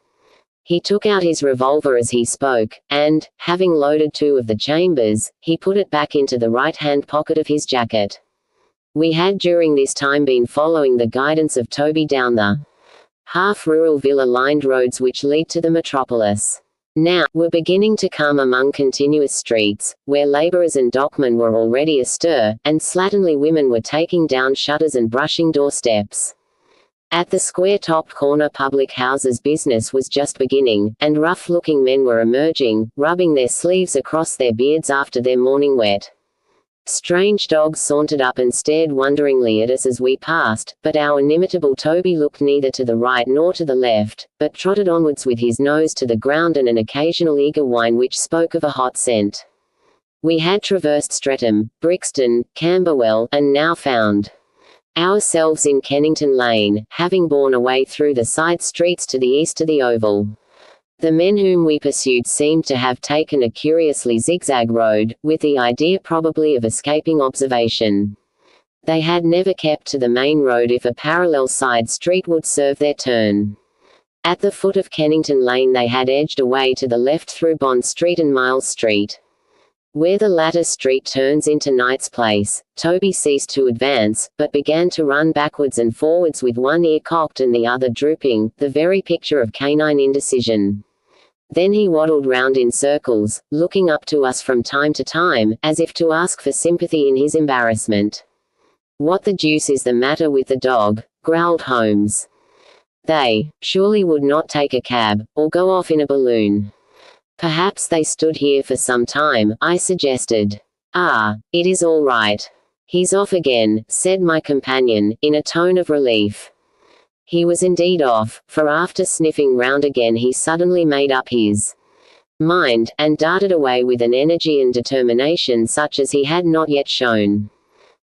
He took out his revolver as he spoke, and, having loaded 2 of the chambers, he put it back into the right-hand pocket of his jacket. We had during this time been following the guidance of Toby down the half-rural villa-lined roads which lead to the metropolis. Now, we're beginning to come among continuous streets, where labourers and dockmen were already astir, and slatternly women were taking down shutters and brushing doorsteps. At the square-topped corner public houses business was just beginning, and rough-looking men were emerging, rubbing their sleeves across their beards after their morning wet. Strange dogs sauntered up and stared wonderingly at us as we passed, but our inimitable Toby looked neither to the right nor to the left, but trotted onwards with his nose to the ground and an occasional eager whine which spoke of a hot scent. We had traversed Streatham, Brixton, Camberwell, and now found ourselves in Kennington Lane, having borne away through the side streets to the east of the Oval. The men whom we pursued seemed to have taken a curiously zigzag road, with the idea probably of escaping observation. They had never kept to the main road if a parallel side street would serve their turn. At the foot of Kennington Lane they had edged away to the left through Bond Street and Miles Street. Where the latter street turns into Knight's Place, Toby ceased to advance, but began to run backwards and forwards with one ear cocked and the other drooping, the very picture of canine indecision. Then he waddled round in circles, looking up to us from time to time, as if to ask for sympathy in his embarrassment. "What the deuce is the matter with the dog?" growled Holmes. "They surely would not take a cab, or go off in a balloon." "Perhaps they stood here for some time," I suggested. "Ah, it is all right. He's off again," said my companion, in a tone of relief. He was indeed off, for after sniffing round again he suddenly made up his mind, and darted away with an energy and determination such as he had not yet shown.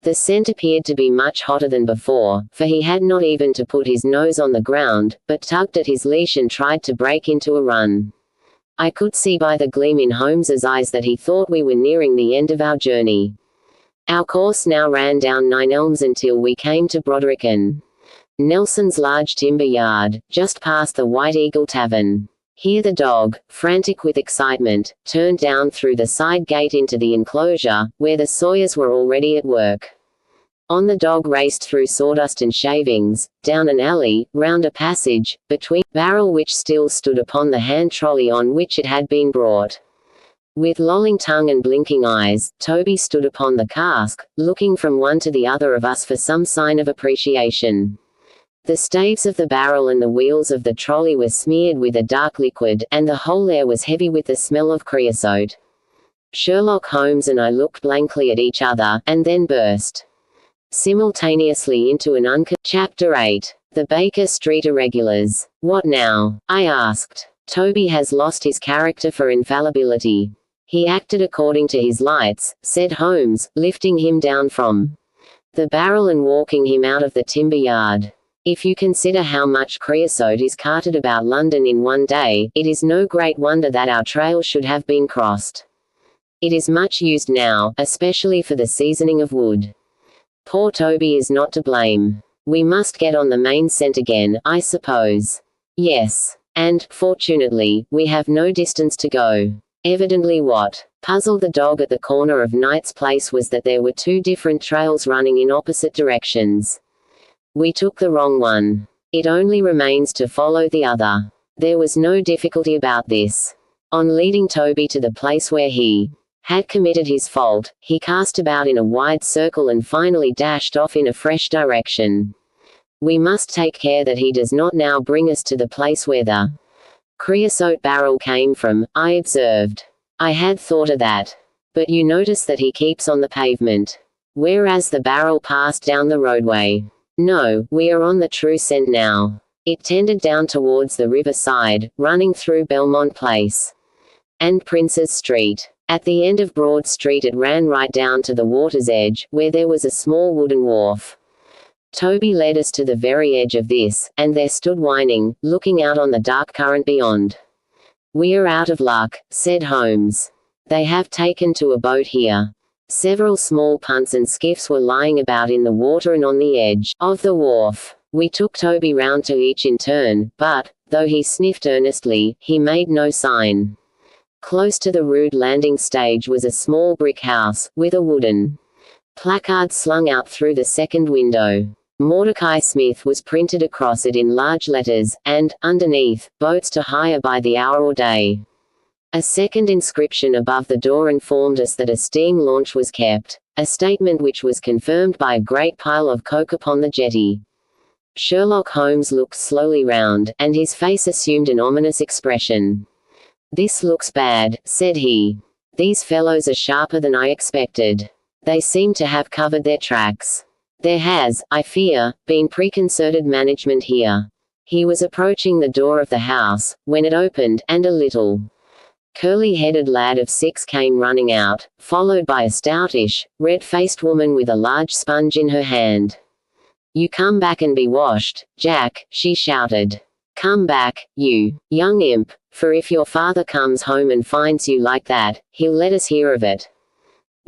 The scent appeared to be much hotter than before, for he had not even to put his nose on the ground, but tugged at his leash and tried to break into a run. I could see by the gleam in Holmes's eyes that he thought we were nearing the end of our journey. Our course now ran down Nine Elms until we came to Broderick and Nelson's large timber yard, just past the White Eagle Tavern. Here the dog, frantic with excitement, turned down through the side gate into the enclosure, where the sawyers were already at work. On the dog raced through sawdust and shavings, down an alley, round a passage, between barrel which still stood upon the hand trolley on which it had been brought. With lolling tongue and blinking eyes, Toby stood upon the cask, looking from one to the other of us for some sign of appreciation. The staves of the barrel and the wheels of the trolley were smeared with a dark liquid, and the whole air was heavy with the smell of creosote. Sherlock Holmes and I looked blankly at each other, and then burst simultaneously into an Chapter 8. The Baker Street Irregulars. "What now?" I asked. "Toby has lost his character for infallibility. He acted according to his lights," said Holmes, lifting him down from the barrel and walking him out of the timber yard. "If you consider how much creosote is carted about London in one day, it is no great wonder that our trail should have been crossed. It is much used now, especially for the seasoning of wood. Poor Toby is not to blame. We must get on the main scent again, I suppose." "Yes. And, fortunately, we have no distance to go." Evidently what puzzled the dog at the corner of Knight's Place was that there were 2 different trails running in opposite directions. We took the wrong one. It only remains to follow the other. There was no difficulty about this. On leading Toby to the place where he had committed his fault, he cast about in a wide circle and finally dashed off in a fresh direction. "We must take care that he does not now bring us to the place where the creosote barrel came from," I observed. "I had thought of that. But you notice that he keeps on the pavement, whereas the barrel passed down the roadway." "No, we are on the true scent now. It tended down towards the river side, running through Belmont Place and Princes Street. At the end of Broad Street it ran right down to the water's edge, where there was a small wooden wharf. Toby led us to the very edge of this, and there stood whining, looking out on the dark current beyond. "We're out of luck," said Holmes. "They have taken to a boat here." Several small punts and skiffs were lying about in the water and on the edge of the wharf. We took Toby round to each in turn, but, though he sniffed earnestly, he made no sign. Close to the rude landing stage was a small brick house, with a wooden placard slung out through the second window. Mordecai Smith was printed across it in large letters, and, underneath, boats to hire by the hour or day. A second inscription above the door informed us that a steam launch was kept, a statement which was confirmed by a great pile of coke upon the jetty. Sherlock Holmes looked slowly round, and his face assumed an ominous expression. "This looks bad," said he. "These fellows are sharper than I expected. They seem to have covered their tracks. There has, I fear, been preconcerted management here." He was approaching the door of the house, when it opened, and a little curly-headed lad of 6 came running out, followed by a stoutish, red-faced woman with a large sponge in her hand. "You come back and be washed, Jack," she shouted. "Come back, you young imp, for if your father comes home and finds you like that, he'll let us hear of it."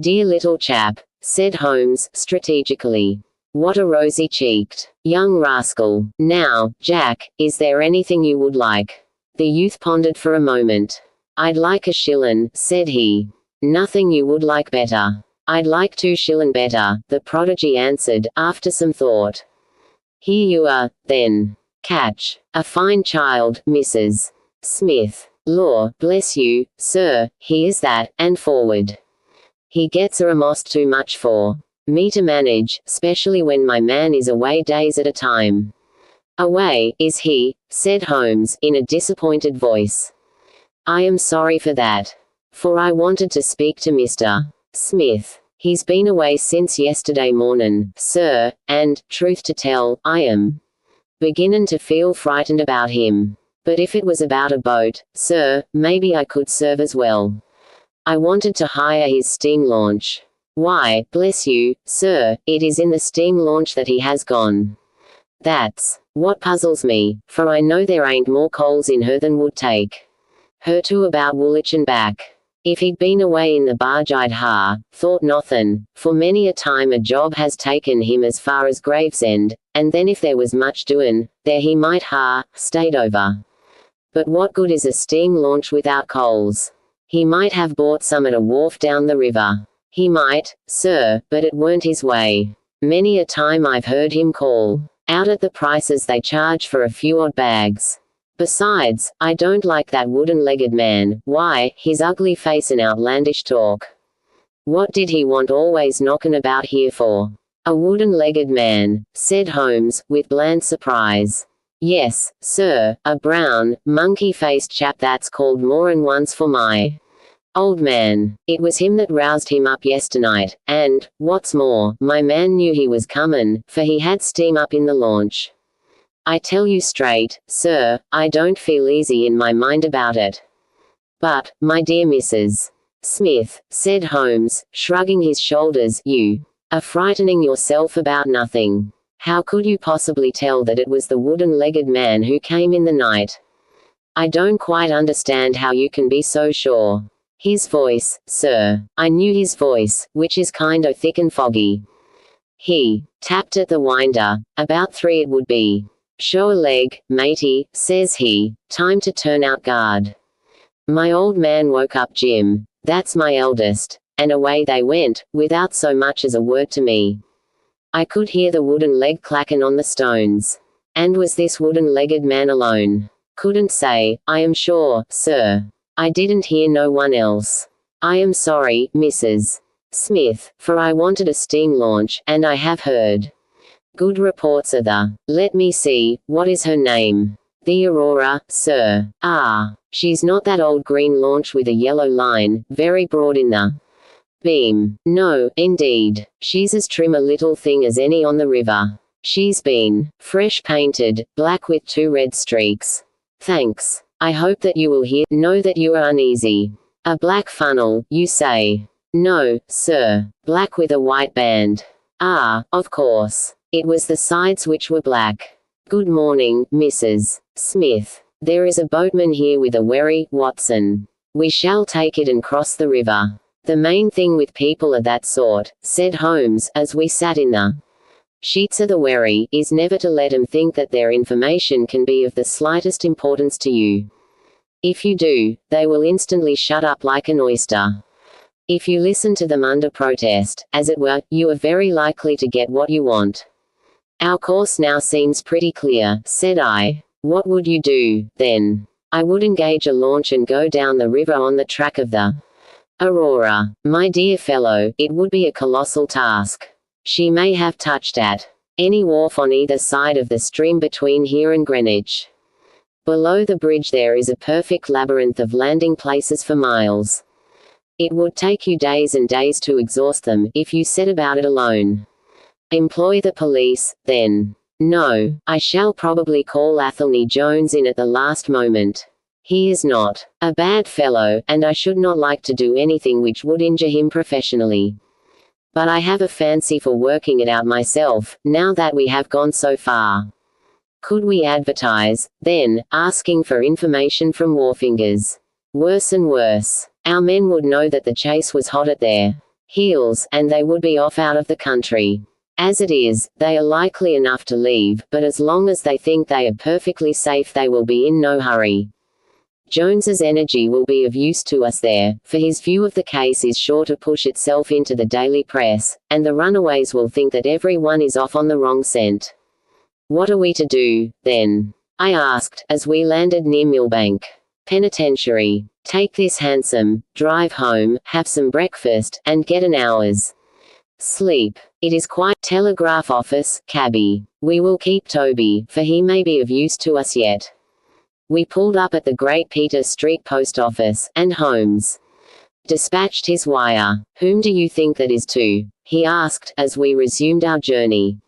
"Dear little chap," said Holmes, strategically. "What a rosy-cheeked young rascal. Now, Jack, is there anything you would like?" The youth pondered for a moment. "I'd like a shillin'," said he. "Nothing you would like better." "I'd like 2 shillin' better," the prodigy answered, after some thought. "Here you are, then. Catch. A fine child, Mrs. Smith. Law, bless you, sir, here's that, and forward. He gets a most too much for me to manage, specially when my man is away days at a time." "Away, is he?" said Holmes, in a disappointed voice. "I am sorry for that. For I wanted to speak to Mr. Smith. He's been away since yesterday mornin', sir, and, truth to tell, I am beginnin' to feel frightened about him. But if it was about a boat, sir, maybe I could serve as well. I wanted to hire his steam launch." "Why, bless you, sir, it is in the steam launch that he has gone. That's what puzzles me, for I know there ain't more coals in her than would take her to about Woolwich and back. If he'd been away in the barge I'd thought nothin', for many a time a job has taken him as far as Gravesend, and then if there was much doin', there he might stayed over. But what good is a steam launch without coals? He might have bought some at a wharf down the river. He might, sir, but it weren't his way. Many a time I've heard him call out at the prices they charge for a few odd bags. Besides, I don't like that wooden-legged man. Why, his ugly face and outlandish talk. What did he want always knockin' about here for?" "A wooden-legged man," said Holmes, with bland surprise. "Yes, sir, a brown, monkey-faced chap that's called more'n once for my old man. It was him that roused him up yesternight, and, what's more, my man knew he was comin', for he had steam up in the launch. I tell you straight, sir, I don't feel easy in my mind about it." "But, my dear Mrs. Smith," said Holmes, shrugging his shoulders, "you are frightening yourself about nothing. How could you possibly tell that it was the wooden-legged man who came in the night? I don't quite understand how you can be so sure. His voice, sir, I knew his voice, which is kind o' thick and foggy. He tapped at the winder, about 3 it would be. 'Show a leg, matey,' says he, 'time to turn out guard.' My old man woke up Jim, that's my eldest, and away they went, without so much as a word to me. I could hear the wooden leg clackin' on the stones. And was this wooden-legged man alone? Couldn't say, I am sure, sir. I didn't hear no one else. I am sorry, Mrs. Smith, for I wanted a steam launch, and I have heard good reports of the, let me see, what is her name? The Aurora, sir. Ah, she's not that old green launch with a yellow line, very broad in the beam. No, indeed. She's as trim a little thing as any on the river. She's been fresh painted, black with 2 red streaks. Thanks. I hope that you will know that you are uneasy. A black funnel, you say? No, sir. Black with a white band. Ah, of course. It was the sides which were black. Good morning, Mrs. Smith. There is a boatman here with a wherry, Watson. We shall take it and cross the river. The main thing with people of that sort, said Holmes, as we sat in the sheets of the wherry, is never to let 'em think that their information can be of the slightest importance to you. If you do, they will instantly shut up like an oyster. If you listen to them under protest, as it were, you are very likely to get what you want. Our course now seems pretty clear, said I. What would you do, then? I would engage a launch and go down the river on the track of the Aurora. My dear fellow, it would be a colossal task. She may have touched at any wharf on either side of the stream between here and Greenwich. Below the bridge there is a perfect labyrinth of landing places for miles. It would take you days and days to exhaust them, if you set about it alone. Employ the police, then. No, I shall probably call Athelney Jones in at the last moment. He is not a bad fellow, and I should not like to do anything which would injure him professionally. But I have a fancy for working it out myself, now that we have gone so far. Could we advertise, then, asking for information from wharfingers? Worse and worse. Our men would know that the chase was hot at their heels, and they would be off out of the country. As it is, they are likely enough to leave, but as long as they think they are perfectly safe they will be in no hurry. Jones's energy will be of use to us there, for his view of the case is sure to push itself into the daily press, and the runaways will think that every one is off on the wrong scent. What are we to do, then? I asked, as we landed near Millbank Penitentiary. Take this hansom, drive home, have some breakfast, and get an hour's sleep. It is quite telegraph office, cabby. We will keep Toby, for he may be of use to us yet. We pulled up at the Great Peter Street Post Office, and Holmes dispatched his wire. Whom do you think that is to? He asked, as we resumed our journey.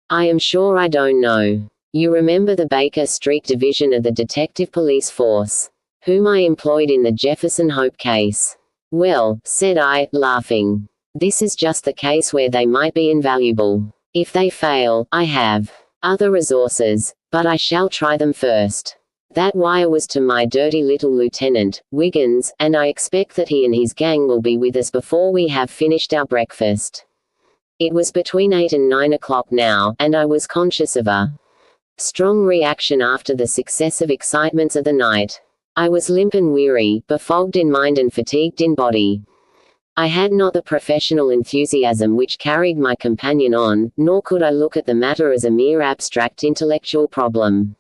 I am sure I don't know. You remember the Baker Street Division of the Detective Police Force, whom I employed in the Jefferson Hope case. Well, said I, laughing. This is just the case where they might be invaluable. If they fail, I have other resources, but I shall try them first. That wire was to my dirty little lieutenant, Wiggins, and I expect that he and his gang will be with us before we have finished our breakfast. It was between 8 and 9 o'clock now, and I was conscious of a strong reaction after the successive excitements of the night. I was limp and weary, befogged in mind and fatigued in body. I had not the professional enthusiasm which carried my companion on, nor could I look at the matter as a mere abstract intellectual problem.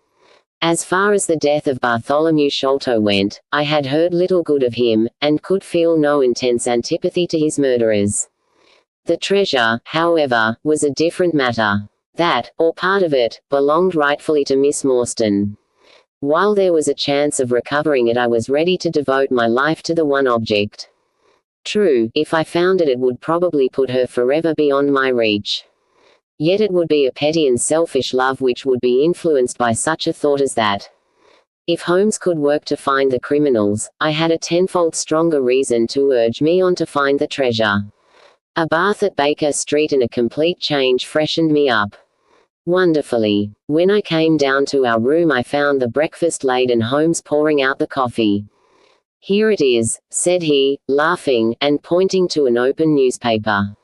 As far as the death of Bartholomew Sholto went, I had heard little good of him, and could feel no intense antipathy to his murderers. The treasure, however, was a different matter. That, or part of it, belonged rightfully to Miss Morstan. While there was a chance of recovering it I was ready to devote my life to the one object. True, if I found it it would probably put her forever beyond my reach. Yet it would be a petty and selfish love which would be influenced by such a thought as that. If Holmes could work to find the criminals, I had a tenfold stronger reason to urge me on to find the treasure. A bath at Baker Street and a complete change freshened me up wonderfully. When I came down to our room I found the breakfast laid and Holmes pouring out the coffee. Here it is, said he, laughing, and pointing to an open newspaper.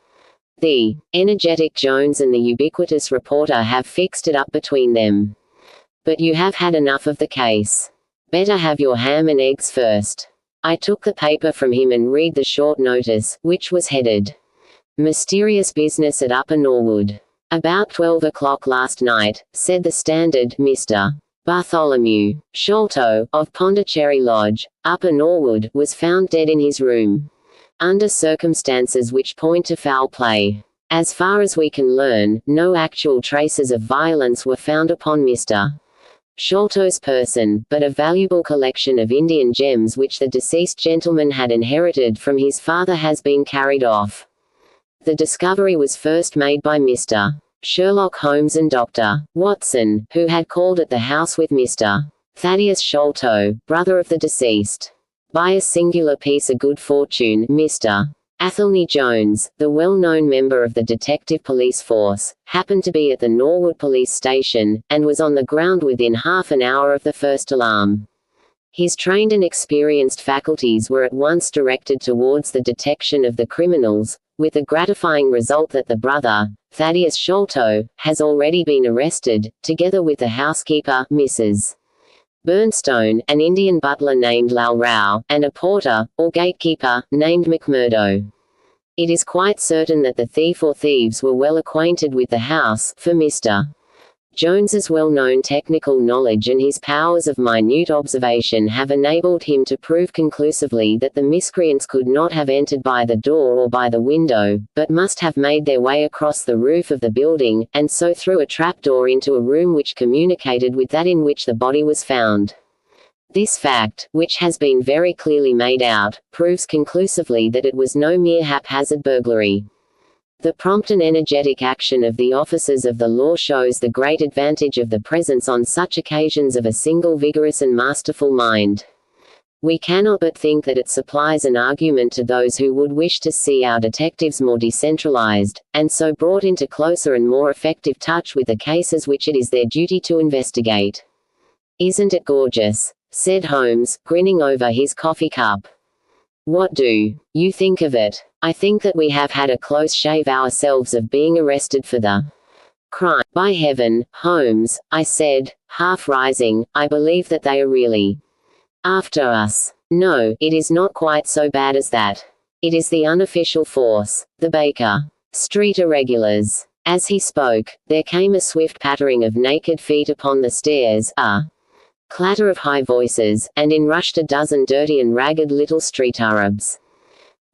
The energetic Jones and the ubiquitous reporter have fixed it up between them. But you have had enough of the case. Better have your ham and eggs first. I took the paper from him and read the short notice, which was headed, Mysterious Business at Upper Norwood. About 12 o'clock last night, said the Standard, Mr. Bartholomew Sholto, of Pondicherry Lodge, Upper Norwood, was found dead in his room, under circumstances which point to foul play. As far as we can learn, no actual traces of violence were found upon Mr. Sholto's person, but a valuable collection of Indian gems which the deceased gentleman had inherited from his father has been carried off. The discovery was first made by Mr. Sherlock Holmes and Dr. Watson, who had called at the house with Mr. Thaddeus Sholto, brother of the deceased. By a singular piece of good fortune, Mr. Athelney Jones, the well-known member of the detective police force, happened to be at the Norwood police station, and was on the ground within half an hour of the first alarm. His trained and experienced faculties were at once directed towards the detection of the criminals, with the gratifying result that the brother, Thaddeus Sholto, has already been arrested, together with the housekeeper, Mrs. Burnstone, an Indian butler named Lal Rao, and a porter, or gatekeeper, named McMurdo. It is quite certain that the thief or thieves were well acquainted with the house, for Mr. Jones's well-known technical knowledge and his powers of minute observation have enabled him to prove conclusively that the miscreants could not have entered by the door or by the window, but must have made their way across the roof of the building, and so through a trapdoor into a room which communicated with that in which the body was found. This fact, which has been very clearly made out, proves conclusively that it was no mere haphazard burglary. The prompt and energetic action of the officers of the law shows the great advantage of the presence on such occasions of a single vigorous and masterful mind. We cannot but think that it supplies an argument to those who would wish to see our detectives more decentralized, and so brought into closer and more effective touch with the cases which it is their duty to investigate. "Isn't it gorgeous?" said Holmes, grinning over his coffee cup. "What do you think of it?" "I think that we have had a close shave ourselves of being arrested for the crime. By heaven, Holmes," I said, half rising, "I believe that they are really after us. No, it is not quite so bad as that. It is the unofficial force, the Baker Street irregulars." As he spoke, there came a swift pattering of naked feet upon the stairs, a clatter of high voices, and in rushed a dozen dirty and ragged little street Arabs.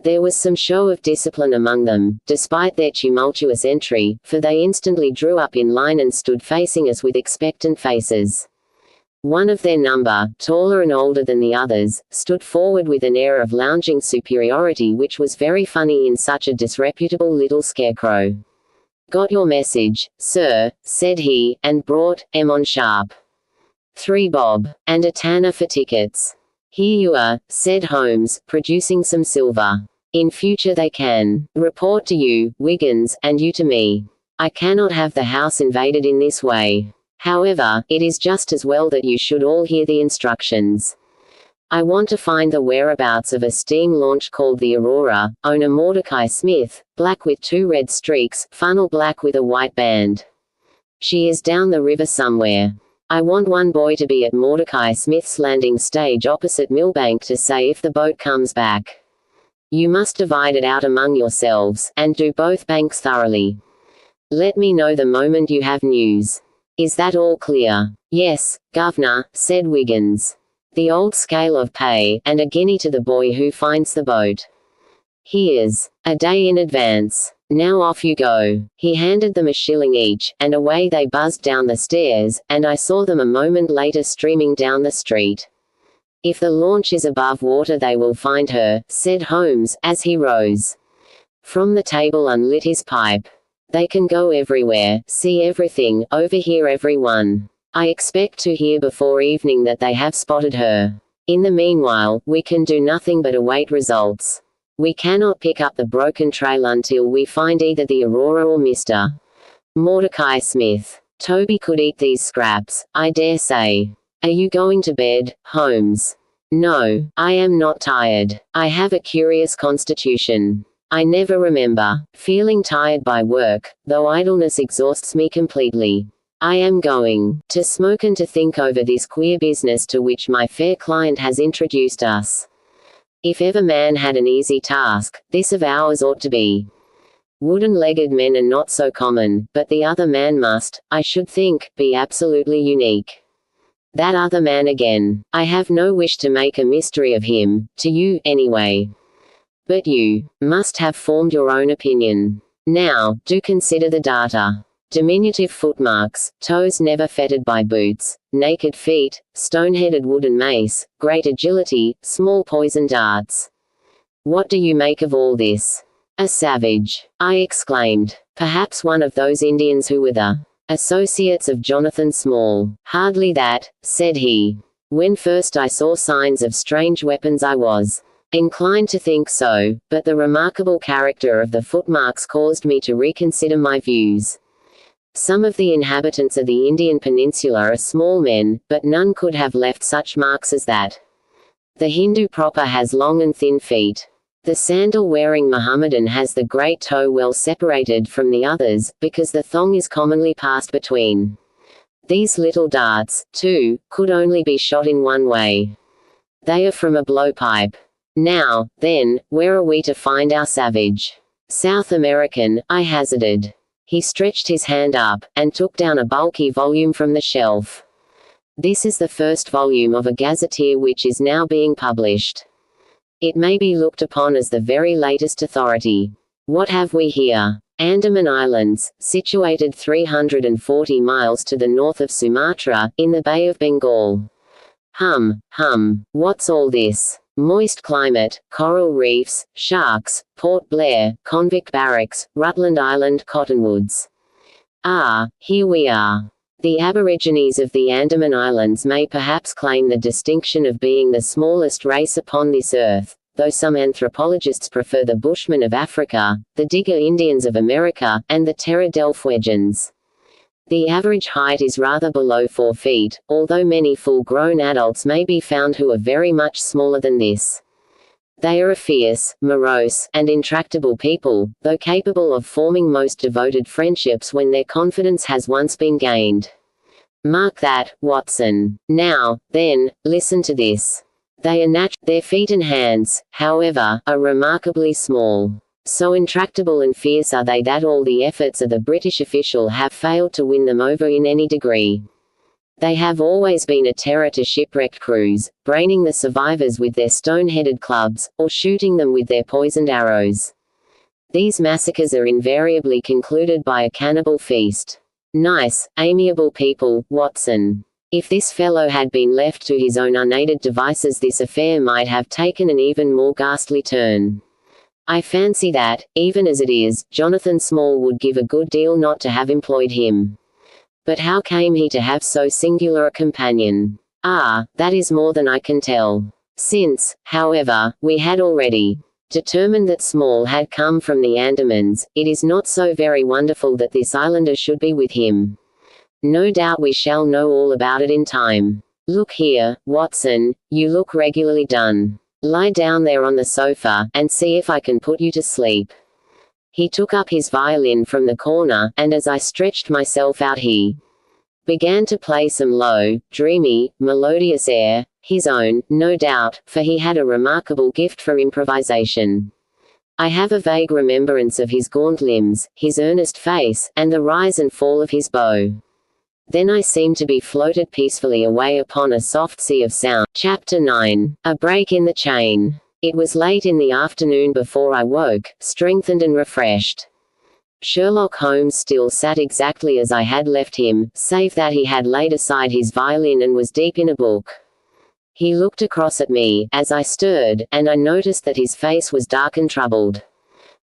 There was some show of discipline among them, despite their tumultuous entry, for they instantly drew up in line and stood facing us with expectant faces. One of their number, taller and older than the others, stood forward with an air of lounging superiority which was very funny in such a disreputable little scarecrow. "Got your message, sir," said he, "and brought 'em on sharp. 3 bob, and a tanner for tickets." "Here you are," said Holmes, producing some silver. "In future they can report to you, Wiggins, and you to me. I cannot have the house invaded in this way. However, it is just as well that you should all hear the instructions. I want to find the whereabouts of a steam launch called the Aurora, owner Mordecai Smith, black with 2 red streaks, funnel black with a white band. She is down the river somewhere. I want one boy to be at Mordecai Smith's landing stage opposite Millbank to say if the boat comes back. You must divide it out among yourselves, and do both banks thoroughly. Let me know the moment you have news. Is that all clear?" "Yes, governor," said Wiggins. "The old scale of pay, and a guinea to the boy who finds the boat. Here's a day in advance. Now off you go." He handed them a shilling each, and away they buzzed down the stairs, and I saw them a moment later streaming down the street. "If the launch is above water they will find her," said Holmes, as he rose from the table and lit his pipe. "They can go everywhere, see everything, overhear everyone. I expect to hear before evening that they have spotted her. In the meanwhile, we can do nothing but await results. We cannot pick up the broken trail until we find either the Aurora or Mr. Mordecai Smith. Toby could eat these scraps, I dare say. Are you going to bed, Holmes?" "No, I am not tired. I have a curious constitution. I never remember feeling tired by work, though idleness exhausts me completely. I am going to smoke and to think over this queer business to which my fair client has introduced us. If ever man had an easy task, this of ours ought to be. Wooden-legged men are not so common, but the other man must, I should think, be absolutely unique. That other man again. I have no wish to make a mystery of him, to you, anyway. But you must have formed your own opinion. Now, do consider the data. Diminutive footmarks, toes never fettered by boots, naked feet, stone-headed wooden mace, great agility, small poison darts. What do you make of all this?" A savage, I exclaimed. Perhaps one of those Indians who were the associates of Jonathan Small. Hardly that, said he. When first I saw signs of strange weapons I was inclined to think so, but the remarkable character of the footmarks caused me to reconsider my views. Some of the inhabitants of the Indian Peninsula are small men, but none could have left such marks as that. The Hindu proper has long and thin feet. The sandal-wearing Mohammedan has the great toe well separated from the others, because the thong is commonly passed between. These little darts, too, could only be shot in one way. They are from a blowpipe. Now, then, where are we to find our savage? South American, I hazarded. He stretched his hand up, and took down a bulky volume from the shelf. This is the first volume of a gazetteer which is now being published. It may be looked upon as the very latest authority. What have we here? Andaman Islands, situated 340 miles to the north of Sumatra, in the Bay of Bengal. What's all this? Moist climate, coral reefs, sharks, Port Blair, convict barracks, Rutland Island cottonwoods. Ah, here we are. The Aborigines of the Andaman Islands may perhaps claim the distinction of being the smallest race upon this earth, though some anthropologists prefer the Bushmen of Africa, the Digger Indians of America, and the Terra del Fuegians. The average height is rather below 4 feet, although many full-grown adults may be found who are very much smaller than this. They are a fierce, morose, and intractable people, though capable of forming most devoted friendships when their confidence has once been gained. Mark that, Watson. Now, then, listen to this. They are their feet and hands, however, are remarkably small. So intractable and fierce are they that all the efforts of the British official have failed to win them over in any degree. They have always been a terror to shipwrecked crews, braining the survivors with their stone-headed clubs, or shooting them with their poisoned arrows. These massacres are invariably concluded by a cannibal feast. Nice, amiable people, Watson. If this fellow had been left to his own unaided devices, this affair might have taken an even more ghastly turn. I fancy that, even as it is, Jonathan Small would give a good deal not to have employed him. But how came he to have so singular a companion? Ah, that is more than I can tell. Since, however, we had already determined that Small had come from the Andamans, it is not so very wonderful that this islander should be with him. No doubt we shall know all about it in time. Look here, Watson, you look regularly done. Lie down there on the sofa, and see if I can put you to sleep. He took up his violin from the corner, and as I stretched myself out he began to play some low, dreamy, melodious air, his own, no doubt, for he had a remarkable gift for improvisation. I have a vague remembrance of his gaunt limbs, his earnest face, and the rise and fall of his bow. Then I seemed to be floated peacefully away upon a soft sea of sound. Chapter 9. A break in the chain. It was late in the afternoon before I woke, strengthened and refreshed. Sherlock Holmes still sat exactly as I had left him, save that he had laid aside his violin and was deep in a book. He looked across at me, as I stirred, and I noticed that his face was dark and troubled.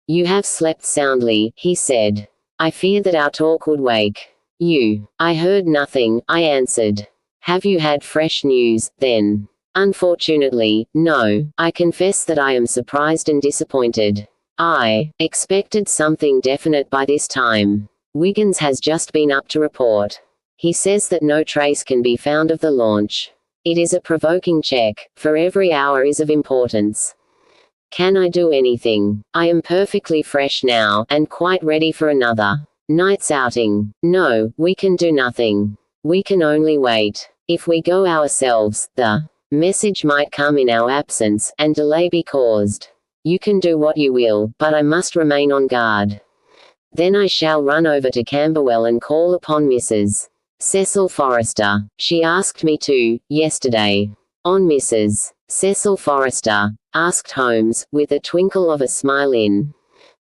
"You have slept soundly," he said. "I feared that our talk would wake you." "I heard nothing," I answered. "Have you had fresh news, then?" "Unfortunately, no. I confess that I am surprised and disappointed. I expected something definite by this time. Wiggins has just been up to report. He says that no trace can be found of the launch. It is a provoking check, for every hour is of importance. Can I do anything? I am perfectly fresh now, and quite ready for another night's outing. No, we can do nothing. We can only wait. If we go ourselves, the message might come in our absence, and delay be caused. You can do what you will, but I must remain on guard. Then I shall run over to Camberwell and call upon Mrs. Cecil Forrester. She asked me to, yesterday." "On Mrs. Cecil Forrester?" asked Holmes, with a twinkle of a smile in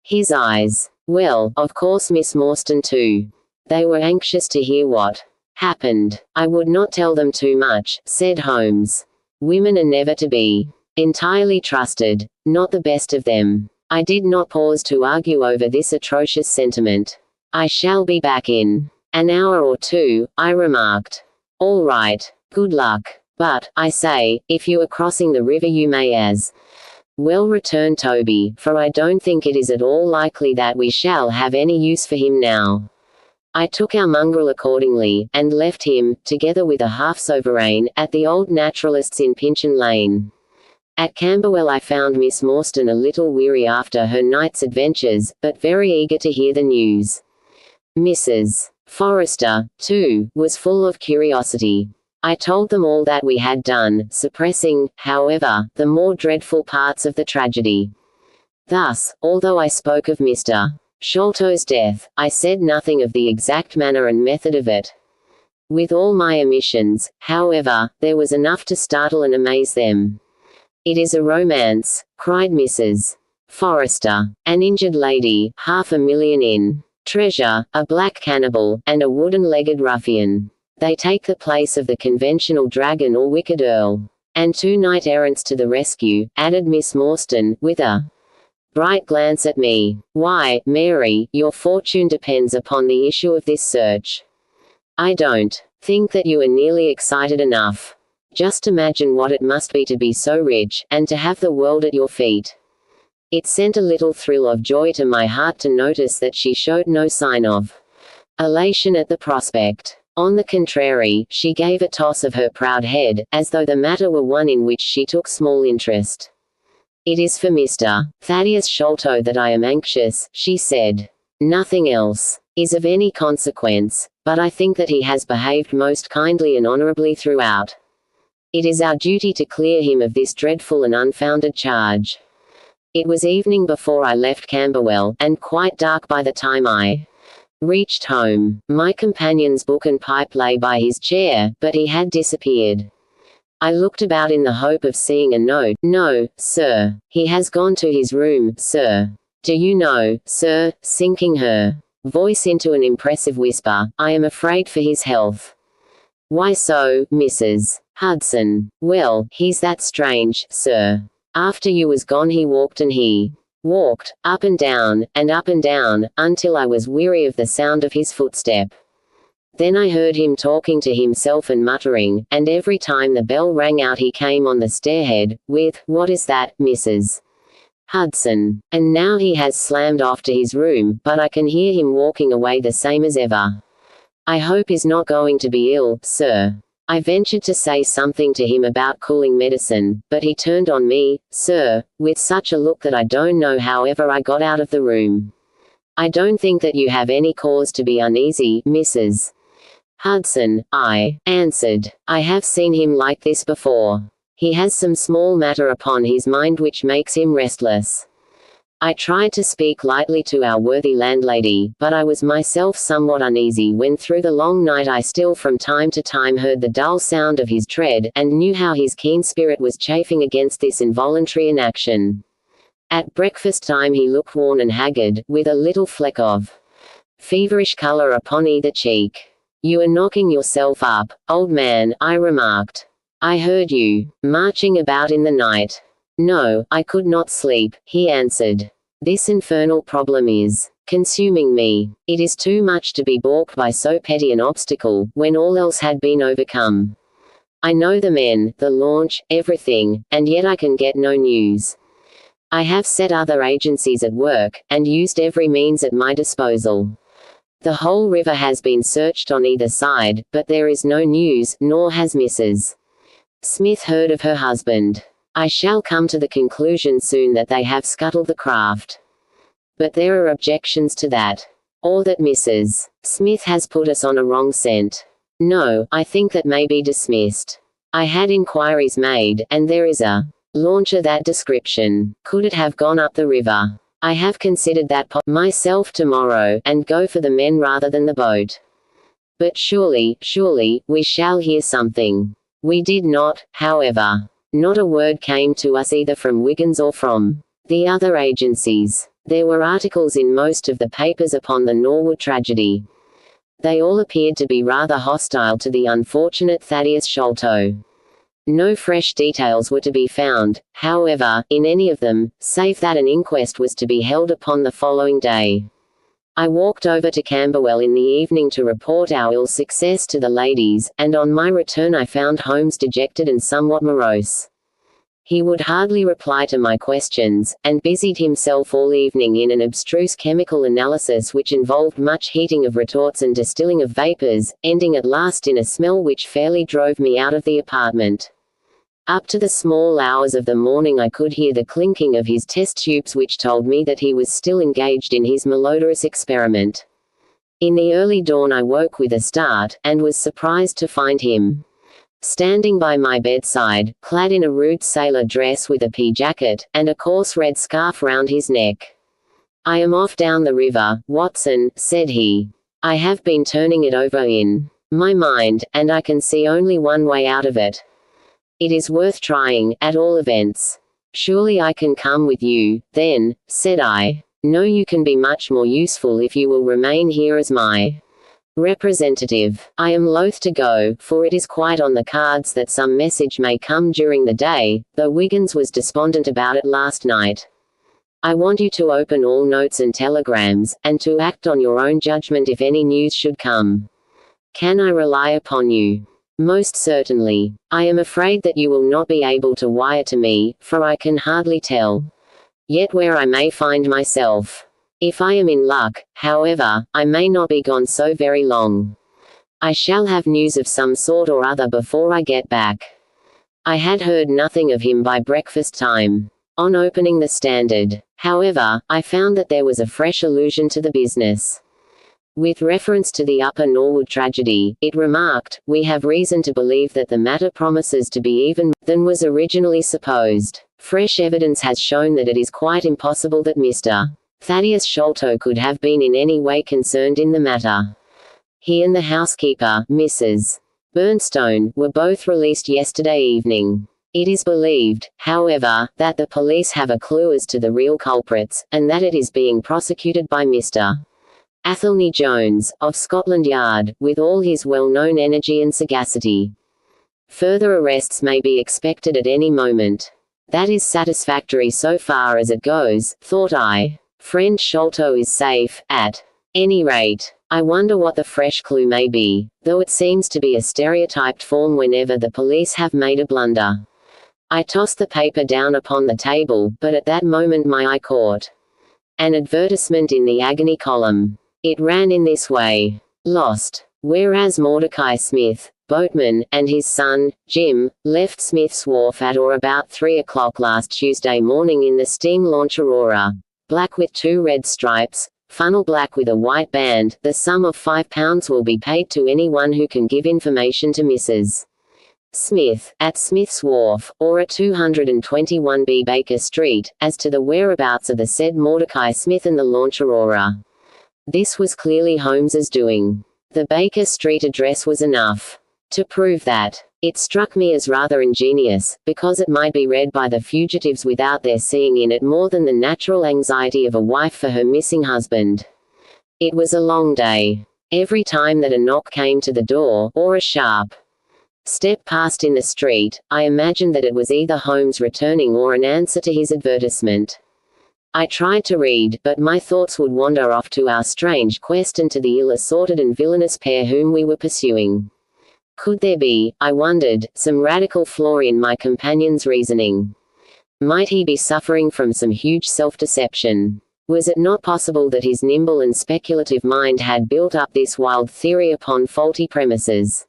his eyes. "Well, of course Miss Morstan too." They were anxious to hear what happened. "I would not tell them too much," said Holmes. "Women are never to be entirely trusted. Not the best of them. I did not pause to argue over this atrocious sentiment. I shall be back in an hour or two, I remarked. All right. Good luck. But, I say, if you are crossing the river you may as well return Toby, for I don't think it is at all likely that we shall have any use for him now. I took our mongrel accordingly, and left him, together with a half-sovereign, at the old naturalist's in Pinchin Lane. At Camberwell I found Miss Morstan a little weary after her night's adventures, but very eager to hear the news. Mrs. Forrester, too, was full of curiosity. I told them all that we had done, suppressing, however, the more dreadful parts of the tragedy. Thus, although I spoke of Mr. Sholto's death, I said nothing of the exact manner and method of it. With all my omissions, however, there was enough to startle and amaze them. It is a romance, cried Mrs. Forrester. An injured lady, $500,000 in treasure, a black cannibal, and a wooden-legged ruffian. They take the place of the conventional dragon or wicked earl. And 2 knight-errants to the rescue, added Miss Morstan, with a bright glance at me. Why, Mary, your fortune depends upon the issue of this search. I don't think that you are nearly excited enough. Just imagine what it must be to be so rich, and to have the world at your feet. It sent a little thrill of joy to my heart to notice that she showed no sign of elation at the prospect. On the contrary, she gave a toss of her proud head, as though the matter were one in which she took small interest. It is for Mr. Thaddeus Sholto that I am anxious, she said. Nothing else is of any consequence, but I think that he has behaved most kindly and honorably throughout. It is our duty to clear him of this dreadful and unfounded charge. It was evening before I left Camberwell, and quite dark by the time I reached home. My companion's book and pipe lay by his chair, but he had disappeared. I looked about in the hope of seeing a note. No, sir. He has gone to his room, sir. Do you know, sir, sinking her voice into an impressive whisper, I am afraid for his health. Why so, Mrs. Hudson? Well, he's that strange, sir. After you was gone he walked, up and down, until I was weary of the sound of his footstep. Then I heard him talking to himself and muttering, and every time the bell rang out he came on the stairhead, with, What is that, Mrs. Hudson? And now he has slammed off to his room, but I can hear him walking away the same as ever. I hope he's not going to be ill, sir. I ventured to say something to him about cooling medicine, but he turned on me, sir, with such a look that I don't know how ever I got out of the room. I don't think that you have any cause to be uneasy, Mrs. Hudson, I answered. I have seen him like this before. He has some small matter upon his mind which makes him restless. I tried to speak lightly to our worthy landlady, but I was myself somewhat uneasy when through the long night I still from time to time heard the dull sound of his tread, and knew how his keen spirit was chafing against this involuntary inaction. At breakfast time he looked worn and haggard, with a little fleck of feverish color upon either cheek. You are knocking yourself up, old man, I remarked. I heard you marching about in the night. No, I could not sleep, he answered. This infernal problem is consuming me. It is too much to be balked by so petty an obstacle, when all else had been overcome. I know the men, the launch, everything, and yet I can get no news. I have set other agencies at work, and used every means at my disposal. The whole river has been searched on either side, but there is no news, nor has Mrs. Smith heard of her husband. I shall come to the conclusion soon that they have scuttled the craft. But there are objections to that. Or that Mrs. Smith has put us on a wrong scent. No, I think that may be dismissed. I had inquiries made, and there is a launch of that description. Could it have gone up the river? I have considered that myself tomorrow, and go for the men rather than the boat. But surely, we shall hear something. We did not, however. Not a word came to us either from Wiggins or from the other agencies. There were articles in most of the papers upon the Norwood tragedy. They all appeared to be rather hostile to the unfortunate Thaddeus Sholto. No fresh details were to be found, however, in any of them, save that an inquest was to be held upon the following day. I walked over to Camberwell in the evening to report our ill success to the ladies, and on my return I found Holmes dejected and somewhat morose. He would hardly reply to my questions, and busied himself all evening in an abstruse chemical analysis which involved much heating of retorts and distilling of vapors, ending at last in a smell which fairly drove me out of the apartment. Up to the small hours of the morning I could hear the clinking of his test tubes which told me that he was still engaged in his malodorous experiment. In the early dawn I woke with a start, and was surprised to find him standing by my bedside, clad in a rude sailor dress with a pea jacket, and a coarse red scarf round his neck. "I am off down the river, Watson," said he. "I have been turning it over in my mind, and I can see only one way out of it. It is worth trying, at all events." "Surely I can come with you, then," said I. "No, you can be much more useful if you will remain here as my representative. I am loath to go, for it is quite on the cards that some message may come during the day, though Wiggins was despondent about it last night. I want you to open all notes and telegrams, and to act on your own judgment if any news should come. Can I rely upon you?" "Most certainly. I am afraid that you will not be able to wire to me, for I can hardly tell yet where I may find myself. If I am in luck, however, I may not be gone so very long. I shall have news of some sort or other before I get back." I had heard nothing of him by breakfast time. On opening the Standard, however, I found that there was a fresh allusion to the business. With reference to the Upper Norwood tragedy, it remarked, "We have reason to believe that the matter promises to be even than was originally supposed. Fresh evidence has shown that it is quite impossible that Mr. Thaddeus Sholto could have been in any way concerned in the matter. He and the housekeeper, Mrs. Bernstone, were both released yesterday evening. It is believed, however, that the police have a clue as to the real culprits, and that it is being prosecuted by Mr. Athelney Jones, of Scotland Yard, with all his well-known energy and sagacity. Further arrests may be expected at any moment. That is satisfactory so far as it goes, thought I. Friend Sholto is safe, at any rate. I wonder what the fresh clue may be, though it seems to be a stereotyped form whenever the police have made a blunder. I tossed the paper down upon the table, but at that moment my eye caught an advertisement in the agony column. It ran in this way: "Lost. Whereas Mordecai Smith, boatman, and his son, Jim, left Smith's Wharf at or about 3 o'clock last Tuesday morning in the steam launch Aurora, black with 2 red stripes, funnel black with a white band. The sum of £5 will be paid to anyone who can give information to Mrs. Smith, at Smith's Wharf, or at 221B Baker Street, as to the whereabouts of the said Mordecai Smith and the launch Aurora." This was clearly Holmes's doing. The Baker Street address was enough to prove that. It struck me as rather ingenious, because it might be read by the fugitives without their seeing in it more than the natural anxiety of a wife for her missing husband. It was a long day. Every time that a knock came to the door, or a sharp step passed in the street, I imagined that it was either Holmes returning or an answer to his advertisement. I tried to read, but my thoughts would wander off to our strange quest and to the ill-assorted and villainous pair whom we were pursuing. Could there be, I wondered, some radical flaw in my companion's reasoning? Might he be suffering from some huge self-deception? Was it not possible that his nimble and speculative mind had built up this wild theory upon faulty premises?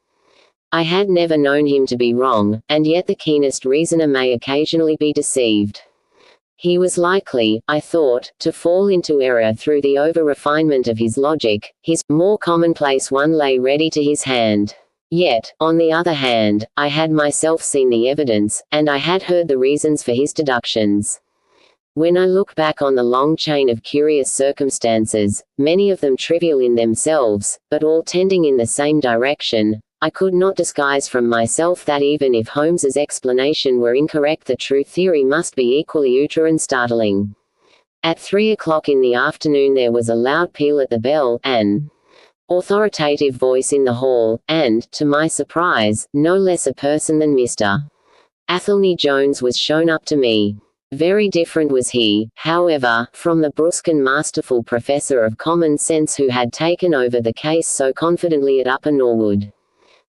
I had never known him to be wrong, and yet the keenest reasoner may occasionally be deceived. He was likely, I thought, to fall into error through the over-refinement of his logic. His more commonplace one lay ready to his hand. Yet, on the other hand, I had myself seen the evidence, and I had heard the reasons for his deductions. When I look back on the long chain of curious circumstances, many of them trivial in themselves, but all tending in the same direction, I could not disguise from myself that even if Holmes's explanation were incorrect, the true theory must be equally outre and startling. At 3 o'clock in the afternoon there was a loud peal at the bell, an authoritative voice in the hall, and, to my surprise, no less a person than Mr. Athelney Jones was shown up to me. Very different was he, however, from the brusque and masterful professor of common sense who had taken over the case so confidently at Upper Norwood.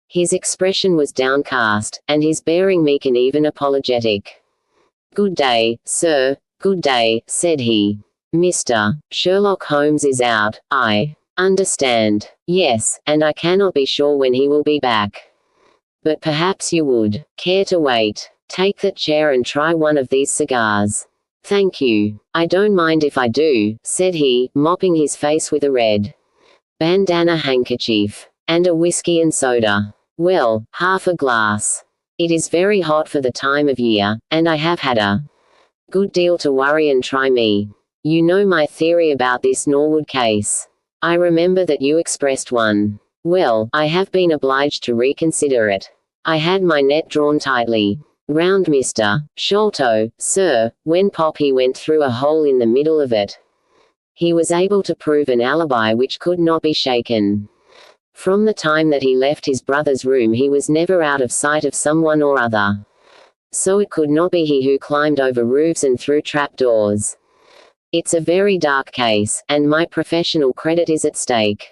His expression was downcast, and his bearing meek and even apologetic. "Good day, sir, good day," said he. "Mr. Sherlock Holmes is out, I understand." "Yes, and I cannot be sure when he will be back. But perhaps you would care to wait. Take that chair and try one of these cigars." "Thank you. I don't mind if I do," said he, mopping his face with a red bandana handkerchief. "And a whiskey and soda." "Well, half a glass. It is very hot for the time of year, and I have had a good deal to worry and try me. You know my theory about this Norwood case. I remember that you expressed one. Well, I have been obliged to reconsider it. I had my net drawn tightly round Mr. Sholto, sir, when Poppy went through a hole in the middle of it. He was able to prove an alibi which could not be shaken. From the time that he left his brother's room he was never out of sight of someone or other. So it could not be he who climbed over roofs and through trapdoors. It's a very dark case, and my professional credit is at stake.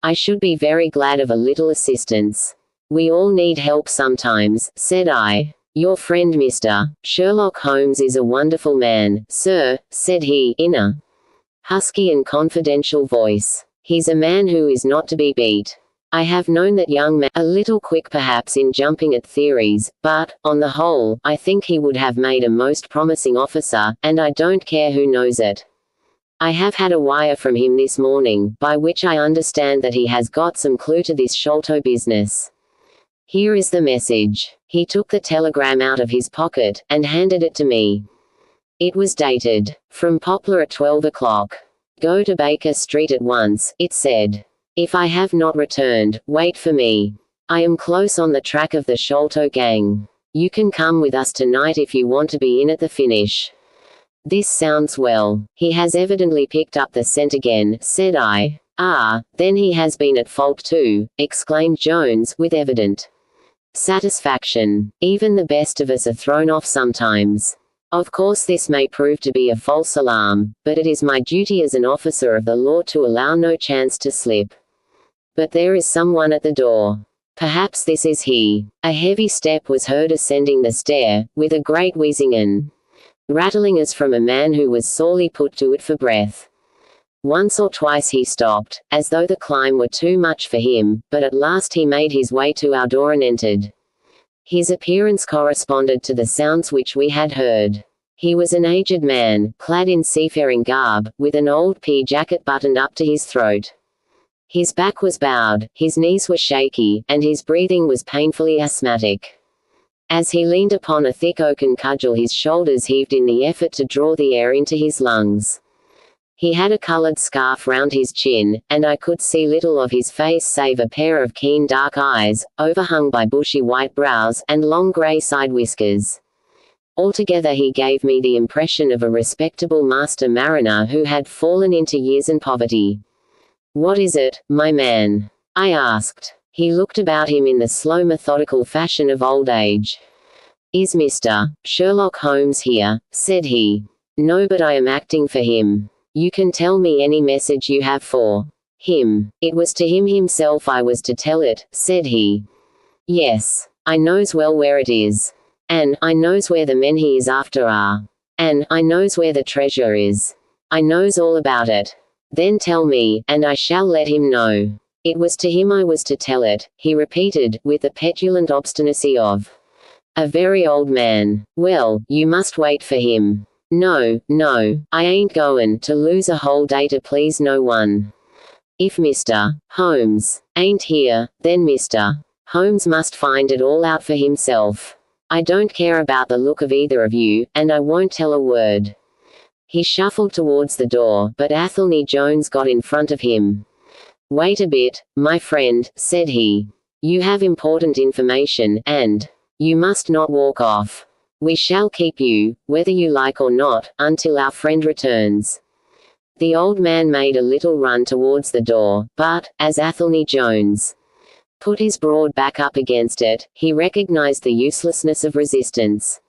I should be very glad of a little assistance. We all need help sometimes," said I. "Your friend Mr. Sherlock Holmes is a wonderful man, sir," said he, in a husky and confidential voice. "He's a man who is not to be beat. I have known that young man, a little quick perhaps in jumping at theories, but, on the whole, I think he would have made a most promising officer, and I don't care who knows it. I have had a wire from him this morning, by which I understand that he has got some clue to this Sholto business. Here is the message." He took the telegram out of his pocket, and handed it to me. It was dated, "From Poplar at 12 o'clock. Go to Baker Street at once," it said. "If I have not returned, wait for me. I am close on the track of the Sholto gang. You can come with us tonight if you want to be in at the finish." "This sounds well. He has evidently picked up the scent again," said I. "Ah, then he has been at fault too," exclaimed Jones, with evident satisfaction. "Even the best of us are thrown off sometimes. Of course this may prove to be a false alarm, but it is my duty as an officer of the law to allow no chance to slip. But there is someone at the door. Perhaps this is he." A heavy step was heard ascending the stair, with a great wheezing and rattling as from a man who was sorely put to it for breath. Once or twice he stopped, as though the climb were too much for him, but at last he made his way to our door and entered. His appearance corresponded to the sounds which we had heard. He was an aged man, clad in seafaring garb, with an old pea jacket buttoned up to his throat. His back was bowed, his knees were shaky, and his breathing was painfully asthmatic. As he leaned upon a thick oaken cudgel his shoulders heaved in the effort to draw the air into his lungs. He had a coloured scarf round his chin, and I could see little of his face save a pair of keen dark eyes, overhung by bushy white brows, and long grey side whiskers. Altogether he gave me the impression of a respectable master mariner who had fallen into years and poverty. "What is it, my man?" I asked. He looked about him in the slow methodical fashion of old age. "Is Mr. Sherlock Holmes here?" said he. "No, but I am acting for him. You can tell me any message you have for him." "It was to him himself I was to tell it," said he. "Yes. I knows well where it is. An' I knows where the men he is after are. An' I knows where the treasure is. I knows all about it." "Then tell me, and I shall let him know." "It was to him I was to tell it," he repeated, with the petulant obstinacy of a very old man. "Well, you must wait for him." No, I ain't goin' to lose a whole day to please no one. If Mr. Holmes ain't here, then Mr. Holmes must find it all out for himself. I don't care about the look of either of you, and I won't tell a word." He shuffled towards the door, but Athelney Jones got in front of him. "Wait a bit, my friend," said he. "You have important information, and you must not walk off. We shall keep you, whether you like or not, until our friend returns." The old man made a little run towards the door, but, as Athelney Jones put his broad back up against it. He recognized the uselessness of resistance.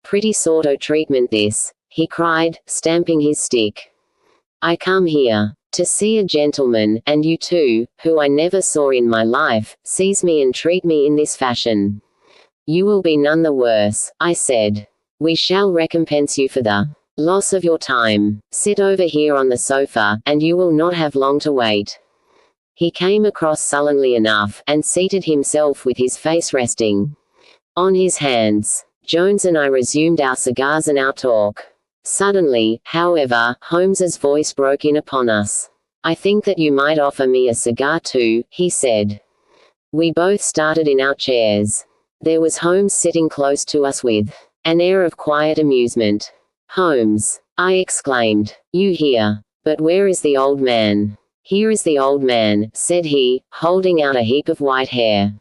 "Pretty sorto treatment this," he cried, stamping his stick. "I come here to see a gentleman, and you too, who I never saw in my life, sees me and treat me in this fashion. You will be none the worse," I said. "We shall recompense you for the loss of your time. Sit over here on the sofa, and you will not have long to wait." He came across sullenly enough, and seated himself with his face resting on his hands. Jones and I resumed our cigars and our talk. Suddenly, however, Holmes's voice broke in upon us. "I think that you might offer me a cigar too," he said. We both started in our chairs. There was Holmes sitting close to us with an air of quiet amusement. "Holmes," I exclaimed, "you here? But where is the old man?" "Here is the old man," said he, holding out a heap of white hair.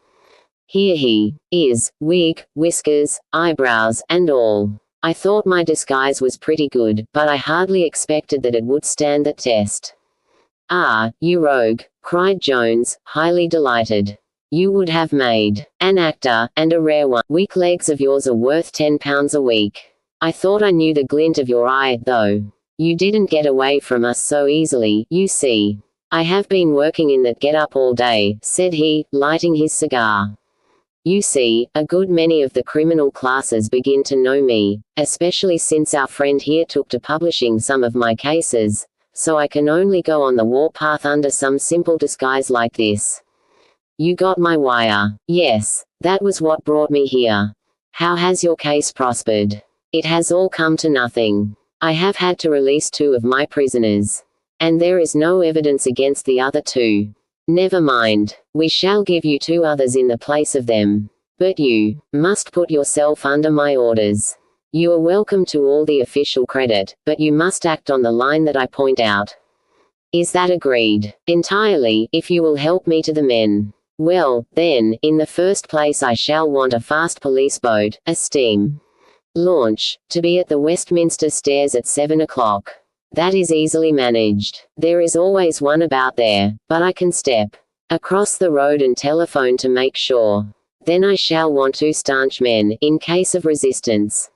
"Here he is, wig, whiskers, eyebrows, and all. I thought my disguise was pretty good, but I hardly expected that it would stand the test." "Ah, you rogue," cried Jones, highly delighted. "You would have made an actor, and a rare one. Weak legs of yours are worth £10 a week. I thought I knew the glint of your eye, though. You didn't get away from us so easily, you see." "I have been working in that get-up all day," said he, lighting his cigar. "You see, a good many of the criminal classes begin to know me, especially since our friend here took to publishing some of my cases, so I can only go on the warpath under some simple disguise like this. You got my wire." "Yes, that was what brought me here." "How has your case prospered?" "It has all come to nothing. I have had to release 2 of my prisoners. And there is no evidence against the other 2. "Never mind. We shall give you 2 others in the place of them. But you must put yourself under my orders. You are welcome to all the official credit, but you must act on the line that I point out." "Is that agreed?" "Entirely, if you will help me to the men." "Well, then, in the first place I shall want a fast police boat, a steam launch, to be at the Westminster Stairs at 7 o'clock. That is easily managed. There is always one about there, but I can step across the road and telephone to make sure. Then I shall want 2 staunch men, in case of resistance.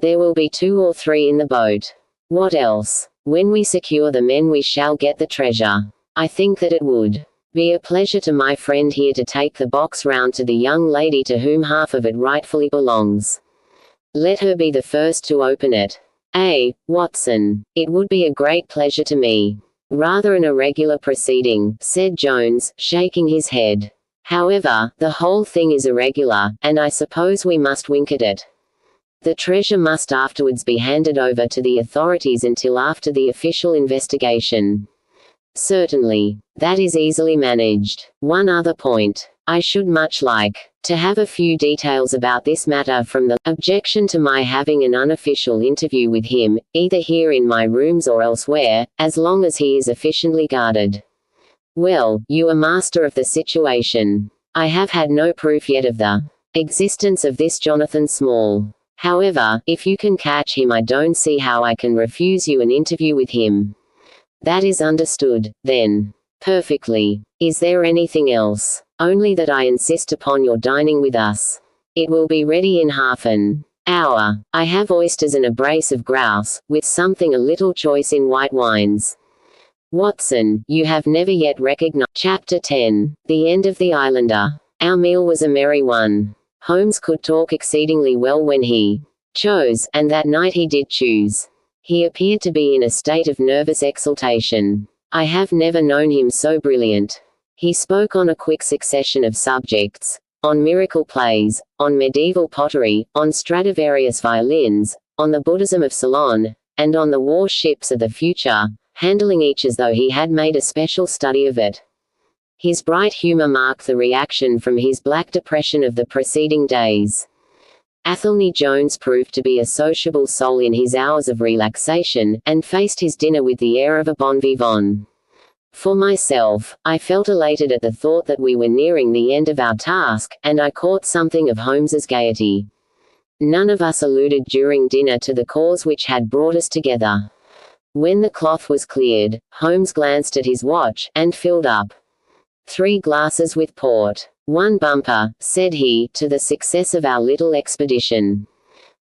There will be 2 or 3 in the boat. What else? When we secure the men we shall get the treasure. I think that it would be a pleasure to my friend here to take the box round to the young lady to whom half of it rightfully belongs. Let her be the first to open it. Watson, it would be a great pleasure to me." "Rather an irregular proceeding," said Jones, shaking his head. "However, the whole thing is irregular, and I suppose we must wink at it. The treasure must afterwards be handed over to the authorities until after the official investigation." "Certainly. That is easily managed. One other point. I should much like to have a few details about this matter from the objection to my having an unofficial interview with him, either here in my rooms or elsewhere, as long as he is efficiently guarded." "Well, you are master of the situation. I have had no proof yet of the existence of this Jonathan Small. However, if you can catch him I don't see how I can refuse you an interview with him." "That is understood, then." "Perfectly. Is there anything else?" "Only that I insist upon your dining with us. It will be ready in half an hour. I have oysters and a brace of grouse, with something a little choice in white wines." "Watson, you have never yet recognized." Chapter 10. The End of the Islander. Our meal was a merry one. Holmes could talk exceedingly well when he chose, and that night he did choose. He appeared to be in a state of nervous exaltation. I have never known him so brilliant. He spoke on a quick succession of subjects: on miracle plays, on medieval pottery, on Stradivarius violins, on the Buddhism of Ceylon, and on the war ships of the future, handling each as though he had made a special study of it. His bright humor marked the reaction from his black depression of the preceding days. Athelney Jones proved to be a sociable soul in his hours of relaxation, and faced his dinner with the air of a bon vivant. For myself, I felt elated at the thought that we were nearing the end of our task, and I caught something of Holmes's gaiety. None of us alluded during dinner to the cause which had brought us together. When the cloth was cleared, Holmes glanced at his watch, and filled up 3 glasses with port. 1 bumper, said he, to the success of our little expedition.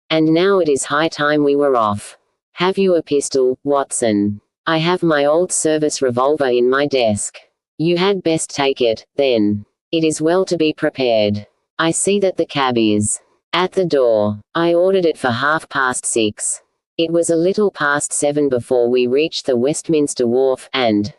And now it is high time we were off. Have you a pistol, Watson? I have my old service revolver in my desk. You had best take it, then. It is well to be prepared. I see that the cab is at the door. I ordered it for 6:30. It was a little past 7 before we reached the Westminster Wharf, and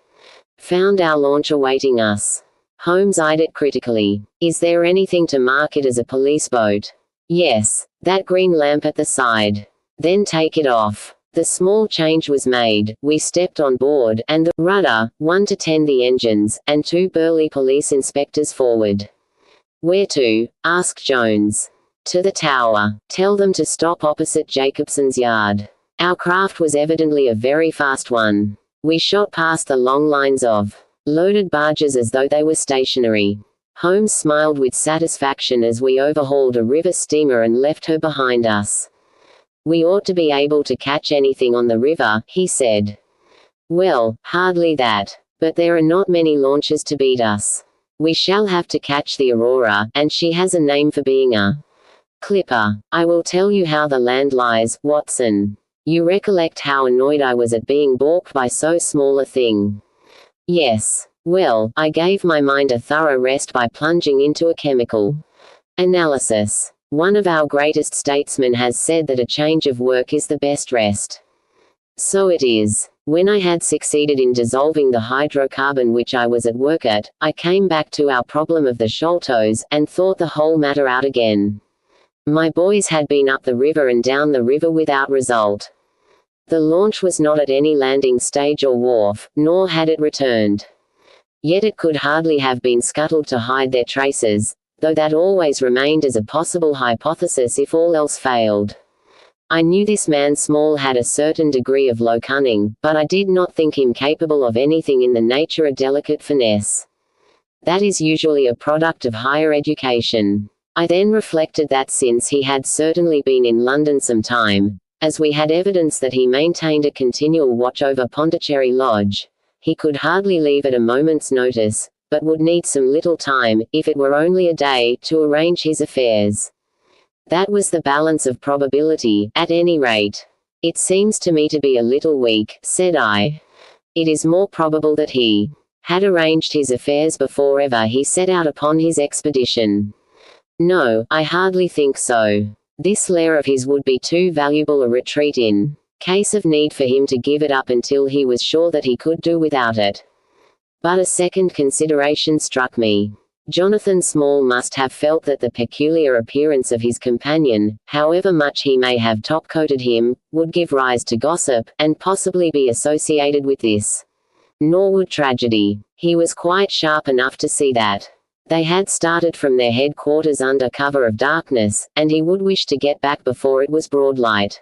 found our launch awaiting us. Holmes eyed it critically. Is there anything to mark it as a police boat? Yes, that green lamp at the side. Then take it off. The small change was made, we stepped on board, and the rudder, 1 to tend the engines, and 2 burly police inspectors forward. Where to? Asked Jones. To the tower. Tell them to stop opposite Jacobson's yard. Our craft was evidently a very fast one. We shot past the long lines of loaded barges as though they were stationary. Holmes smiled with satisfaction as we overhauled a river steamer and left her behind us. We ought to be able to catch anything on the river, he said. Well, hardly that. But there are not many launches to beat us. We shall have to catch the Aurora, and she has a name for being a clipper. I will tell you how the land lies, Watson. You recollect how annoyed I was at being balked by so small a thing. Yes. Well, I gave my mind a thorough rest by plunging into a chemical analysis. One of our greatest statesmen has said that a change of work is the best rest. So it is. When I had succeeded in dissolving the hydrocarbon which I was at work at, I came back to our problem of the Sholtos, and thought the whole matter out again. My boys had been up the river and down the river without result. The launch was not at any landing stage or wharf, nor had it returned. Yet it could hardly have been scuttled to hide their traces, though that always remained as a possible hypothesis if all else failed. I knew this man Small had a certain degree of low cunning, but I did not think him capable of anything in the nature of delicate finesse. That is usually a product of higher education. I then reflected that since he had certainly been in London some time, as we had evidence that he maintained a continual watch over Pondicherry Lodge, he could hardly leave at a moment's notice, but would need some little time, if it were only a day, to arrange his affairs. That was the balance of probability, at any rate. It seems to me to be a little weak, said I. It is more probable that he had arranged his affairs before ever he set out upon his expedition. No, I hardly think so. This lair of his would be too valuable a retreat in case of need for him to give it up until he was sure that he could do without it. But a second consideration struck me. Jonathan Small must have felt that the peculiar appearance of his companion, however much he may have top-coated him, would give rise to gossip, and possibly be associated with this. Nor would tragedy. He was quite sharp enough to see that. They had started from their headquarters under cover of darkness, and he would wish to get back before it was broad light.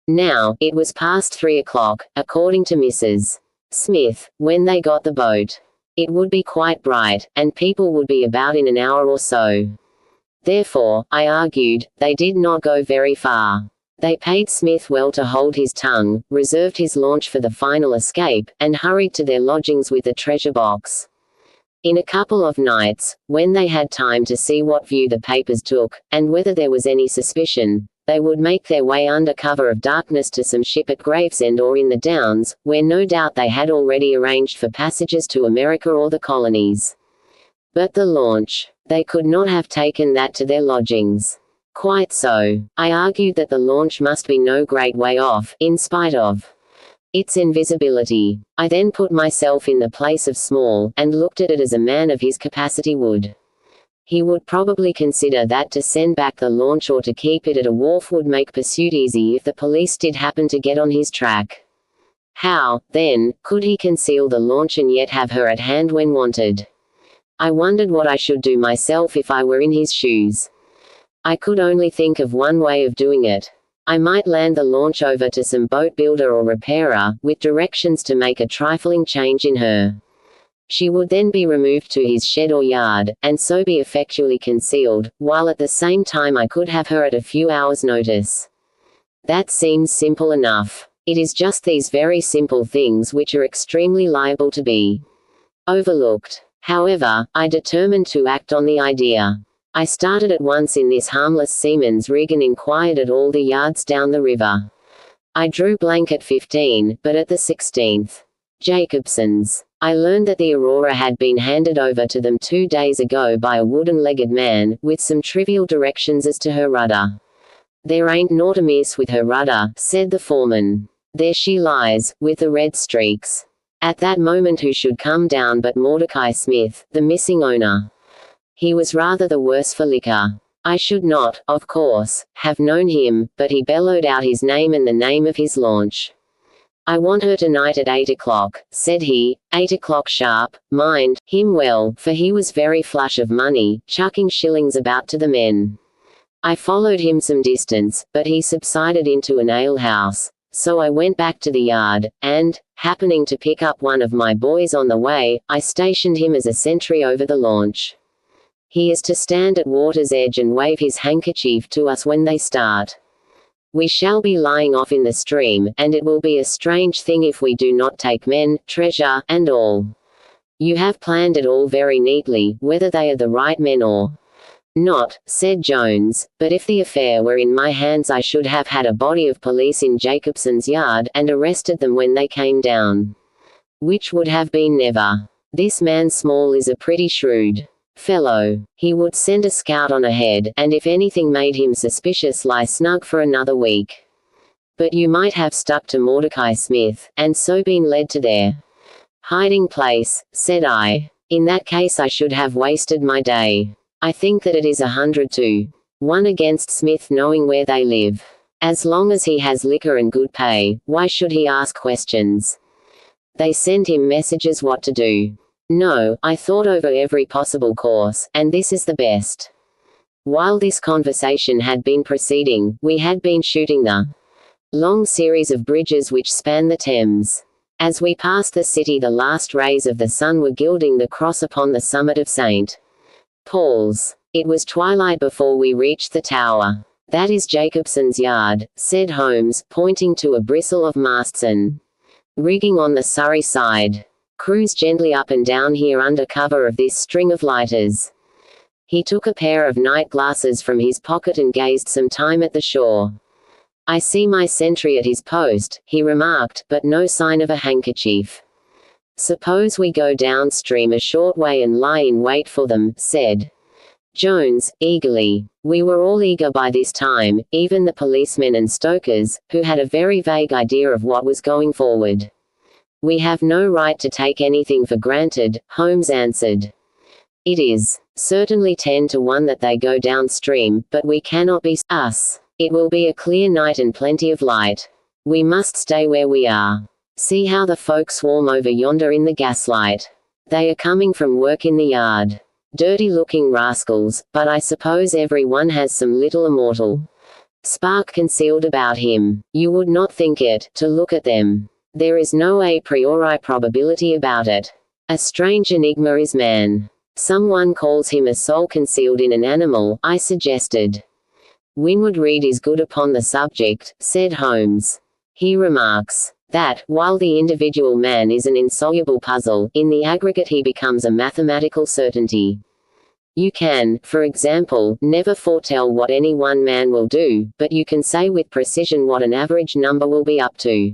Now, it was past 3 o'clock, according to Mrs. Smith, when they got the boat. It would be quite bright, and people would be about in an hour or so. Therefore, I argued, they did not go very far. They paid Smith well to hold his tongue, reserved his launch for the final escape, and hurried to their lodgings with the treasure box. In a couple of nights, when they had time to see what view the papers took, and whether there was any suspicion, they would make their way under cover of darkness to some ship at Gravesend or in the Downs, where no doubt they had already arranged for passages to America or the colonies. But the launch. They could not have taken that to their lodgings. Quite so. I argued that the launch must be no great way off, in spite of its invisibility. I then put myself in the place of Small, and looked at it as a man of his capacity would. He would probably consider that to send back the launch or to keep it at a wharf would make pursuit easy if the police did happen to get on his track. How, then, could he conceal the launch and yet have her at hand when wanted? I wondered what I should do myself if I were in his shoes. I could only think of one way of doing it. I might land the launch over to some boat builder or repairer, with directions to make a trifling change in her. She would then be removed to his shed or yard, and so be effectually concealed, while at the same time I could have her at a few hours' notice. That seems simple enough. It is just these very simple things which are extremely liable to be overlooked. However, I determined to act on the idea. I started at once in this harmless seaman's rig and inquired at all the yards down the river. I drew blank at 15, but at the 16th. Jacobson's. I learned that the Aurora had been handed over to them 2 days ago by a wooden-legged man, with some trivial directions as to her rudder. "There ain't naught amiss with her rudder," said the foreman. "There she lies, with the red streaks." At that moment who should come down but Mordecai Smith, the missing owner. He was rather the worse for liquor. I should not, of course, have known him, but he bellowed out his name and the name of his launch. "I want her tonight at 8 o'clock, said he, 8 o'clock sharp, mind him well, for he was very flush of money, chucking shillings about to the men. I followed him some distance, but he subsided into an alehouse, so I went back to the yard, and, happening to pick up one of my boys on the way, I stationed him as a sentry over the launch. He is to stand at water's edge and wave his handkerchief to us when they start. We shall be lying off in the stream, and it will be a strange thing if we do not take men, treasure, and all. You have planned it all very neatly, whether they are the right men or not," said Jones, "but if the affair were in my hands I should have had a body of police in Jacobson's yard, and arrested them when they came down. Which would have been never. This man Small is a pretty shrewd fellow. He would send a scout on ahead, and if anything made him suspicious lie snug for another week. But you might have stuck to Mordecai Smith, and so been led to their hiding place," said I. "In that case I should have wasted my day. I think that it is 100 to 1 against Smith knowing where they live. As long as he has liquor and good pay, why should he ask questions? They send him messages what to do. No, I thought over every possible course, and this is the best." While this conversation had been proceeding, we had been shooting the long series of bridges which span the Thames. As we passed the city the last rays of the sun were gilding the cross upon the summit of St. Paul's. It was twilight before we reached the tower. "That is Jacobson's yard," said Holmes, pointing to a bristle of masts and rigging on the Surrey side. "Cruise gently up and down here under cover of this string of lighters." He took a pair of night glasses from his pocket and gazed some time at the shore. "I see my sentry at his post," he remarked, "but no sign of a handkerchief. Suppose we go downstream a short way and lie in wait for them," said Jones, eagerly. We were all eager by this time, even the policemen and stokers, who had a very vague idea of what was going forward. "We have no right to take anything for granted," Holmes answered. "It is certainly 10 to 1 that they go downstream, but we cannot be us. It will be a clear night and plenty of light. We must stay where we are. See how the folk swarm over yonder in the gaslight. They are coming from work in the yard. Dirty-looking rascals, but I suppose every one has some little immortal spark concealed about him. You would not think it, to look at them. There is no a priori probability about it. A strange enigma is man. Someone calls him a soul concealed in an animal," I suggested. "Winwood Reade is good upon the subject," said Holmes. He remarks that, while the individual man is an insoluble puzzle, in the aggregate he becomes a mathematical certainty. You can, for example, never foretell what any one man will do, but you can say with precision what an average number will be up to.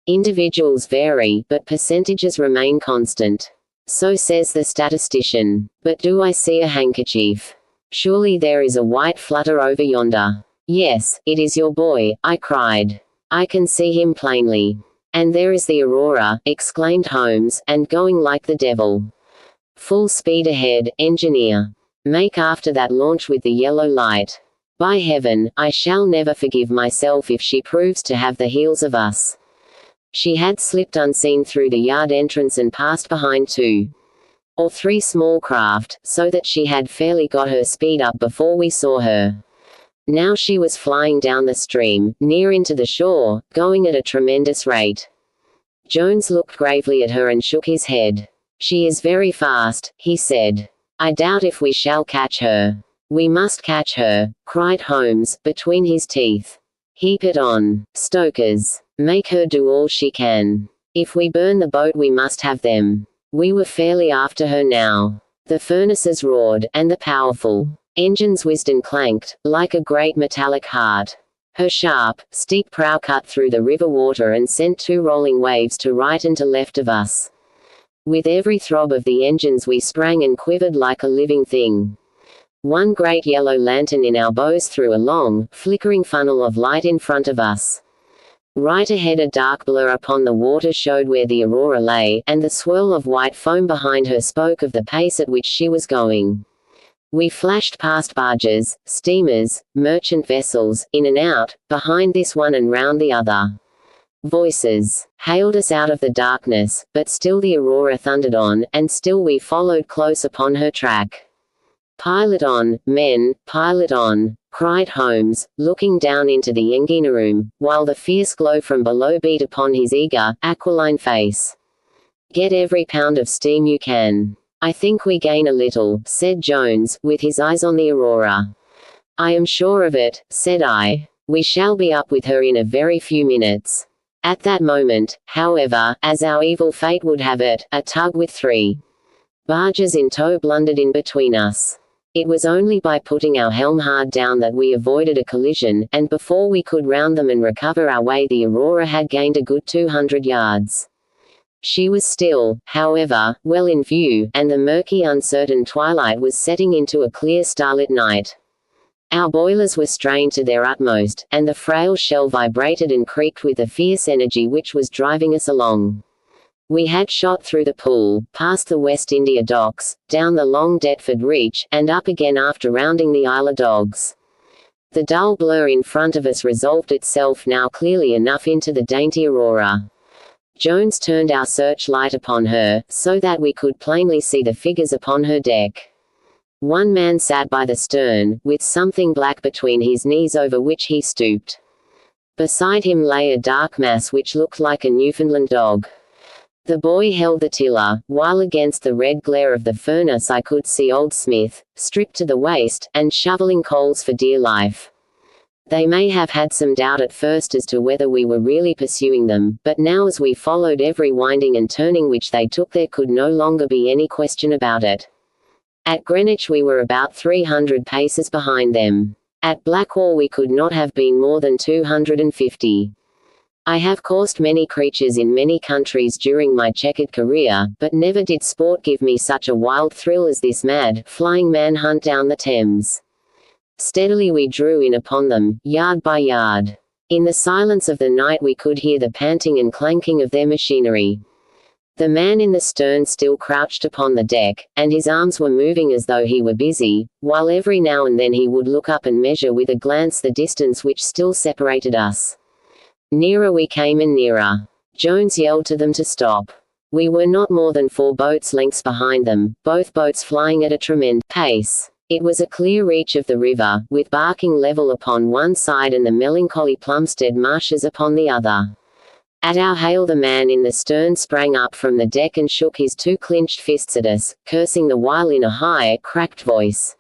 Individuals vary, but percentages remain constant. So says the statistician. But do I see a handkerchief? Surely there is a white flutter over yonder. Yes, it is your boy, I cried. I can see him plainly. And there is the Aurora, exclaimed Holmes, and going like the devil. Full speed ahead, engineer. Make after that launch with the yellow light. By heaven, I shall never forgive myself if she proves to have the heels of us. She had slipped unseen through the yard entrance and passed behind 2 or 3 small craft, so that she had fairly got her speed up before we saw her. Now she was flying down the stream, near into the shore, going at a tremendous rate. Jones looked gravely at her and shook his head. She is very fast, he said. I doubt if we shall catch her. We must catch her, cried Holmes, between his teeth. Heap it on, stokers. Make her do all she can. If we burn the boat we must have them. We were fairly after her now. The furnaces roared, and the powerful engines whizzed and clanked, like a great metallic heart. Her sharp, steep prow cut through the river water and sent 2 rolling waves to right and to left of us. With every throb of the engines we sprang and quivered like a living thing. One great yellow lantern in our bows threw a long, flickering funnel of light in front of us. Right ahead a dark blur upon the water showed where the Aurora lay, and the swirl of white foam behind her spoke of the pace at which she was going. We flashed past barges, steamers, merchant vessels, in and out, behind this one and round the other. Voices hailed us out of the darkness, but still the Aurora thundered on, and still we followed close upon her track. "Pilot on, men, pilot on," cried Holmes, looking down into the engine room, while the fierce glow from below beat upon his eager, aquiline face. "Get every pound of steam you can." "I think we gain a little," said Jones, with his eyes on the Aurora. "I am sure of it," said I. "We shall be up with her in a very few minutes." At that moment, however, as our evil fate would have it, a tug with 3 barges in tow blundered in between us. It was only by putting our helm hard down that we avoided a collision, and before we could round them and recover our way the Aurora had gained a good 200 yards. She was still, however, well in view, and the murky uncertain twilight was setting into a clear starlit night. Our boilers were strained to their utmost, and the frail shell vibrated and creaked with the fierce energy which was driving us along. We had shot through the Pool, past the West India Docks, down the long Deptford Reach, and up again after rounding the Isle of Dogs. The dull blur in front of us resolved itself now clearly enough into the dainty Aurora. Jones turned our searchlight upon her, so that we could plainly see the figures upon her deck. One man sat by the stern, with something black between his knees over which he stooped. Beside him lay a dark mass which looked like a Newfoundland dog. The boy held the tiller, while against the red glare of the furnace I could see old Smith, stripped to the waist, and shoveling coals for dear life. They may have had some doubt at first as to whether we were really pursuing them, but now as we followed every winding and turning which they took there could no longer be any question about it. At Greenwich we were about 300 paces behind them. At Blackwall we could not have been more than 250. I have coursed many creatures in many countries during my checkered career, but never did sport give me such a wild thrill as this mad, flying manhunt down the Thames. Steadily we drew in upon them, yard by yard. In the silence of the night we could hear the panting and clanking of their machinery. The man in the stern still crouched upon the deck, and his arms were moving as though he were busy, while every now and then he would look up and measure with a glance the distance which still separated us. Nearer we came and nearer. Jones yelled to them to stop. We were not more than 4 boats' lengths behind them, both boats flying at a tremendous pace. It was a clear reach of the river, with Barking level upon one side and the melancholy Plumstead marshes upon the other. At our hail the man in the stern sprang up from the deck and shook his 2 clenched fists at us, cursing the while in a high, cracked voice.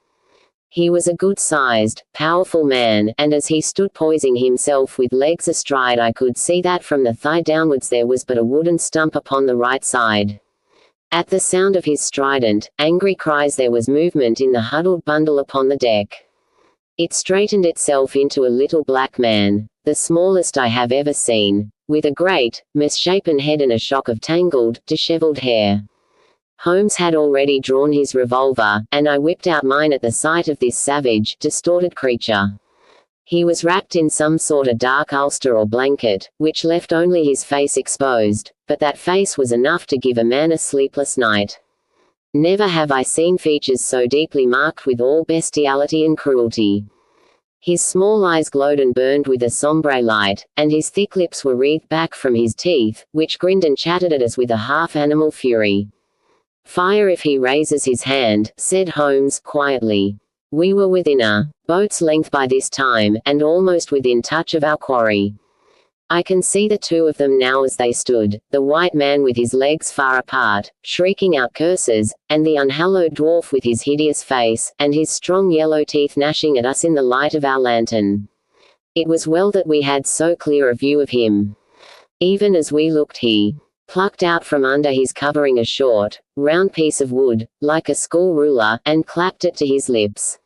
He was a good-sized, powerful man, and as he stood poising himself with legs astride I could see that from the thigh downwards there was but a wooden stump upon the right side. At the sound of his strident, angry cries there was movement in the huddled bundle upon the deck. It straightened itself into a little black man, the smallest I have ever seen, with a great, misshapen head and a shock of tangled, dishevelled hair. Holmes had already drawn his revolver, and I whipped out mine at the sight of this savage, distorted creature. He was wrapped in some sort of dark ulster or blanket, which left only his face exposed, but that face was enough to give a man a sleepless night. Never have I seen features so deeply marked with all bestiality and cruelty. His small eyes glowed and burned with a sombre light, and his thick lips were wreathed back from his teeth, which grinned and chattered at us with a half-animal fury. "Fire if he raises his hand," said Holmes, quietly. We were within a boat's length by this time, and almost within touch of our quarry. I can see the 2 of them now as they stood, the white man with his legs far apart, shrieking out curses, and the unhallowed dwarf with his hideous face, and his strong yellow teeth gnashing at us in the light of our lantern. It was well that we had so clear a view of him. Even as we looked he plucked out from under his covering a short, round piece of wood, like a school ruler, and clapped it to his lips.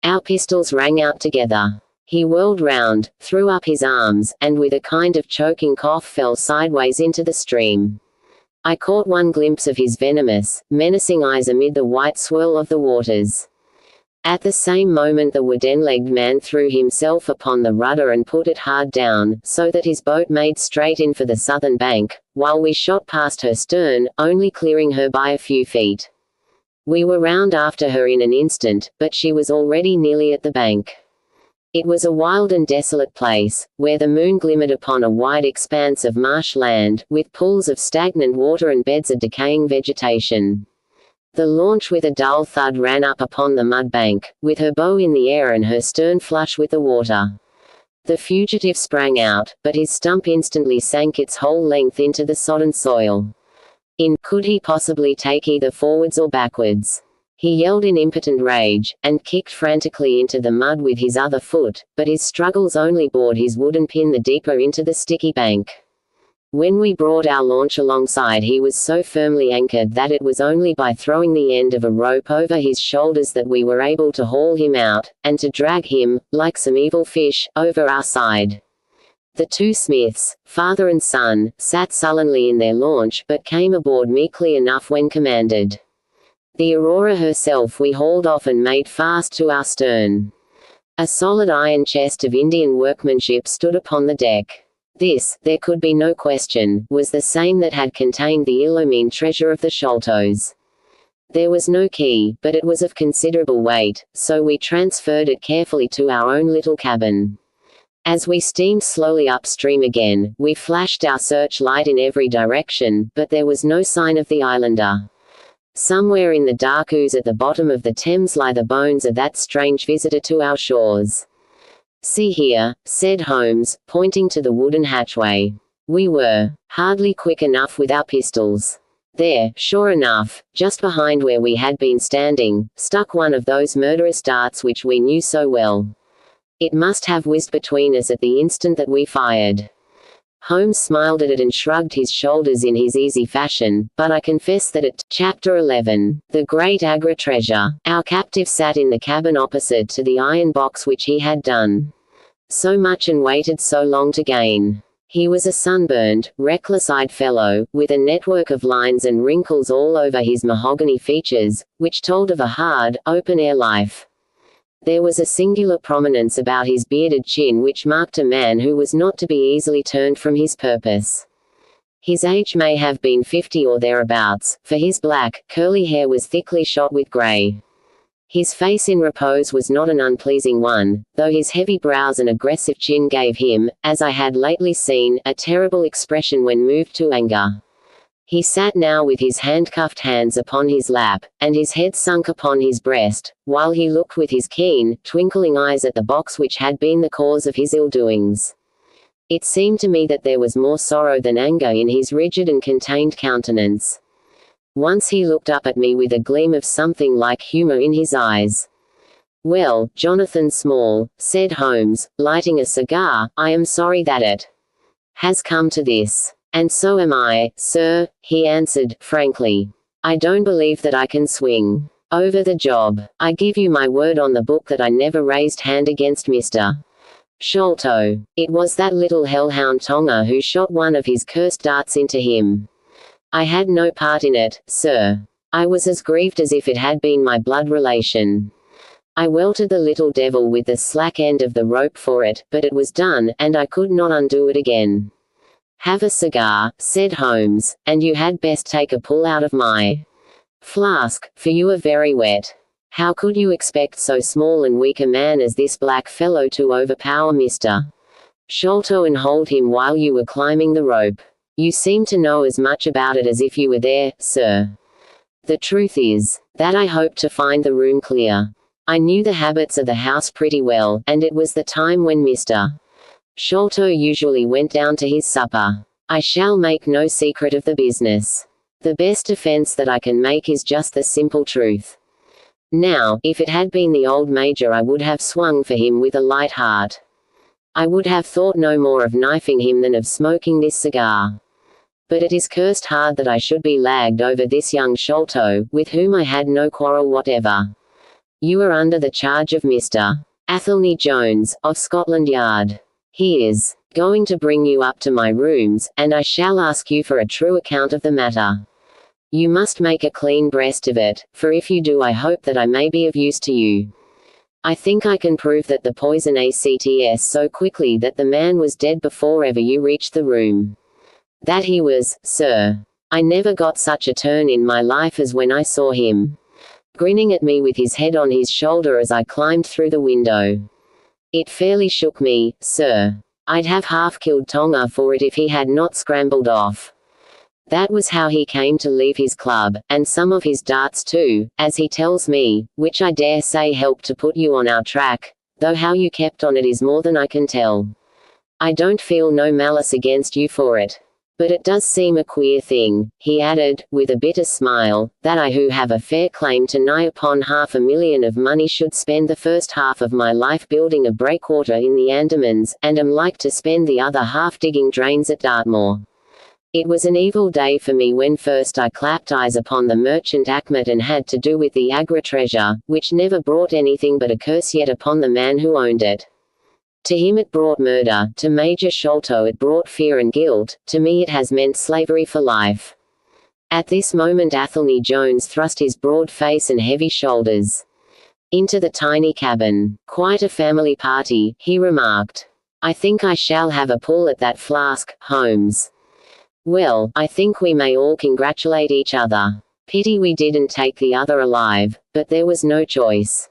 Our pistols rang out together. He whirled round, threw up his arms, and with a kind of choking cough fell sideways into the stream. I caught one glimpse of his venomous, menacing eyes amid the white swirl of the waters. At the same moment the wooden-legged man threw himself upon the rudder and put it hard down, so that his boat made straight in for the southern bank, while we shot past her stern, only clearing her by a few feet. We were round after her in an instant, but she was already nearly at the bank. It was a wild and desolate place, where the moon glimmered upon a wide expanse of marsh land, with pools of stagnant water and beds of decaying vegetation. The launch with a dull thud ran up upon the mud bank, with her bow in the air and her stern flush with the water. The fugitive sprang out, but his stump instantly sank its whole length into the sodden soil. Could he possibly take either forwards or backwards? He yelled in impotent rage, and kicked frantically into the mud with his other foot, but his struggles only bored his wooden pin the deeper into the sticky bank. When we brought our launch alongside he was so firmly anchored that it was only by throwing the end of a rope over his shoulders that we were able to haul him out, and to drag him, like some evil fish, over our side. The two Smiths, father and son, sat sullenly in their launch but came aboard meekly enough when commanded. The Aurora herself we hauled off and made fast to our stern. A solid iron chest of Indian workmanship stood upon the deck. This, there could be no question, was the same that had contained the Illumine treasure of the Sholtos. There was no key, but it was of considerable weight, so we transferred it carefully to our own little cabin. As we steamed slowly upstream again, we flashed our searchlight in every direction, but there was no sign of the islander. Somewhere in the dark ooze at the bottom of the Thames lie the bones of that strange visitor to our shores. "See here," said Holmes, pointing to the wooden hatchway. We were hardly quick enough with our pistols. There, sure enough, just behind where we had been standing, stuck one of those murderous darts which we knew so well. It must have whizzed between us at the instant that we fired. Holmes smiled at it and shrugged his shoulders in his easy fashion, but I confess that at Chapter 11, The Great Agra Treasure, our captive sat in the cabin opposite to the iron box which he had done so much and waited so long to gain. He was a sunburned, reckless-eyed fellow, with a network of lines and wrinkles all over his mahogany features, which told of a hard, open-air life. There was a singular prominence about his bearded chin which marked a man who was not to be easily turned from his purpose. His age may have been 50 or thereabouts, for his black, curly hair was thickly shot with grey. His face in repose was not an unpleasing one, though his heavy brows and aggressive chin gave him, as I had lately seen, a terrible expression when moved to anger. He sat now with his handcuffed hands upon his lap, and his head sunk upon his breast, while he looked with his keen, twinkling eyes at the box which had been the cause of his ill-doings. It seemed to me that there was more sorrow than anger in his rigid and contained countenance. Once he looked up at me with a gleam of something like humor in his eyes. "Well, Jonathan Small," said Holmes, lighting a cigar, "I am sorry that it has come to this." "And so am I, sir," he answered, frankly. "I don't believe that I can swing over the job. I give you my word on the book that I never raised hand against Mr. Sholto. It was that little hellhound Tonga who shot one of his cursed darts into him. I had no part in it, sir. I was as grieved as if it had been my blood relation. I welted the little devil with the slack end of the rope for it, but it was done, and I could not undo it again." "Have a cigar," said Holmes, "and you had best take a pull out of my flask, for you are very wet. How could you expect so small and weak a man as this black fellow to overpower Mr. Sholto and hold him while you were climbing the rope? You seem to know as much about it as if you were there, sir. The truth is, that I hoped to find the room clear. I knew the habits of the house pretty well, and it was the time when Mr. Sholto usually went down to his supper. I shall make no secret of the business. The best defense that I can make is just the simple truth. Now, if it had been the old Major I would have swung for him with a light heart. I would have thought no more of knifing him than of smoking this cigar. But it is cursed hard that I should be lagged over this young Sholto, with whom I had no quarrel whatever. You are under the charge of Mr. Athelney Jones, of Scotland Yard. He is going to bring you up to my rooms, and I shall ask you for a true account of the matter. You must make a clean breast of it, for if you do I hope that I may be of use to you. I think I can prove that the poison acts so quickly that the man was dead before ever you reached the room. That he was, sir. I never got such a turn in my life as when I saw him grinning at me with his head on his shoulder as I climbed through the window. It fairly shook me, sir. I'd have half killed Tonga for it if he had not scrambled off. That was how he came to leave his club, and some of his darts too, as he tells me, which I dare say helped to put you on our track, though how you kept on it is more than I can tell. I don't feel no malice against you for it. But it does seem a queer thing, he added, with a bitter smile, that I who have a fair claim to nigh upon $500,000 of money should spend the first half of my life building a breakwater in the Andamans, and am like to spend the other half digging drains at Dartmoor. It was an evil day for me when first I clapped eyes upon the merchant Achmet and had to do with the Agra treasure, which never brought anything but a curse yet upon the man who owned it. To him it brought murder, to Major Sholto it brought fear and guilt, to me it has meant slavery for life. At this moment Athelney Jones thrust his broad face and heavy shoulders into the tiny cabin. Quite a family party, he remarked. I think I shall have a pull at that flask, Holmes. Well, I think we may all congratulate each other. Pity we didn't take the other alive, but there was no choice.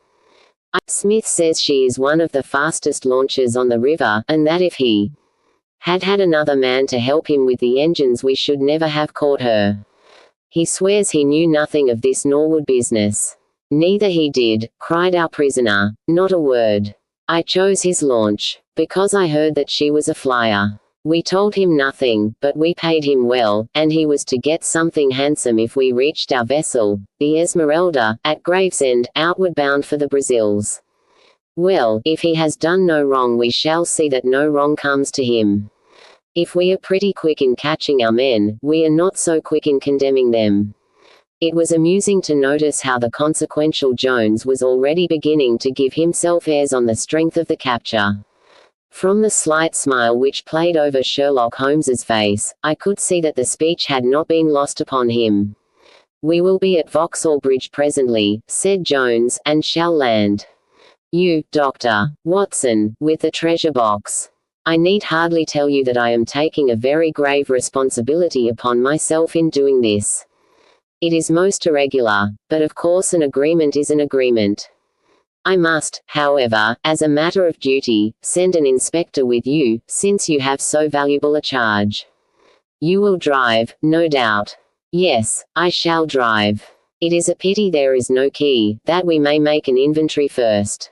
Smith says she is one of the fastest launches on the river, and that if he had had another man to help him with the engines we should never have caught her. He swears he knew nothing of this Norwood business. Neither he did, cried our prisoner. Not a word. I chose his launch because I heard that she was a flyer. We told him nothing, but we paid him well, and he was to get something handsome if we reached our vessel, the Esmeralda, at Gravesend, outward bound for the Brazils. Well, if he has done no wrong we shall see that no wrong comes to him. If we are pretty quick in catching our men, we are not so quick in condemning them. It was amusing to notice how the consequential Jones was already beginning to give himself airs on the strength of the capture. From the slight smile which played over Sherlock Holmes's face, I could see that the speech had not been lost upon him. We will be at Vauxhall Bridge presently, said Jones, and shall land. You, Dr. Watson, with the treasure box. I need hardly tell you that I am taking a very grave responsibility upon myself in doing this. It is most irregular, but of course an agreement is an agreement. I must, however, as a matter of duty, send an inspector with you, since you have so valuable a charge. You will drive, no doubt. Yes, I shall drive. It is a pity there is no key, that we may make an inventory first.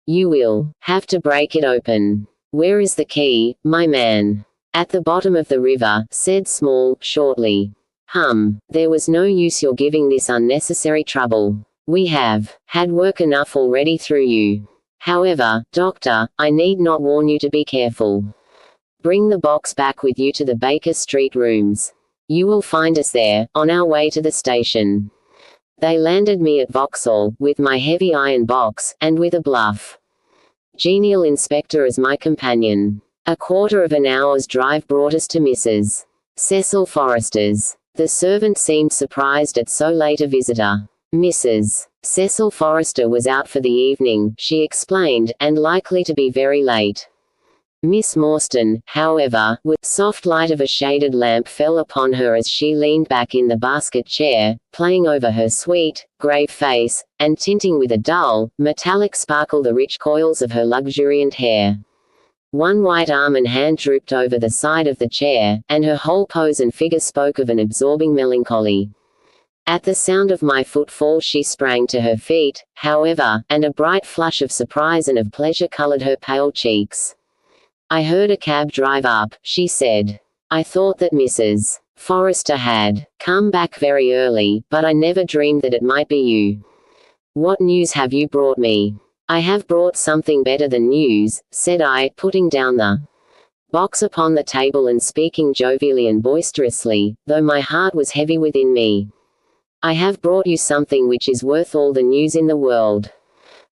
You will have to break it open. Where is the key, my man? At the bottom of the river, said Small, shortly. There was no use your giving this unnecessary trouble. We have had work enough already through you. However, Doctor, I need not warn you to be careful. Bring the box back with you to the Baker Street rooms. You will find us there, on our way to the station. They landed me at Vauxhall, with my heavy iron box, and with a bluff, genial inspector as my companion. A quarter of an hour's drive brought us to Mrs. Cecil Forrester's. The servant seemed surprised at so late a visitor. Mrs. Cecil Forrester was out for the evening, she explained, and likely to be very late. Miss Morstan, however, with soft light of a shaded lamp fell upon her as she leaned back in the basket chair, playing over her sweet, grave face, and tinting with a dull, metallic sparkle the rich coils of her luxuriant hair. One white arm and hand drooped over the side of the chair, and her whole pose and figure spoke of an absorbing melancholy. At the sound of my footfall she sprang to her feet, however, and a bright flush of surprise and of pleasure colored her pale cheeks. I heard a cab drive up, she said. I thought that Mrs. Forrester had come back very early, but I never dreamed that it might be you. What news have you brought me? I have brought something better than news, said I, putting down the box upon the table and speaking jovially and boisterously, though my heart was heavy within me. "I have brought you something which is worth all the news in the world.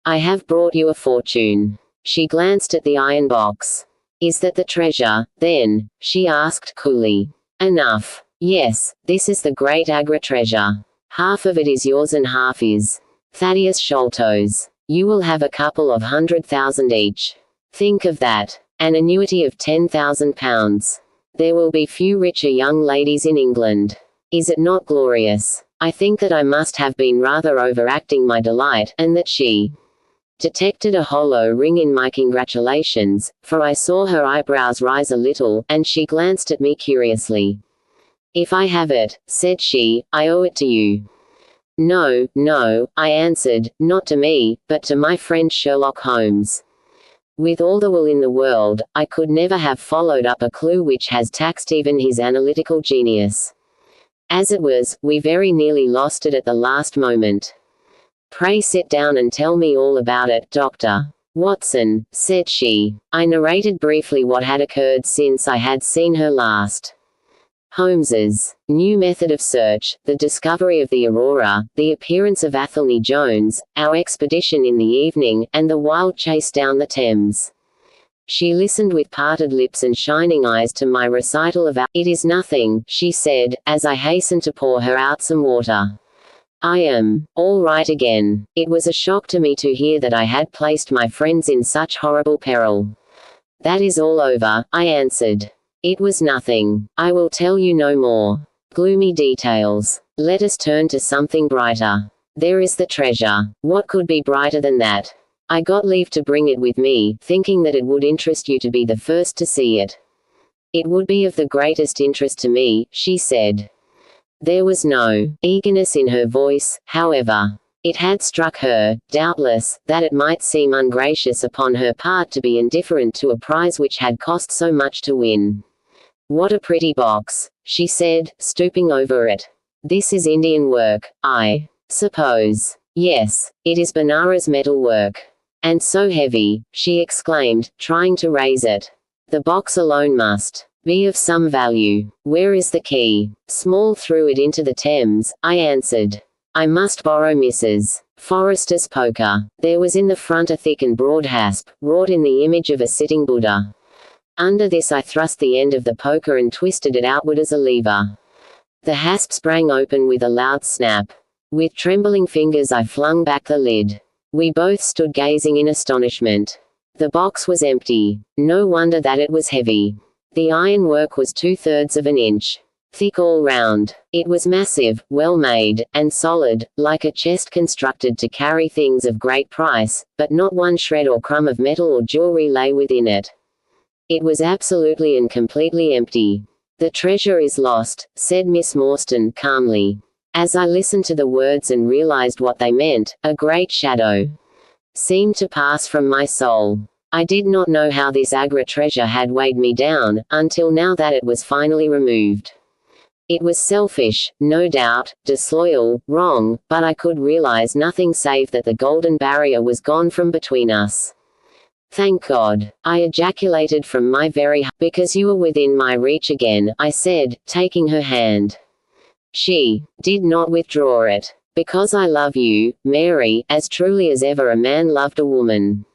I have brought you a fortune." She glanced at the iron box. "Is that the treasure, then?" she asked coolly. "Enough. Yes, this is the great Agra treasure. Half of it is yours and half is Thaddeus Sholto's. You will have a couple of 100,000 each. Think of that. An annuity of £10,000. There will be few richer young ladies in England. Is it not glorious?" I think that I must have been rather overacting my delight, and that she detected a hollow ring in my congratulations, for I saw her eyebrows rise a little, and she glanced at me curiously. "If I have it," said she, "I owe it to you." "No, no," I answered, "not to me, but to my friend Sherlock Holmes. With all the will in the world, I could never have followed up a clue which has taxed even his analytical genius. As it was, we very nearly lost it at the last moment. Pray sit down and tell me all about it, Dr. Watson," said she. I narrated briefly what had occurred since I had seen her last. Holmes's new method of search, the discovery of the Aurora, the appearance of Athelney Jones, our expedition in the evening, and the wild chase down the Thames. She listened with parted lips and shining eyes to my recital of "It is nothing," she said, as I hastened to pour her out some water. "I am all right again. It was a shock to me to hear that I had placed my friends in such horrible peril." "That is all over," I answered. "It was nothing. I will tell you no more gloomy details. Let us turn to something brighter. There is the treasure. What could be brighter than that? I got leave to bring it with me, thinking that it would interest you to be the first to see it." "It would be of the greatest interest to me," she said. There was no eagerness in her voice, however. It had struck her, doubtless, that it might seem ungracious upon her part to be indifferent to a prize which had cost so much to win. "What a pretty box," she said, stooping over it. "This is Indian work, I suppose." "Yes, it is Benares metal work. And so heavy," she exclaimed, trying to raise it. "The box alone must be of some value. Where is the key?" "Small threw it into the Thames," I answered. "I must borrow Mrs. Forrester's poker." There was in the front a thick and broad hasp, wrought in the image of a sitting Buddha. Under this I thrust the end of the poker and twisted it outward as a lever. The hasp sprang open with a loud snap. With trembling fingers I flung back the lid. We both stood gazing in astonishment. The box was empty. No wonder that it was heavy. The ironwork was 2/3 of an inch thick all round. It was massive, well made, and solid, like a chest constructed to carry things of great price, but not one shred or crumb of metal or jewelry lay within it. It was absolutely and completely empty. "The treasure is lost," said Miss Morstan, calmly. As I listened to the words and realized what they meant, a great shadow seemed to pass from my soul. I did not know how this Agra treasure had weighed me down, until now that it was finally removed. It was selfish, no doubt, disloyal, wrong, but I could realize nothing save that the golden barrier was gone from between us. "Thank God," I ejaculated from my very heart. "Because you are within my reach again," I said, taking her hand. She did not withdraw it. "Because I love you, Mary, as truly as ever a man loved a woman.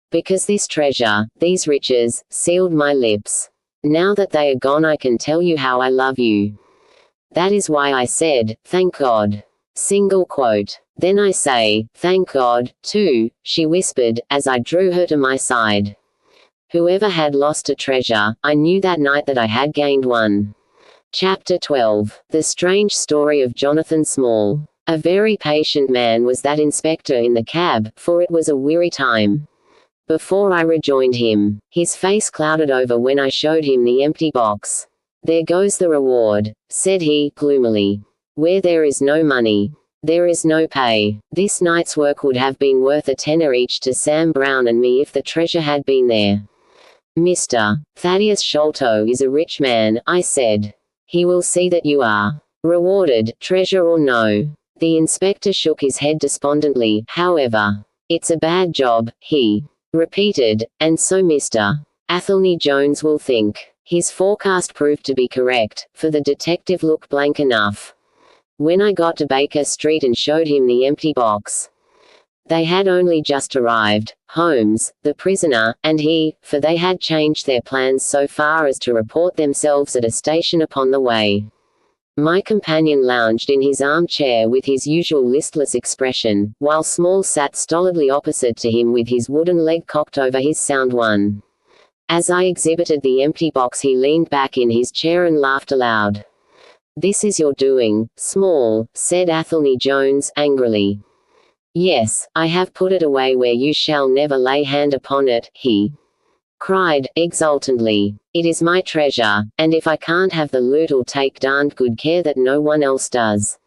Because this treasure, these riches, sealed my lips. Now that they are gone I can tell you how I love you. That is why I said, thank God." Single quote. "Then I say, thank God, too," she whispered, as I drew her to my side. Whoever had lost a treasure, I knew that night that I had gained one. Chapter 12. The Strange Story of Jonathan Small. A very patient man was that inspector in the cab, for it was a weary time before I rejoined him. His face clouded over when I showed him the empty box. "There goes the reward," said he, gloomily. "Where there is no money, there is no pay. This night's work would have been worth a tenner each to Sam Brown and me if the treasure had been there." "Mr. Thaddeus Sholto is a rich man," I said. "He will see that you are rewarded, treasure or no." The inspector shook his head despondently, however. "It's a bad job," he repeated, "and so Mr. Athelney Jones will think. His forecast proved to be correct, for the detective looked blank enough. When I got to Baker Street and showed him the empty box. They had only just arrived, Holmes, the prisoner, and he, for they had changed their plans so far as to report themselves at a station upon the way. My companion lounged in his armchair with his usual listless expression, while Small sat stolidly opposite to him with his wooden leg cocked over his sound one. As I exhibited the empty box, he leaned back in his chair and laughed aloud. "This is your doing, Small," said Athelney Jones, angrily. "Yes, I have put it away where you shall never lay hand upon it," he cried, exultantly. "It is my treasure, and if I can't have the loot, I'll take darned good care that no one else does.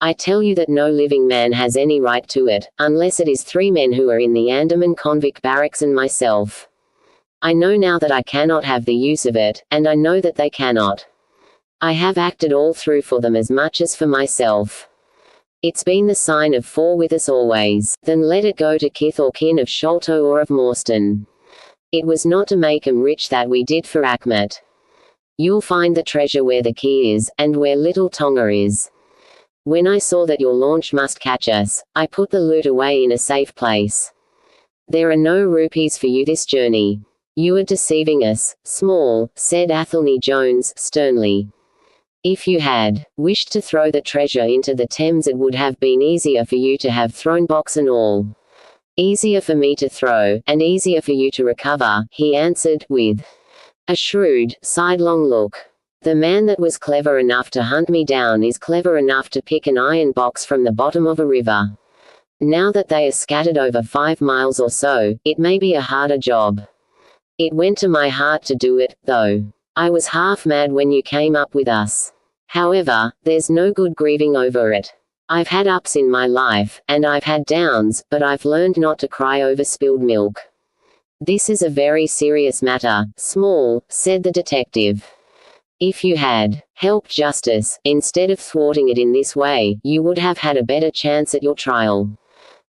I tell you that no living man has any right to it, unless it is 3 men who are in the Andaman convict barracks and myself. I know now that I cannot have the use of it, and I know that they cannot. I have acted all through for them as much as for myself. It's been the sign of 4 with us always. Then let it go to kith or kin of Sholto or of Morstan. It was not to make 'em rich that we did for Achmet. You'll find the treasure where the key is, and where little Tonga is. When I saw that your launch must catch us, I put the loot away in a safe place. There are no rupees for you this journey. You are deceiving us, Small," said Athelney Jones, sternly. "If you had wished to throw the treasure into the Thames, it would have been easier for you to have thrown box and all. Easier for me to throw, and easier for you to recover," he answered, with a shrewd, sidelong look. "The man that was clever enough to hunt me down is clever enough to pick an iron box from the bottom of a river. Now that they are scattered over 5 miles or so, it may be a harder job. It went to my heart to do it, though. I was half mad when you came up with us. However, there's no good grieving over it. I've had ups in my life, and I've had downs, but I've learned not to cry over spilled milk. This is a very serious matter, Small," said the detective. "If you had helped justice, instead of thwarting it in this way, you would have had a better chance at your trial."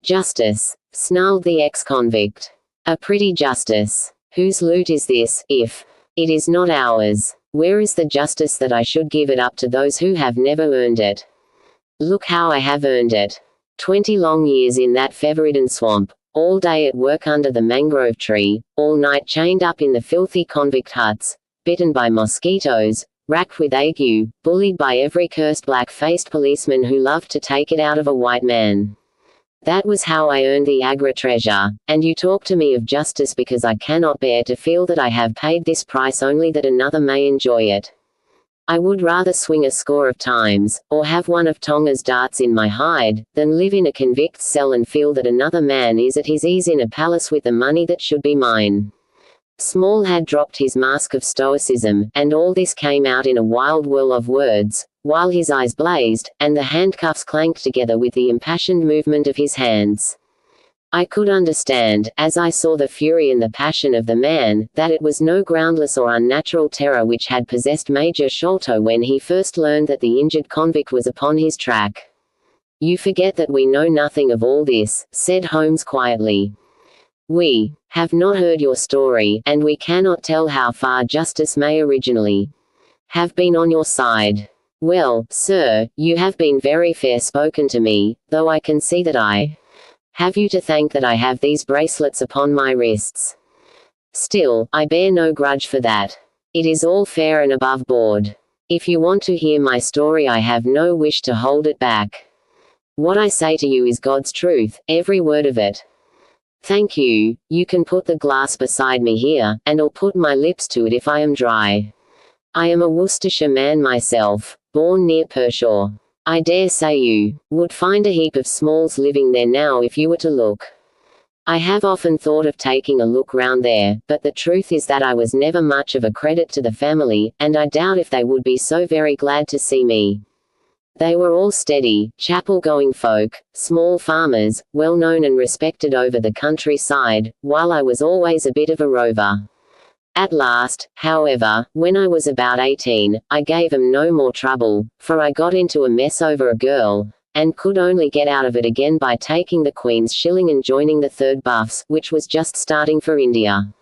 "Justice?" snarled the ex-convict. "A pretty justice. Whose loot is this, if it is not ours? Where is the justice that I should give it up to those who have never earned it? Look how I have earned it. 20 long years in that fever-ridden swamp, all day at work under the mangrove tree, all night chained up in the filthy convict huts, bitten by mosquitoes, racked with ague, bullied by every cursed black-faced policeman who loved to take it out of a white man. That was how I earned the Agra treasure, and you talk to me of justice because I cannot bear to feel that I have paid this price only that another may enjoy it. I would rather swing a score of times, or have one of Tonga's darts in my hide, than live in a convict's cell and feel that another man is at his ease in a palace with the money that should be mine." Small had dropped his mask of stoicism, and all this came out in a wild whirl of words, while his eyes blazed, and the handcuffs clanked together with the impassioned movement of his hands. I could understand, as I saw the fury and the passion of the man, that it was no groundless or unnatural terror which had possessed Major Sholto when he first learned that the injured convict was upon his track. "You forget that we know nothing of all this," said Holmes quietly. "We have not heard your story, and we cannot tell how far justice may originally have been on your side. Well, sir, you have been very fair-spoken to me, though I can see that I have you to thank that I have these bracelets upon my wrists. Still, I bear no grudge for that. It is all fair and above board. If you want to hear my story, I have no wish to hold it back. What I say to you is God's truth, every word of it. Thank you. You can put the glass beside me here, and I'll put my lips to it if I am dry. I am a Worcestershire man myself, born near Pershore. I dare say you would find a heap of Smalls living there now if you were to look. I have often thought of taking a look round there, but the truth is that I was never much of a credit to the family, and I doubt if they would be so very glad to see me. They were all steady, chapel-going folk, small farmers, well known and respected over the countryside, while I was always a bit of a rover. At last, however, when I was about 18, I gave 'em no more trouble, for I got into a mess over a girl, and could only get out of it again by taking the Queen's shilling and joining the 3rd Buffs, which was just starting for India.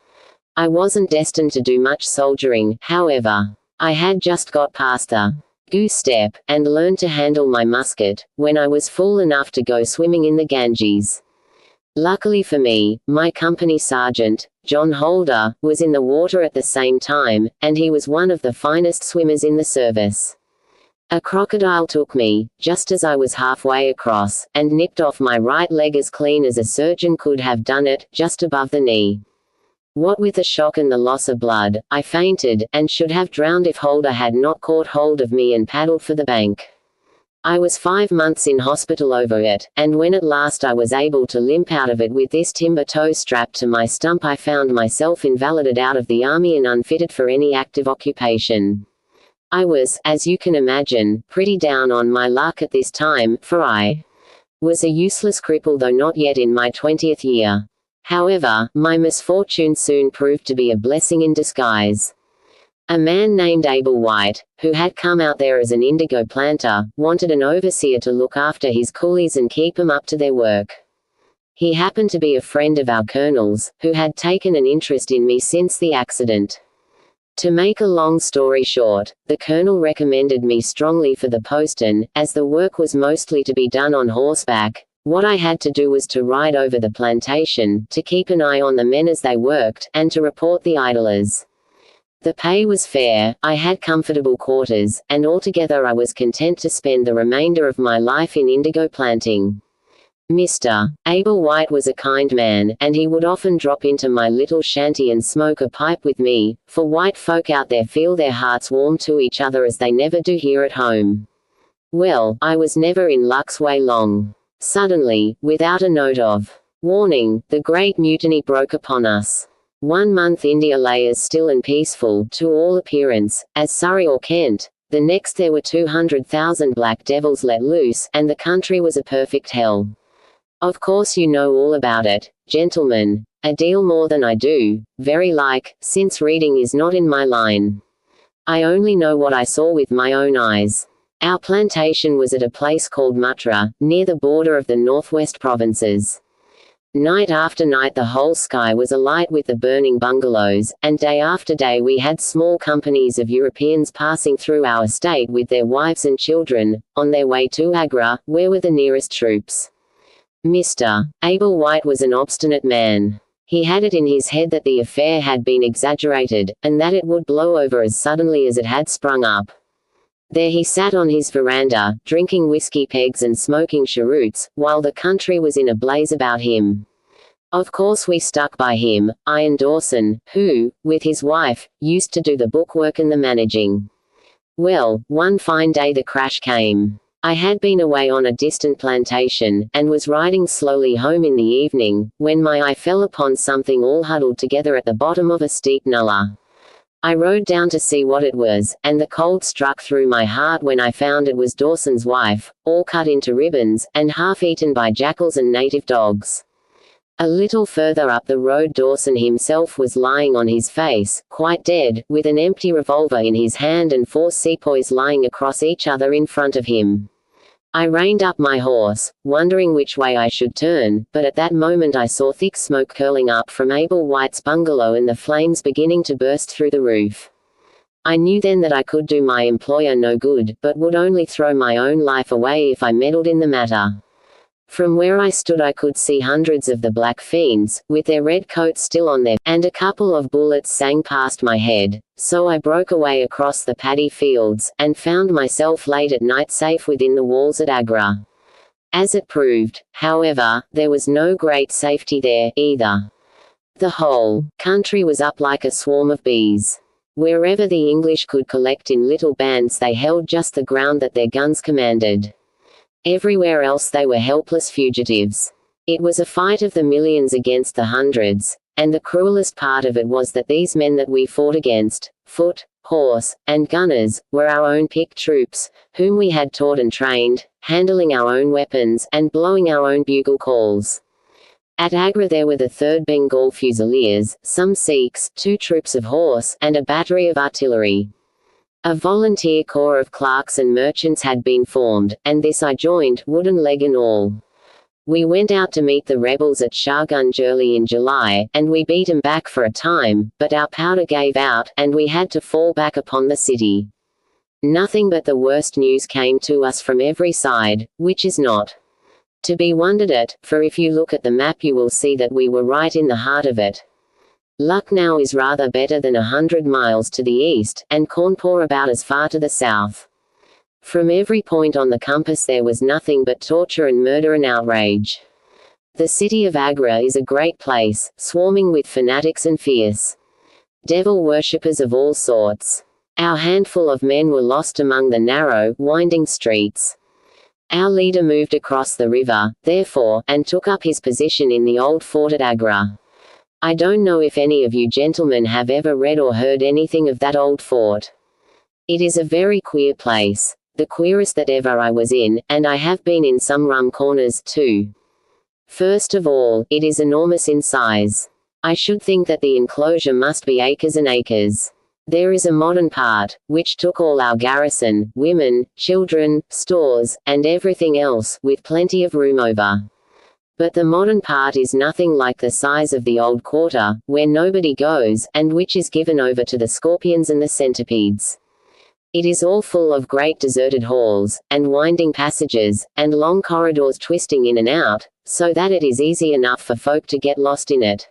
I wasn't destined to do much soldiering, however. I had just got past the goose step, and learned to handle my musket, when I was fool enough to go swimming in the Ganges. Luckily for me, my company sergeant, John Holder, was in the water at the same time, and he was one of the finest swimmers in the service. A crocodile took me, just as I was halfway across, and nipped off my right leg as clean as a surgeon could have done it, just above the knee. What with the shock and the loss of blood, I fainted, and should have drowned if Holder had not caught hold of me and paddled for the bank. I was 5 months in hospital over it, and when at last I was able to limp out of it with this timber toe strapped to my stump, I found myself invalided out of the army and unfitted for any active occupation. I was, as you can imagine, pretty down on my luck at this time, for I was a useless cripple, though not yet in my 20th year. However, my misfortune soon proved to be a blessing in disguise. A man named Abel White, who had come out there as an indigo planter, wanted an overseer to look after his coolies and keep them up to their work. He happened to be a friend of our colonel's, who had taken an interest in me since the accident. To make a long story short, the colonel recommended me strongly for the post, and, as the work was mostly to be done on horseback, what I had to do was to ride over the plantation, to keep an eye on the men as they worked, and to report the idlers. The pay was fair, I had comfortable quarters, and altogether I was content to spend the remainder of my life in indigo planting. Mr. Abel White was a kind man, and he would often drop into my little shanty and smoke a pipe with me, for white folk out there feel their hearts warm to each other as they never do here at home. Well, I was never in luck's way long. Suddenly, without a note of warning, the Great Mutiny broke upon us. 1 month India lay as still and peaceful, to all appearance, as Surrey or Kent. The next there were 200,000 black devils let loose, and the country was a perfect hell. Of course you know all about it, gentlemen. A deal more than I do, very like, since reading is not in my line. I only know what I saw with my own eyes. Our plantation was at a place called Mutra, near the border of the northwest provinces. Night after night the whole sky was alight with the burning bungalows, and day after day we had small companies of Europeans passing through our estate with their wives and children, on their way to Agra, where were the nearest troops. Mr. Abel White was an obstinate man. He had it in his head that the affair had been exaggerated, and that it would blow over as suddenly as it had sprung up. There he sat on his veranda, drinking whiskey pegs and smoking cheroots, while the country was in a blaze about him. Of course we stuck by him, I and Dawson, who, with his wife, used to do the bookwork and the managing. Well, one fine day the crash came. I had been away on a distant plantation, and was riding slowly home in the evening, when my eye fell upon something all huddled together at the bottom of a steep nullah. I rode down to see what it was, and the cold struck through my heart when I found it was Dawson's wife, all cut into ribbons, and half eaten by jackals and native dogs. A little further up the road Dawson himself was lying on his face, quite dead, with an empty revolver in his hand and 4 sepoys lying across each other in front of him. I reined up my horse, wondering which way I should turn, but at that moment I saw thick smoke curling up from Abel White's bungalow and the flames beginning to burst through the roof. I knew then that I could do my employer no good, but would only throw my own life away if I meddled in the matter. From where I stood I could see hundreds of the black fiends, with their red coats still on them, and a couple of bullets sang past my head, so I broke away across the paddy fields, and found myself late at night safe within the walls at Agra. As it proved, however, there was no great safety there, either. The whole country was up like a swarm of bees. Wherever the English could collect in little bands they held just the ground that their guns commanded. Everywhere else they were helpless fugitives. It was a fight of the millions against the hundreds, and the cruelest part of it was that these men that we fought against, foot, horse, and gunners, were our own picked troops, whom we had taught and trained, handling our own weapons, and blowing our own bugle calls. At Agra there were the 3rd Bengal Fusiliers, some Sikhs, 2 troops of horse, and a battery of artillery. A volunteer corps of clerks and merchants had been formed, and this I joined, wooden leg and all. We went out to meet the rebels at Shahgunj early in July, and we beat 'em back for a time, but our powder gave out, and we had to fall back upon the city. Nothing but the worst news came to us from every side, which is not to be wondered at, for if you look at the map you will see that we were right in the heart of it. Lucknow is rather better than 100 miles to the east, and Cawnpore about as far to the south. From every point on the compass there was nothing but torture and murder and outrage. The city of Agra is a great place, swarming with fanatics and fierce devil worshippers of all sorts. Our handful of men were lost among the narrow, winding streets. Our leader moved across the river, therefore, and took up his position in the old fort at Agra. I don't know if any of you gentlemen have ever read or heard anything of that old fort. It is a very queer place. The queerest that ever I was in, and I have been in some rum corners, too. First of all, it is enormous in size. I should think that the enclosure must be acres and acres. There is a modern part, which took all our garrison, women, children, stores, and everything else, with plenty of room over. But the modern part is nothing like the size of the old quarter, where nobody goes, and which is given over to the scorpions and the centipedes. It is all full of great deserted halls, and winding passages, and long corridors twisting in and out, so that it is easy enough for folk to get lost in it.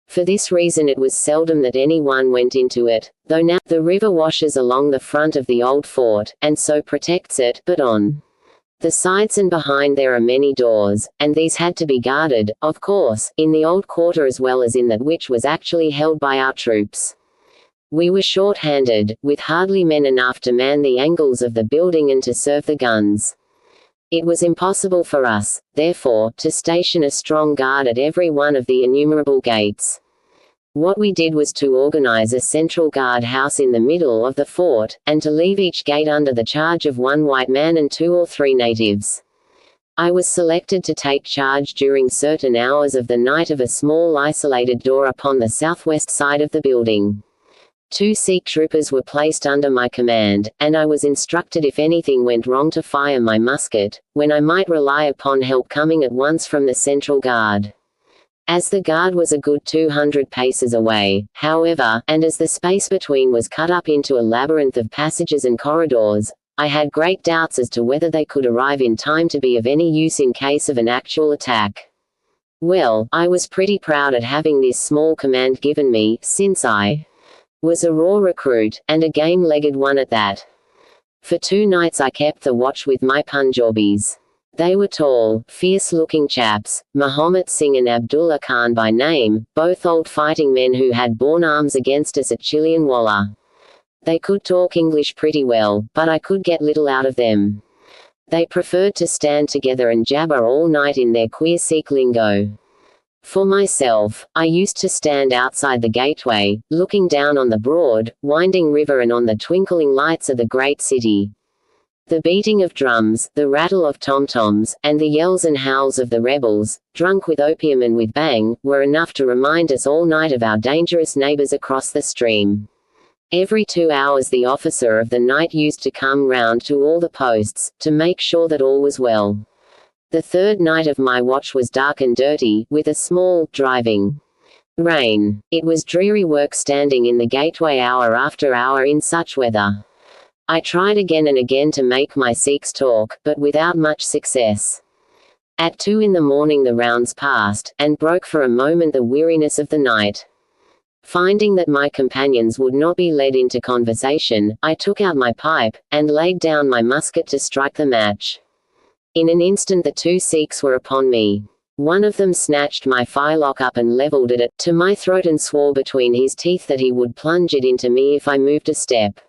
For this reason it was seldom that any one went into it, though now the river washes along the front of the old fort, and so protects it, but on the sides and behind there are many doors, and these had to be guarded, of course, in the old quarter as well as in that which was actually held by our troops. We were short-handed, with hardly men enough to man the angles of the building and to serve the guns. It was impossible for us, therefore, to station a strong guard at every one of the innumerable gates. What we did was to organize a central guard house in the middle of the fort, and to leave each gate under the charge of one white man and 2 or 3 natives. I was selected to take charge during certain hours of the night of a small isolated door upon the southwest side of the building. 2 Sikh troopers were placed under my command, and I was instructed if anything went wrong to fire my musket, when I might rely upon help coming at once from the central guard. As the guard was a good 200 paces away, however, and as the space between was cut up into a labyrinth of passages and corridors, I had great doubts as to whether they could arrive in time to be of any use in case of an actual attack. Well, I was pretty proud at having this small command given me, since I was a raw recruit, and a game-legged one at that. For 2 nights I kept the watch with my Punjabis. They were tall, fierce-looking chaps, Muhammad Singh and Abdullah Khan by name, both old fighting men who had borne arms against us at Chilianwala. They could talk English pretty well, but I could get little out of them. They preferred to stand together and jabber all night in their queer Sikh lingo. For myself, I used to stand outside the gateway, looking down on the broad, winding river and on the twinkling lights of the great city. The beating of drums, the rattle of tom-toms, and the yells and howls of the rebels, drunk with opium and with bang, were enough to remind us all night of our dangerous neighbors across the stream. Every 2 hours the officer of the night used to come round to all the posts, to make sure that all was well. The 3rd night of my watch was dark and dirty, with a small, driving rain. It was dreary work standing in the gateway hour after hour in such weather. I tried again and again to make my Sikhs talk, but without much success. At 2 in the morning the rounds passed, and broke for a moment the weariness of the night. Finding that my companions would not be led into conversation, I took out my pipe, and laid down my musket to strike the match. In an instant the 2 Sikhs were upon me. One of them snatched my firelock up and levelled it to my throat and swore between his teeth that he would plunge it into me if I moved a step.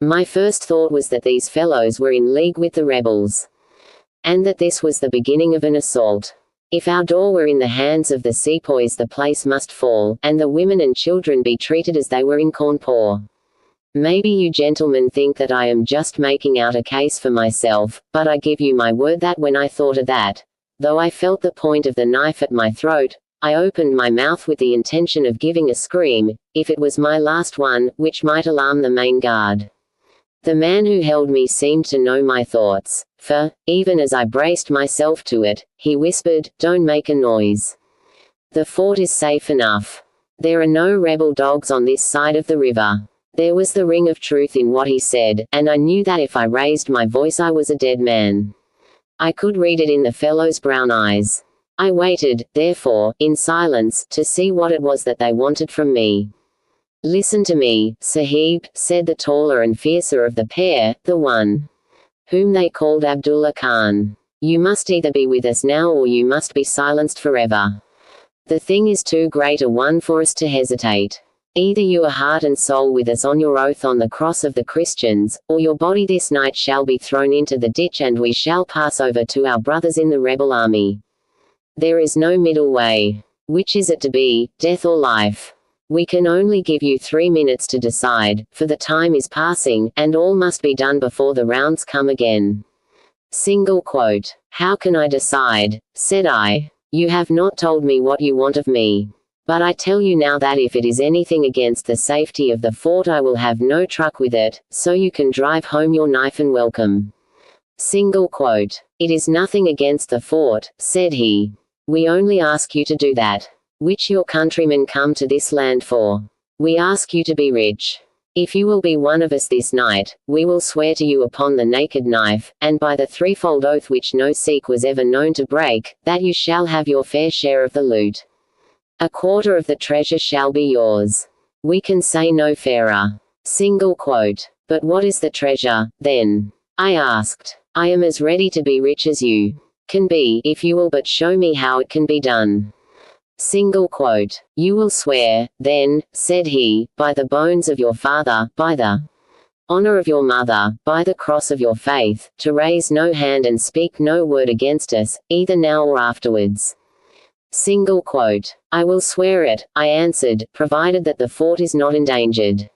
My first thought was that these fellows were in league with the rebels, and that this was the beginning of an assault. If our door were in the hands of the sepoys the place must fall, and the women and children be treated as they were in Cawnpore. Maybe you gentlemen think that I am just making out a case for myself, but I give you my word that when I thought of that, though I felt the point of the knife at my throat, I opened my mouth with the intention of giving a scream, if it was my last one, which might alarm the main guard. The man who held me seemed to know my thoughts, for, even as I braced myself to it, he whispered, "Don't make a noise. The fort is safe enough. There are no rebel dogs on this side of the river." There was the ring of truth in what he said, and I knew that if I raised my voice I was a dead man. I could read it in the fellow's brown eyes. I waited, therefore, in silence, to see what it was that they wanted from me. "Listen to me, Sahib," said the taller and fiercer of the pair, the one whom they called Abdullah Khan. "You must either be with us now or you must be silenced forever. The thing is too great a one for us to hesitate. Either you are heart and soul with us on your oath on the cross of the Christians, or your body this night shall be thrown into the ditch and we shall pass over to our brothers in the rebel army. There is no middle way. Which is it to be, death or life? We can only give you 3 minutes to decide, for the time is passing, and all must be done before the rounds come again." Single quote. "How can I decide?" said I. "You have not told me what you want of me. But I tell you now that if it is anything against the safety of the fort I will have no truck with it, so you can drive home your knife and welcome." Single quote. "It is nothing against the fort," said he. "We only ask you to do that which your countrymen come to this land for. We ask you to be rich. If you will be one of us this night, we will swear to you upon the naked knife, and by the threefold oath which no Sikh was ever known to break, that you shall have your fair share of the loot. 1/4 of the treasure shall be yours. We can say no fairer." Single quote. "But what is the treasure, then?" I asked. "I am as ready to be rich as you can be, if you will but show me how it can be done." Single quote. "You will swear, then," said he, "by the bones of your father, by the honor of your mother, by the cross of your faith, to raise no hand and speak no word against us, either now or afterwards." Single quote. "I will swear it," I answered, "provided that the fort is not endangered.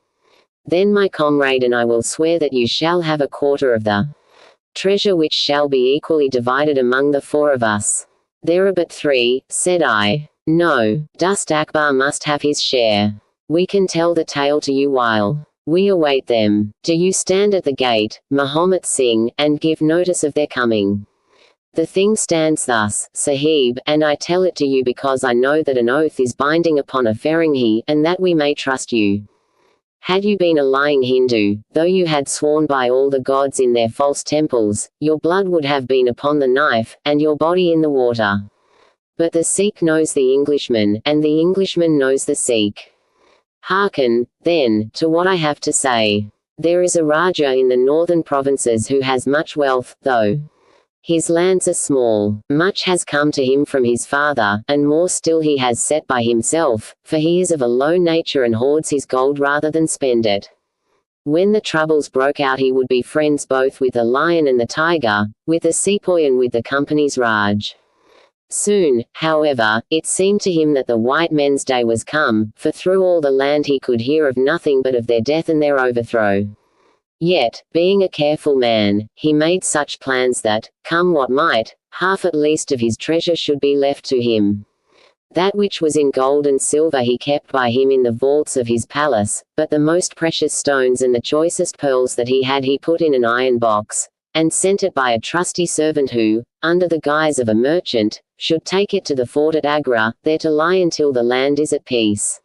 Then my comrade and I will swear that you shall have 1/4 of the treasure which shall be equally divided among the 4 of us." "There are but 3, said I. "No, Dust Akbar must have his share. We can tell the tale to you while we await them. Do you stand at the gate, Muhammad Singh, and give notice of their coming. The thing stands thus, Sahib, and I tell it to you because I know that an oath is binding upon a Feringhi, and that we may trust you. Had you been a lying Hindu, though you had sworn by all the gods in their false temples, your blood would have been upon the knife, and your body in the water. But the Sikh knows the Englishman, and the Englishman knows the Sikh. Hearken, then, to what I have to say. There is a Raja in the northern provinces who has much wealth, though his lands are small. Much has come to him from his father, and more still he has set by himself, for he is of a low nature and hoards his gold rather than spend it. When the troubles broke out he would be friends both with the lion and the tiger, with the sepoy and with the company's Raj. Soon, however, it seemed to him that the white men's day was come, for through all the land he could hear of nothing but of their death and their overthrow. Yet, being a careful man, he made such plans that, come what might, half at least of his treasure should be left to him. That which was in gold and silver he kept by him in the vaults of his palace, but the most precious stones and the choicest pearls that he had he put in an iron box, and sent it by a trusty servant who, under the guise of a merchant, should take it to the fort at Agra, there to lie until the land is at peace.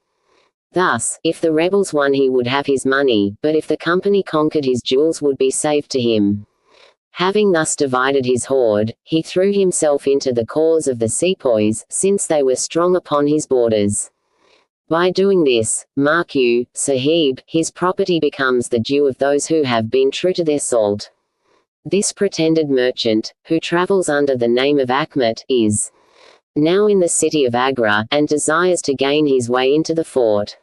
Thus, if the rebels won he would have his money, but if the company conquered his jewels would be saved to him. Having thus divided his hoard, he threw himself into the cause of the sepoys, since they were strong upon his borders. By doing this, mark you, Sahib, his property becomes the due of those who have been true to their salt. This pretended merchant, who travels under the name of Akhmet, is now in the city of Agra, and desires to gain his way into the fort.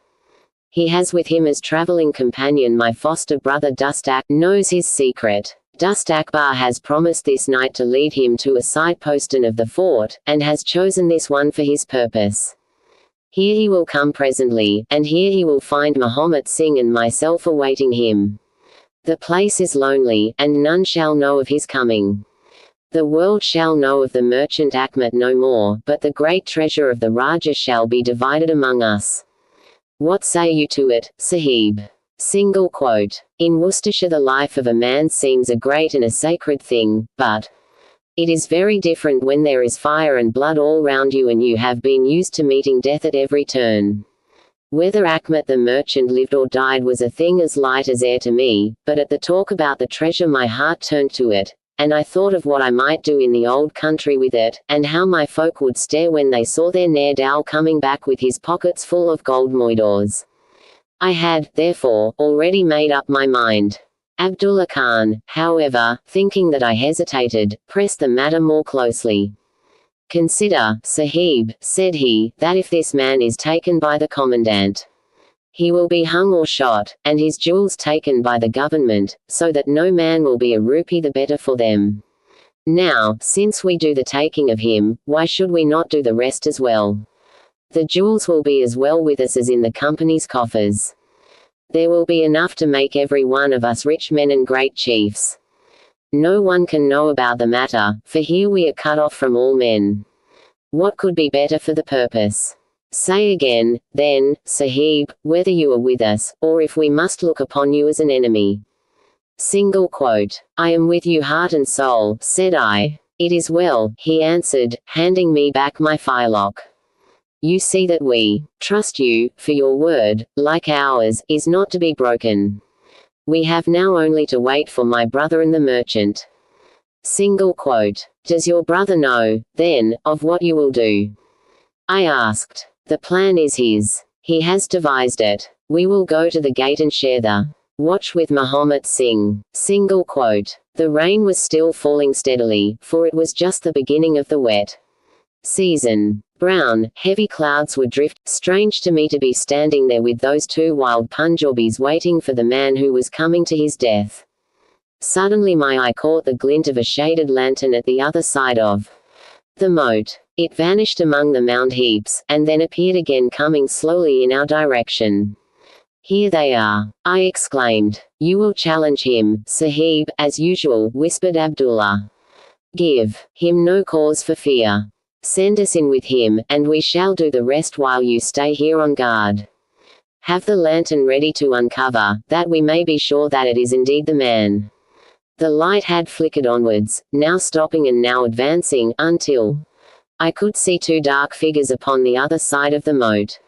He has with him as traveling companion my foster brother Dust Akbar, knows his secret. Dust Akbar has promised this night to lead him to a side postern of the fort, and has chosen this one for his purpose. Here he will come presently, and here he will find Muhammad Singh and myself awaiting him. The place is lonely, and none shall know of his coming. The world shall know of the merchant Akhmet no more, but the great treasure of the Raja shall be divided among us. What say you to it, Sahib?" Single quote. In Worcestershire the life of a man seems a great and a sacred thing, but it is very different when there is fire and blood all round you and you have been used to meeting death at every turn. Whether Achmet the merchant lived or died was a thing as light as air to me, but at the talk about the treasure my heart turned to it, and I thought of what I might do in the old country with it, and how my folk would stare when they saw their ne'er-do-well coming back with his pockets full of gold moidores. I had, therefore, already made up my mind. Abdullah Khan, however, thinking that I hesitated, pressed the matter more closely. "Consider, Sahib," said he, "that if this man is taken by the commandant, he will be hung or shot, and his jewels taken by the government, so that no man will be a rupee the better for them. Now, since we do the taking of him, why should we not do the rest as well? The jewels will be as well with us as in the company's coffers. There will be enough to make every one of us rich men and great chiefs. No one can know about the matter, for here we are cut off from all men. What could be better for the purpose? Say again, then, Sahib, whether you are with us, or if we must look upon you as an enemy." Single quote. "I am with you heart and soul," said I. "It is well," he answered, handing me back my firelock. "You see that we trust you, for your word, like ours, is not to be broken. We have now only to wait for my brother and the merchant." Single quote. "Does your brother know, then, of what you will do?" I asked. "The plan is his. He has devised it. We will go to the gate and share the watch with Muhammad Singh." Single quote. The rain was still falling steadily, for it was just the beginning of the wet season. Brown, heavy clouds would drift. Strange to me to be standing there with those two wild Punjabis waiting for the man who was coming to his death. Suddenly my eye caught the glint of a shaded lantern at the other side of the moat. It vanished among the mound heaps, and then appeared again coming slowly in our direction. "Here they are," I exclaimed. "You will challenge him, Sahib, as usual," whispered Abdullah. "Give him no cause for fear. Send us in with him, and we shall do the rest while you stay here on guard. Have the lantern ready to uncover, that we may be sure that it is indeed the man." The light had flickered onwards, now stopping and now advancing, until I could see two dark figures upon the other side of the moat.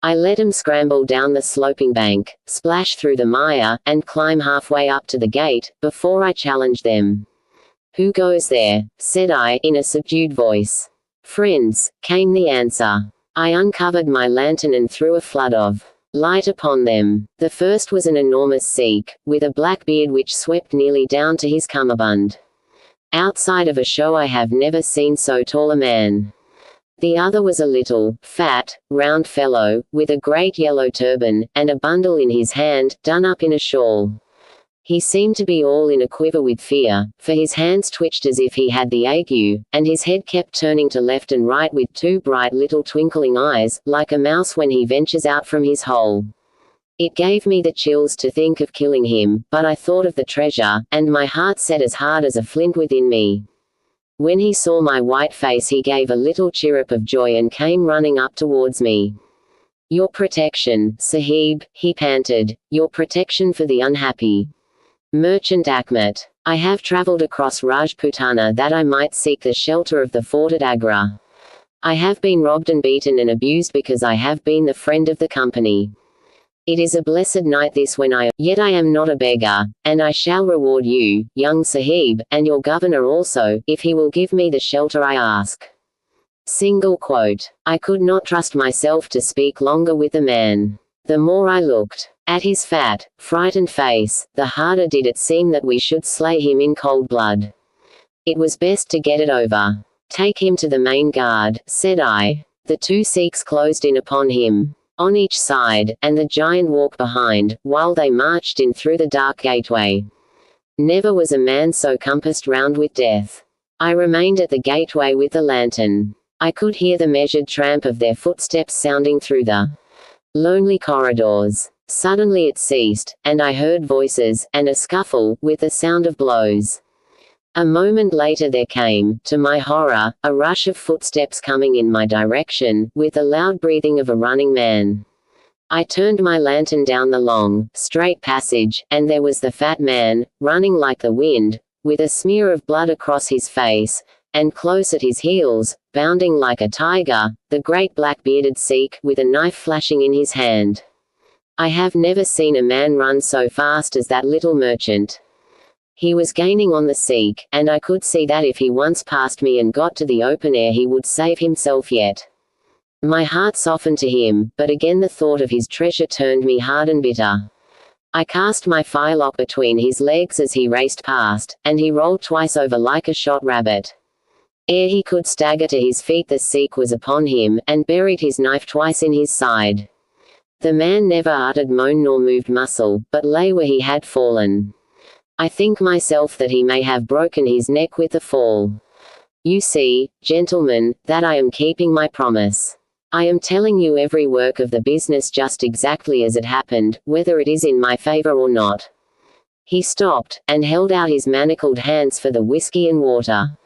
I let them scramble down the sloping bank, splash through the mire, and climb halfway up to the gate, before I challenged them. "Who goes there?" said I, in a subdued voice. "Friends," came the answer. I uncovered my lantern and threw a flood of light upon them. The first was an enormous Sikh, with a black beard which swept nearly down to his cummerbund. Outside of a show I have never seen so tall a man. The other was a little, fat, round fellow, with a great yellow turban, and a bundle in his hand, done up in a shawl. He seemed to be all in a quiver with fear, for his hands twitched as if he had the ague, and his head kept turning to left and right with two bright little twinkling eyes, like a mouse when he ventures out from his hole. It gave me the chills to think of killing him, but I thought of the treasure, and my heart set as hard as a flint within me. When he saw my white face he gave a little chirrup of joy and came running up towards me. "Your protection, Sahib," he panted, "your protection for the unhappy merchant Achmet. I have travelled across Rajputana that I might seek the shelter of the fort at Agra. I have been robbed and beaten and abused because I have been the friend of the company. It is a blessed night this when yet I am not a beggar, and I shall reward you, young Sahib, and your governor also, if he will give me the shelter I ask." Single quote. I could not trust myself to speak longer with the man. The more I looked at his fat, frightened face, the harder did it seem that we should slay him in cold blood. It was best to get it over. "Take him to the main guard," said I. The two Sikhs closed in upon him on each side, and the giant walked behind, while they marched in through the dark gateway. Never was a man so compassed round with death. I remained at the gateway with the lantern. I could hear the measured tramp of their footsteps sounding through the lonely corridors. Suddenly it ceased, and I heard voices, and a scuffle, with the sound of blows. A moment later there came, to my horror, a rush of footsteps coming in my direction, with the loud breathing of a running man. I turned my lantern down the long, straight passage, and there was the fat man, running like the wind, with a smear of blood across his face, and close at his heels, bounding like a tiger, the great black-bearded Sikh, with a knife flashing in his hand. I have never seen a man run so fast as that little merchant. He was gaining on the Sikh, and I could see that if he once passed me and got to the open air he would save himself yet. My heart softened to him, but again the thought of his treasure turned me hard and bitter. I cast my firelock between his legs as he raced past, and he rolled twice over like a shot rabbit. Ere he could stagger to his feet the Sikh was upon him, and buried his knife twice in his side. The man never uttered moan nor moved muscle, but lay where he had fallen. I think myself that he may have broken his neck with the fall. You see, gentlemen, that I am keeping my promise. I am telling you every work of the business just exactly as it happened, whether it is in my favor or not. He stopped, and held out his manacled hands for the whiskey and water,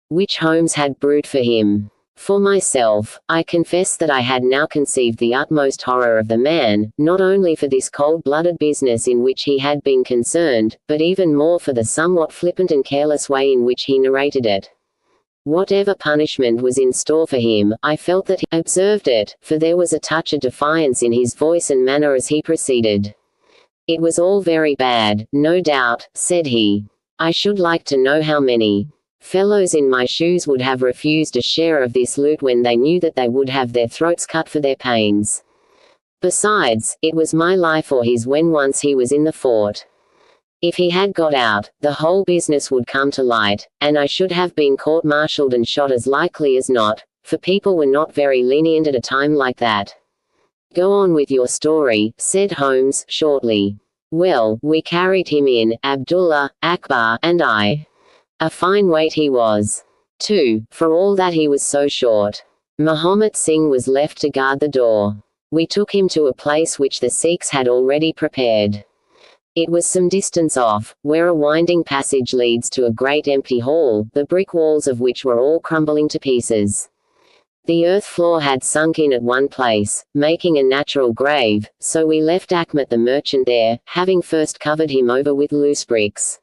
which Holmes had brewed for him. For myself, I confess that I had now conceived the utmost horror of the man, not only for this cold-blooded business in which he had been concerned, but even more for the somewhat flippant and careless way in which he narrated it. Whatever punishment was in store for him, I felt that he observed it, for there was a touch of defiance in his voice and manner as he proceeded. It was all very bad, no doubt, said he. I should like to know how many fellows in my shoes would have refused a share of this loot when they knew that they would have their throats cut for their pains. Besides, it was my life or his when once he was in the fort. If he had got out, the whole business would come to light, and I should have been court-martialed and shot as likely as not, for people were not very lenient at a time like that. Go on with your story, said Holmes, shortly. Well, we carried him in, Abdullah, Akbar, and I. A fine weight he was, too, for all that he was so short. Mahomet Singh was left to guard the door. We took him to a place which the Sikhs had already prepared. It was some distance off, where a winding passage leads to a great empty hall, the brick walls of which were all crumbling to pieces. The earth floor had sunk in at one place, making a natural grave, so we left Achmet the merchant there, having first covered him over with loose bricks.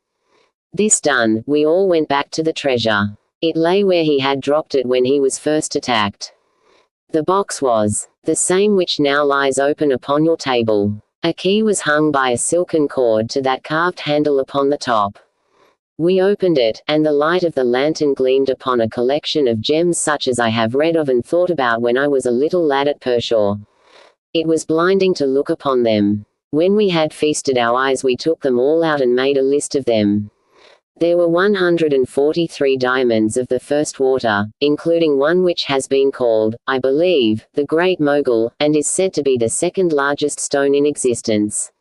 This done, we all went back to the treasure. It lay where he had dropped it when he was first attacked. The box was the same which now lies open upon your table. A key was hung by a silken cord to that carved handle upon the top. We opened it, and the light of the lantern gleamed upon a collection of gems such as I have read of and thought about when I was a little lad at Pershore. It was blinding to look upon them. When we had feasted our eyes we took them all out and made a list of them. There were 143 diamonds of the first water, including one which has been called, I believe, the Great Mogul, and is said to be the second largest stone in existence.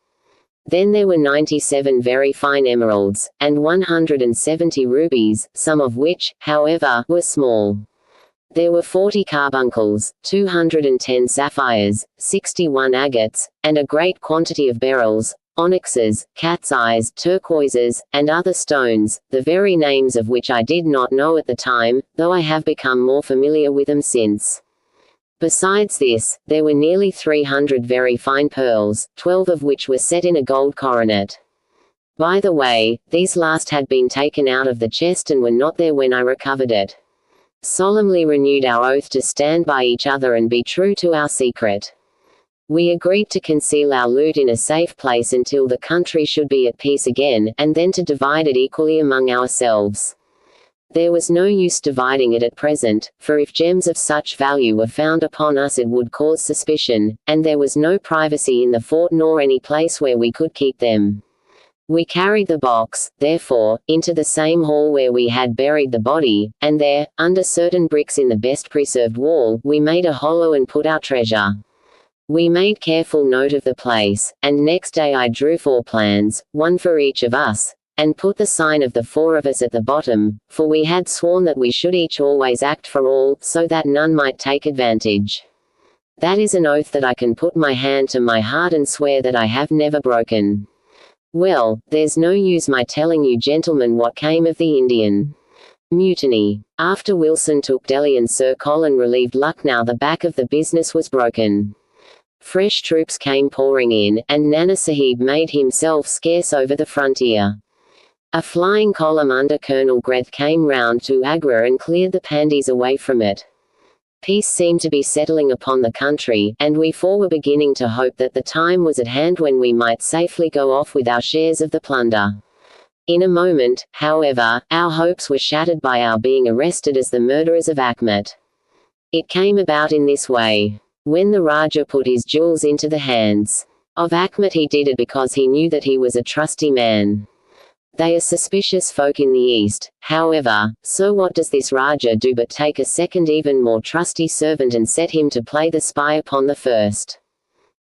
Then there were 97 very fine emeralds, and 170 rubies, some of which, however, were small. There were 40 carbuncles, 210 sapphires, 61 agates, and a great quantity of beryls, onyxes, cat's eyes, turquoises, and other stones, the very names of which I did not know at the time, though I have become more familiar with them since. Besides this, there were nearly 300 very fine pearls, 12 of which were set in a gold coronet. By the way, these last had been taken out of the chest and were not there when I recovered it. Solemnly renewed our oath to stand by each other and be true to our secret. We agreed to conceal our loot in a safe place until the country should be at peace again, and then to divide it equally among ourselves. There was no use dividing it at present, for if gems of such value were found upon us it would cause suspicion, and there was no privacy in the fort nor any place where we could keep them. We carried the box, therefore, into the same hall where we had buried the body, and there, under certain bricks in the best preserved wall, we made a hollow and put our treasure. We made careful note of the place, and next day I drew 4 plans, one for each of us, and put the sign of the 4 of us at the bottom, for we had sworn that we should each always act for all, so that none might take advantage. That is an oath that I can put my hand to my heart and swear that I have never broken. Well, there's no use my telling you gentlemen what came of the Indian mutiny. After Wilson took Delhi and Sir Colin relieved Lucknow the back of the business was broken. Fresh troops came pouring in, and Nana Sahib made himself scarce over the frontier. A flying column under Colonel Greth came round to Agra and cleared the Pandis away from it. Peace seemed to be settling upon the country, and we four were beginning to hope that the time was at hand when we might safely go off with our shares of the plunder. In a moment, however, our hopes were shattered by our being arrested as the murderers of Achmet. It came about in this way. When the Raja put his jewels into the hands of Achmet, he did it because he knew that he was a trusty man. They are suspicious folk in the East, however, so what does this Raja do but take a second even more trusty servant and set him to play the spy upon the first.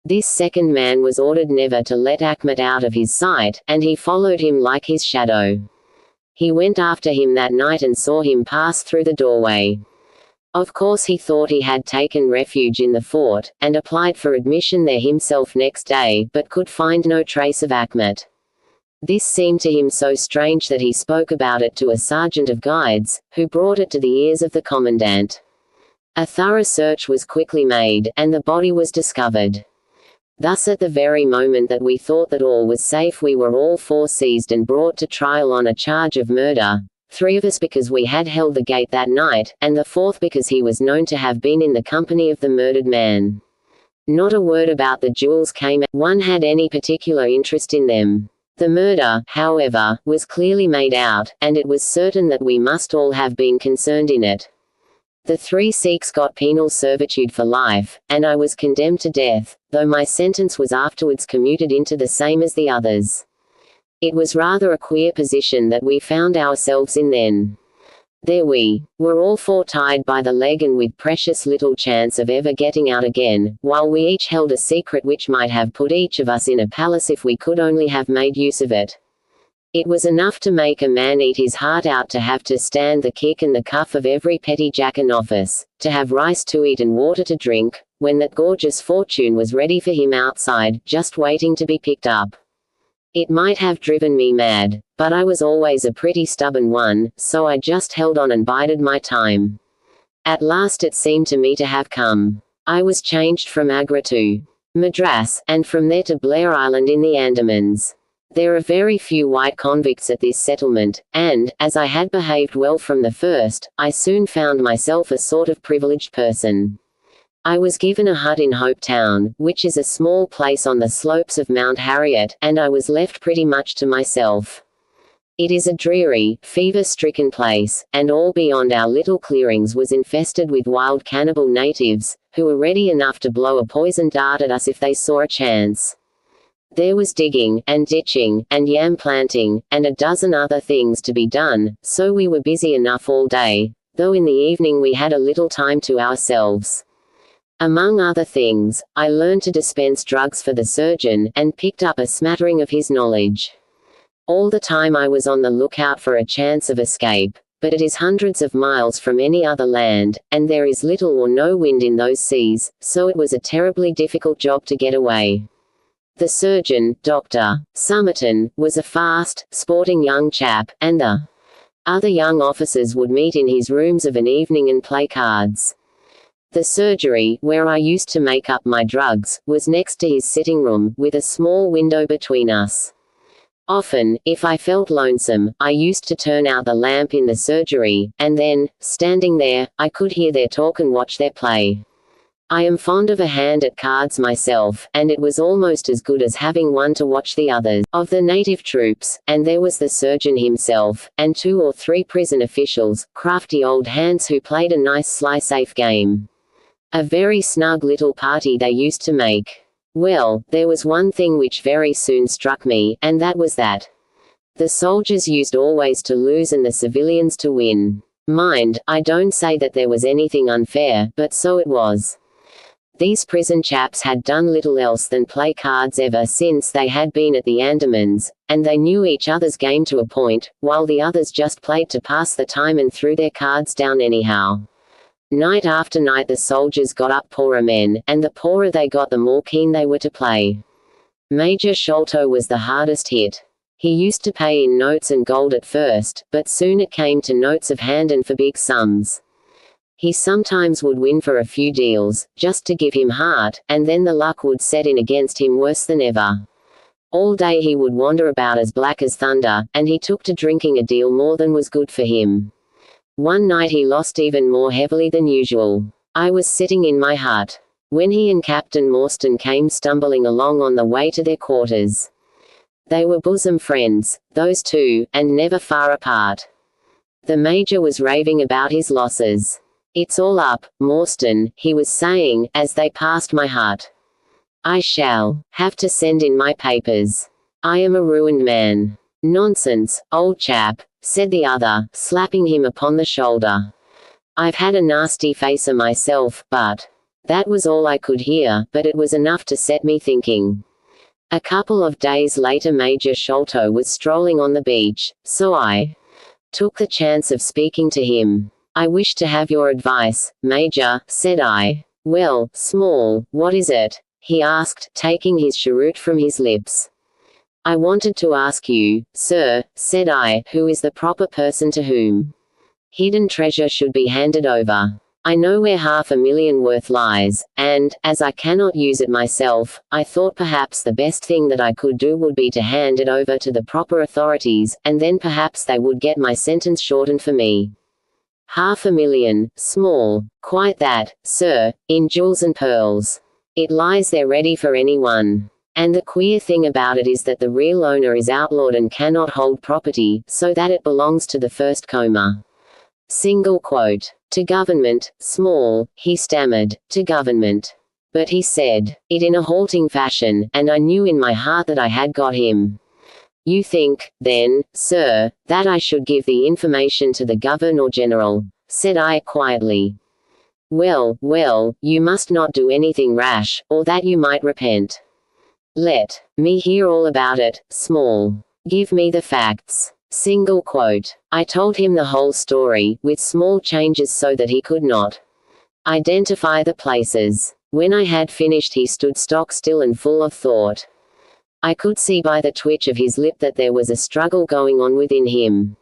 This second man was ordered never to let Achmet out of his sight, and he followed him like his shadow. He went after him that night and saw him pass through the doorway. Of course he thought he had taken refuge in the fort, and applied for admission there himself next day, but could find no trace of Achmet. This seemed to him so strange that he spoke about it to a sergeant of guides, who brought it to the ears of the commandant. A thorough search was quickly made, and the body was discovered. Thus at the very moment that we thought that all was safe, we were all four seized and brought to trial on a charge of murder, 3 of us because we had held the gate that night, and the 4th because he was known to have been in the company of the murdered man. Not a word about the jewels came, one had any particular interest in them. The murder, however, was clearly made out, and it was certain that we must all have been concerned in it. The 3 Sikhs got penal servitude for life, and I was condemned to death, though my sentence was afterwards commuted into the same as the others. It was rather a queer position that we found ourselves in then. There we were all 4 tied by the leg and with precious little chance of ever getting out again, while we each held a secret which might have put each of us in a palace if we could only have made use of it. It was enough to make a man eat his heart out to have to stand the kick and the cuff of every petty jack in office, to have rice to eat and water to drink, when that gorgeous fortune was ready for him outside, just waiting to be picked up. It might have driven me mad, but I was always a pretty stubborn one, so I just held on and bided my time. At last it seemed to me to have come. I was changed from Agra to Madras, and from there to Blair Island in the Andamans. There are very few white convicts at this settlement, and, as I had behaved well from the first, I soon found myself a sort of privileged person. I was given a hut in Hope Town, which is a small place on the slopes of Mount Harriet, and I was left pretty much to myself. It is a dreary, fever-stricken place, and all beyond our little clearings was infested with wild cannibal natives, who were ready enough to blow a poison dart at us if they saw a chance. There was digging, and ditching, and yam planting, and a dozen other things to be done, so we were busy enough all day, though in the evening we had a little time to ourselves. Among other things, I learned to dispense drugs for the surgeon, and picked up a smattering of his knowledge. All the time I was on the lookout for a chance of escape, but it is hundreds of miles from any other land, and there is little or no wind in those seas, so it was a terribly difficult job to get away. The surgeon, Dr. Somerton, was a fast, sporting young chap, and the other young officers would meet in his rooms of an evening and play cards. The surgery, where I used to make up my drugs, was next to his sitting room, with a small window between us. Often, if I felt lonesome, I used to turn out the lamp in the surgery, and then, standing there, I could hear their talk and watch their play. I am fond of a hand at cards myself, and it was almost as good as having one to watch the others. Of the native troops, and there was the surgeon himself, and 2 or 3 prison officials, crafty old hands who played a nice sly safe game. A very snug little party they used to make. Well, there was one thing which very soon struck me, and that was that the soldiers used always to lose and the civilians to win. Mind, I don't say that there was anything unfair, but so it was. These prison chaps had done little else than play cards ever since they had been at the Andamans, and they knew each other's game to a point, while the others just played to pass the time and threw their cards down anyhow. Night after night the soldiers got up poorer men, and the poorer they got the more keen they were to play. Major Sholto was the hardest hit. He used to pay in notes and gold at first, but soon it came to notes of hand and for big sums. He sometimes would win for a few deals, just to give him heart, and then the luck would set in against him worse than ever. All day he would wander about as black as thunder, and he took to drinking a deal more than was good for him. One night he lost even more heavily than usual. I was sitting in my hut, when he and Captain Morstan came stumbling along on the way to their quarters. They were bosom friends, those two, and never far apart. The Major was raving about his losses. "It's all up, Morstan," he was saying, as they passed my hut. "I shall have to send in my papers. I am a ruined man." "Nonsense, old chap," said the other, slapping him upon the shoulder. "I've had a nasty facer myself, but—" That was all I could hear, but it was enough to set me thinking. A couple of days later Major Sholto was strolling on the beach, so I took the chance of speaking to him. "I wish to have your advice, Major," said I. "Well, Small, what is it?" he asked, taking his cheroot from his lips. "I wanted to ask you, sir," said I, "who is the proper person to whom hidden treasure should be handed over? I know where $500,000 worth lies, and, as I cannot use it myself, I thought perhaps the best thing that I could do would be to hand it over to the proper authorities, and then perhaps they would get my sentence shortened for me." $500,000, Small. "Quite that, sir, in jewels and pearls. It lies there ready for anyone. And the queer thing about it is that the real owner is outlawed and cannot hold property, so that it belongs to the first comer." Single quote. "To government, Small," he stammered, "to government." But he said it in a halting fashion, and I knew in my heart that I had got him. "You think, then, sir, that I should give the information to the Governor-General?" said I quietly. Well, you must not do anything rash, or that you might repent. Let me hear all about it, Small. Give me the facts." Single quote. I told him the whole story, with small changes so that he could not identify the places. When I had finished he stood stock still and full of thought. I could see by the twitch of his lip that there was a struggle going on within him.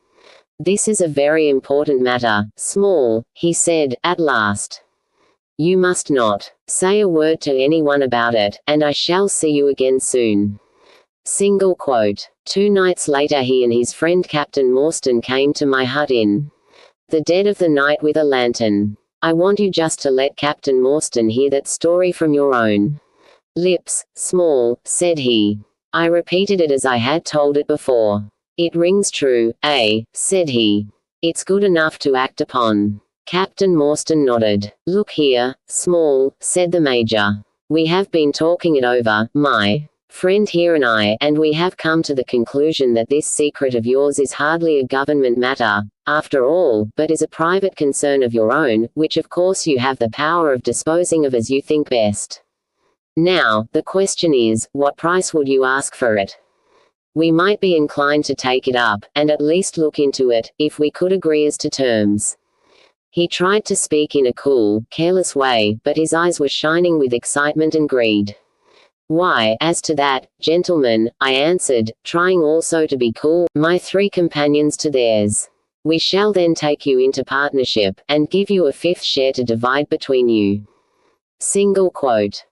"This is a very important matter, Small," he said, at last. "You must not say a word to anyone about it, and I shall see you again soon." Single quote. 2 nights later he and his friend Captain Morstan came to my hut in the dead of the night with a lantern. "I want you just to let Captain Morstan hear that story from your own lips, Small," said he. I repeated it as I had told it before. "It rings true, eh?" said he. "It's good enough to act upon." Captain Morstan nodded. "Look here, Small," said the Major. "We have been talking it over, my friend here and I, and we have come to the conclusion that this secret of yours is hardly a government matter, after all, but is a private concern of your own, which of course you have the power of disposing of as you think best. Now, the question is, what price would you ask for it? We might be inclined to take it up, and at least look into it, if we could agree as to terms." He tried to speak in a cool, careless way, but his eyes were shining with excitement and greed. "Why, as to that, gentlemen," I answered, trying also to be cool, "my 3 companions to theirs. We shall then take you into partnership, and give you a 5th share to divide between you." Single quote.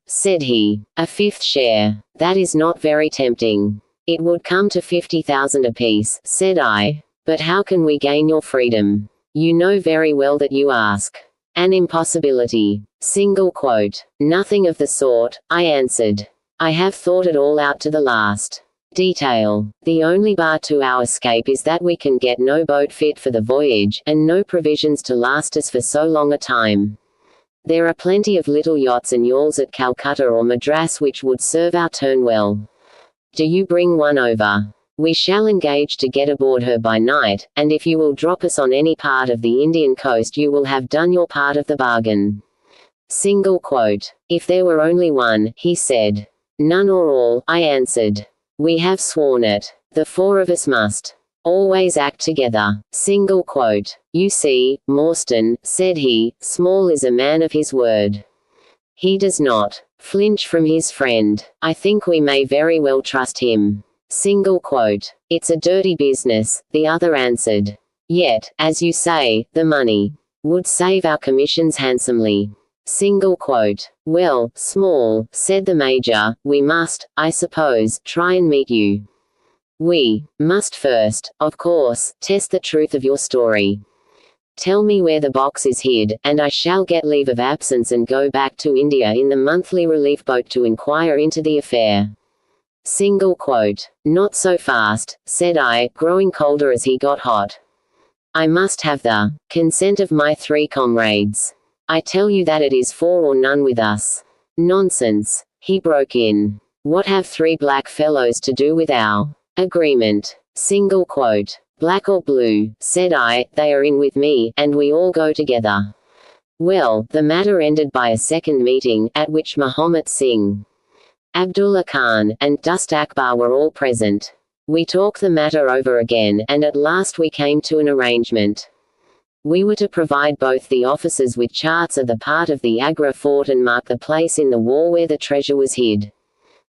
Said he. "A 5th share. That is not very tempting." "It would come to 50,000 apiece," said I. "But how can we gain your freedom? You know very well that you ask an impossibility." Single quote. "Nothing of the sort," I answered. "I have thought it all out to the last detail. The only bar to our escape is that we can get no boat fit for the voyage, and no provisions to last us for so long a time. There are plenty of little yachts and yawls at Calcutta or Madras which would serve our turn well. Do you bring one over? We shall engage to get aboard her by night, and if you will drop us on any part of the Indian coast you will have done your part of the bargain." Single quote. "If there were only one," he said. "None or all," I answered. "We have sworn it. The 4 of us must always act together." Single quote. "You see, Morstan," said he, "Small is a man of his word. He does not flinch from his friend. I think we may very well trust him." Single quote. "It's a dirty business," the other answered. "Yet, as you say, the money would save our commissions handsomely. Single quote. Well, Small, said the Major, we must, I suppose, try and meet you. We must first, of course, test the truth of your story. Tell me where the box is hid, and I shall get leave of absence and go back to India in the monthly relief boat to inquire into the affair. Single quote. Not so fast, said I, growing colder as he got hot. I must have the consent of my 3 comrades. I tell you that it is 4 or none with us. Nonsense, he broke in. What have 3 black fellows to do with our agreement? Single quote. Black or blue, said I, they are in with me, and we all go together. Well, the matter ended by a second meeting, at which Mahomet Singh, Abdullah Khan, and Dust Akbar were all present. We talked the matter over again, and at last we came to an arrangement. We were to provide both the officers with charts of the part of the Agra fort and mark the place in the war where the treasure was hid.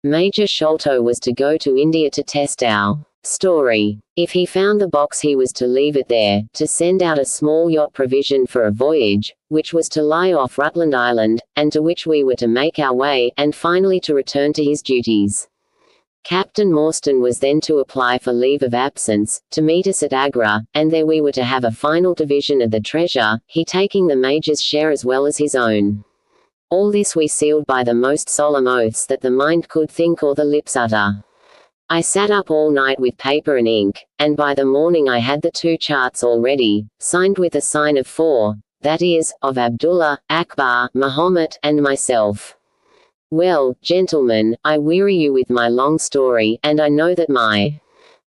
Major Sholto was to go to India to test our story. If he found the box he was to leave it there, to send out a small yacht provision for a voyage, which was to lie off Rutland Island, and to which we were to make our way, and finally to return to his duties. Captain Morstan was then to apply for leave of absence, to meet us at Agra, and there we were to have a final division of the treasure, he taking the Major's share as well as his own. All this we sealed by the most solemn oaths that the mind could think or the lips utter. I sat up all night with paper and ink, and by the morning I had the 2 charts all ready, signed with a sign of 4, that is, of Abdullah, Akbar, Mahomet, and myself. Well, gentlemen, I weary you with my long story, and I know that my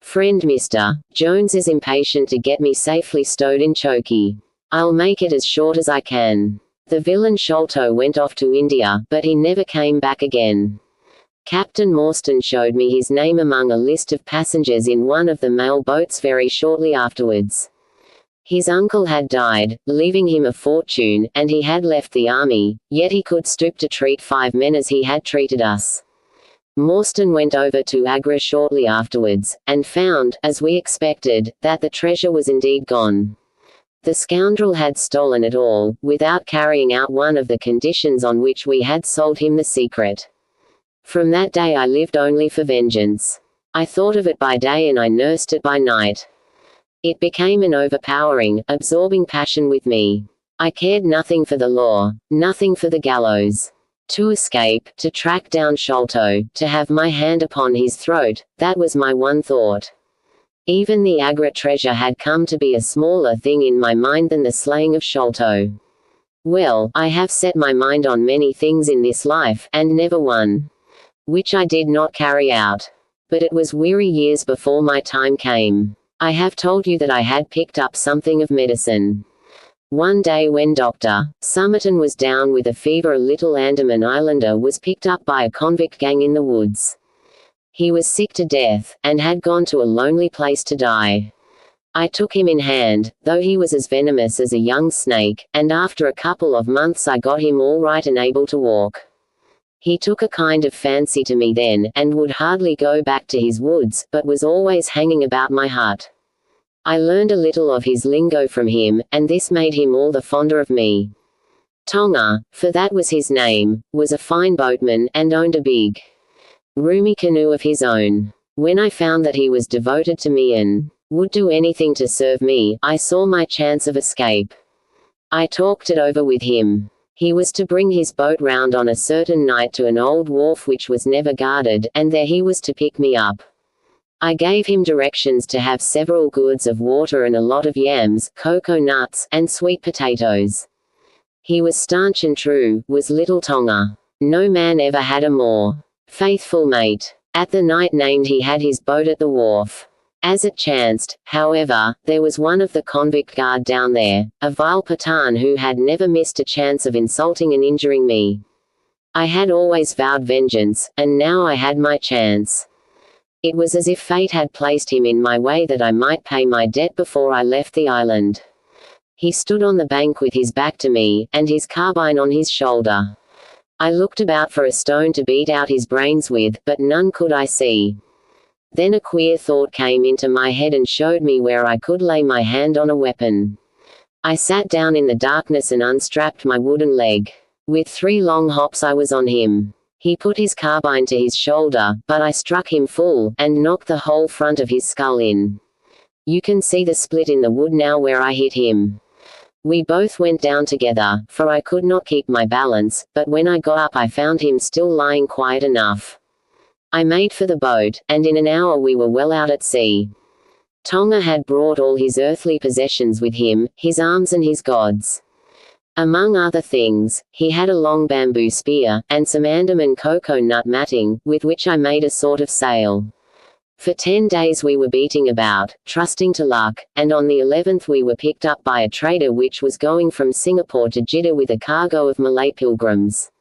friend Mr. Jones is impatient to get me safely stowed in Chokey. I'll make it as short as I can. The villain Sholto went off to India, but he never came back again. Captain Morstan showed me his name among a list of passengers in one of the mail boats very shortly afterwards. His uncle had died, leaving him a fortune, and he had left the army, yet he could stoop to treat 5 men as he had treated us. Morstan went over to Agra shortly afterwards, and found, as we expected, that the treasure was indeed gone. The scoundrel had stolen it all, without carrying out one of the conditions on which we had sold him the secret. From that day I lived only for vengeance. I thought of it by day and I nursed it by night. It became an overpowering, absorbing passion with me. I cared nothing for the law, nothing for the gallows. To escape, to track down Sholto, to have my hand upon his throat, that was my one thought. Even the Agra treasure had come to be a smaller thing in my mind than the slaying of Sholto. Well, I have set my mind on many things in this life, and never one which I did not carry out. But it was weary years before my time came. I have told you that I had picked up something of medicine. One day when Dr. Somerton was down with a fever, a little Andaman Islander was picked up by a convict gang in the woods. He was sick to death, and had gone to a lonely place to die. I took him in hand, though he was as venomous as a young snake, and after a couple of months I got him all right and able to walk. He took a kind of fancy to me then, and would hardly go back to his woods, but was always hanging about my hut. I learned a little of his lingo from him, and this made him all the fonder of me. Tonga, for that was his name, was a fine boatman, and owned a big, roomy canoe of his own. When I found that he was devoted to me and would do anything to serve me, I saw my chance of escape. I talked it over with him. He was to bring his boat round on a certain night to an old wharf which was never guarded, and there he was to pick me up. I gave him directions to have several gourds of water and a lot of yams, cocoa nuts, and sweet potatoes. He was stanch and true, was little Tonga. No man ever had a more faithful mate. At the night named he had his boat at the wharf. As it chanced, however, there was one of the convict guard down there, a vile Pathan who had never missed a chance of insulting and injuring me. I had always vowed vengeance, and now I had my chance. It was as if fate had placed him in my way that I might pay my debt before I left the island. He stood on the bank with his back to me, and his carbine on his shoulder. I looked about for a stone to beat out his brains with, but none could I see. Then a queer thought came into my head and showed me where I could lay my hand on a weapon. I sat down in the darkness and unstrapped my wooden leg. With 3 long hops I was on him. He put his carbine to his shoulder, but I struck him full, and knocked the whole front of his skull in. You can see the split in the wood now where I hit him. We both went down together, for I could not keep my balance, but when I got up I found him still lying quiet enough. I made for the boat, and in an hour we were well out at sea. Tonga had brought all his earthly possessions with him, his arms and his gods. Among other things, he had a long bamboo spear, and some Andaman cocoa nut matting, with which I made a sort of sail. For 10 days we were beating about, trusting to luck, and on the 11th we were picked up by a trader which was going from Singapore to Jeddah with a cargo of Malay pilgrims.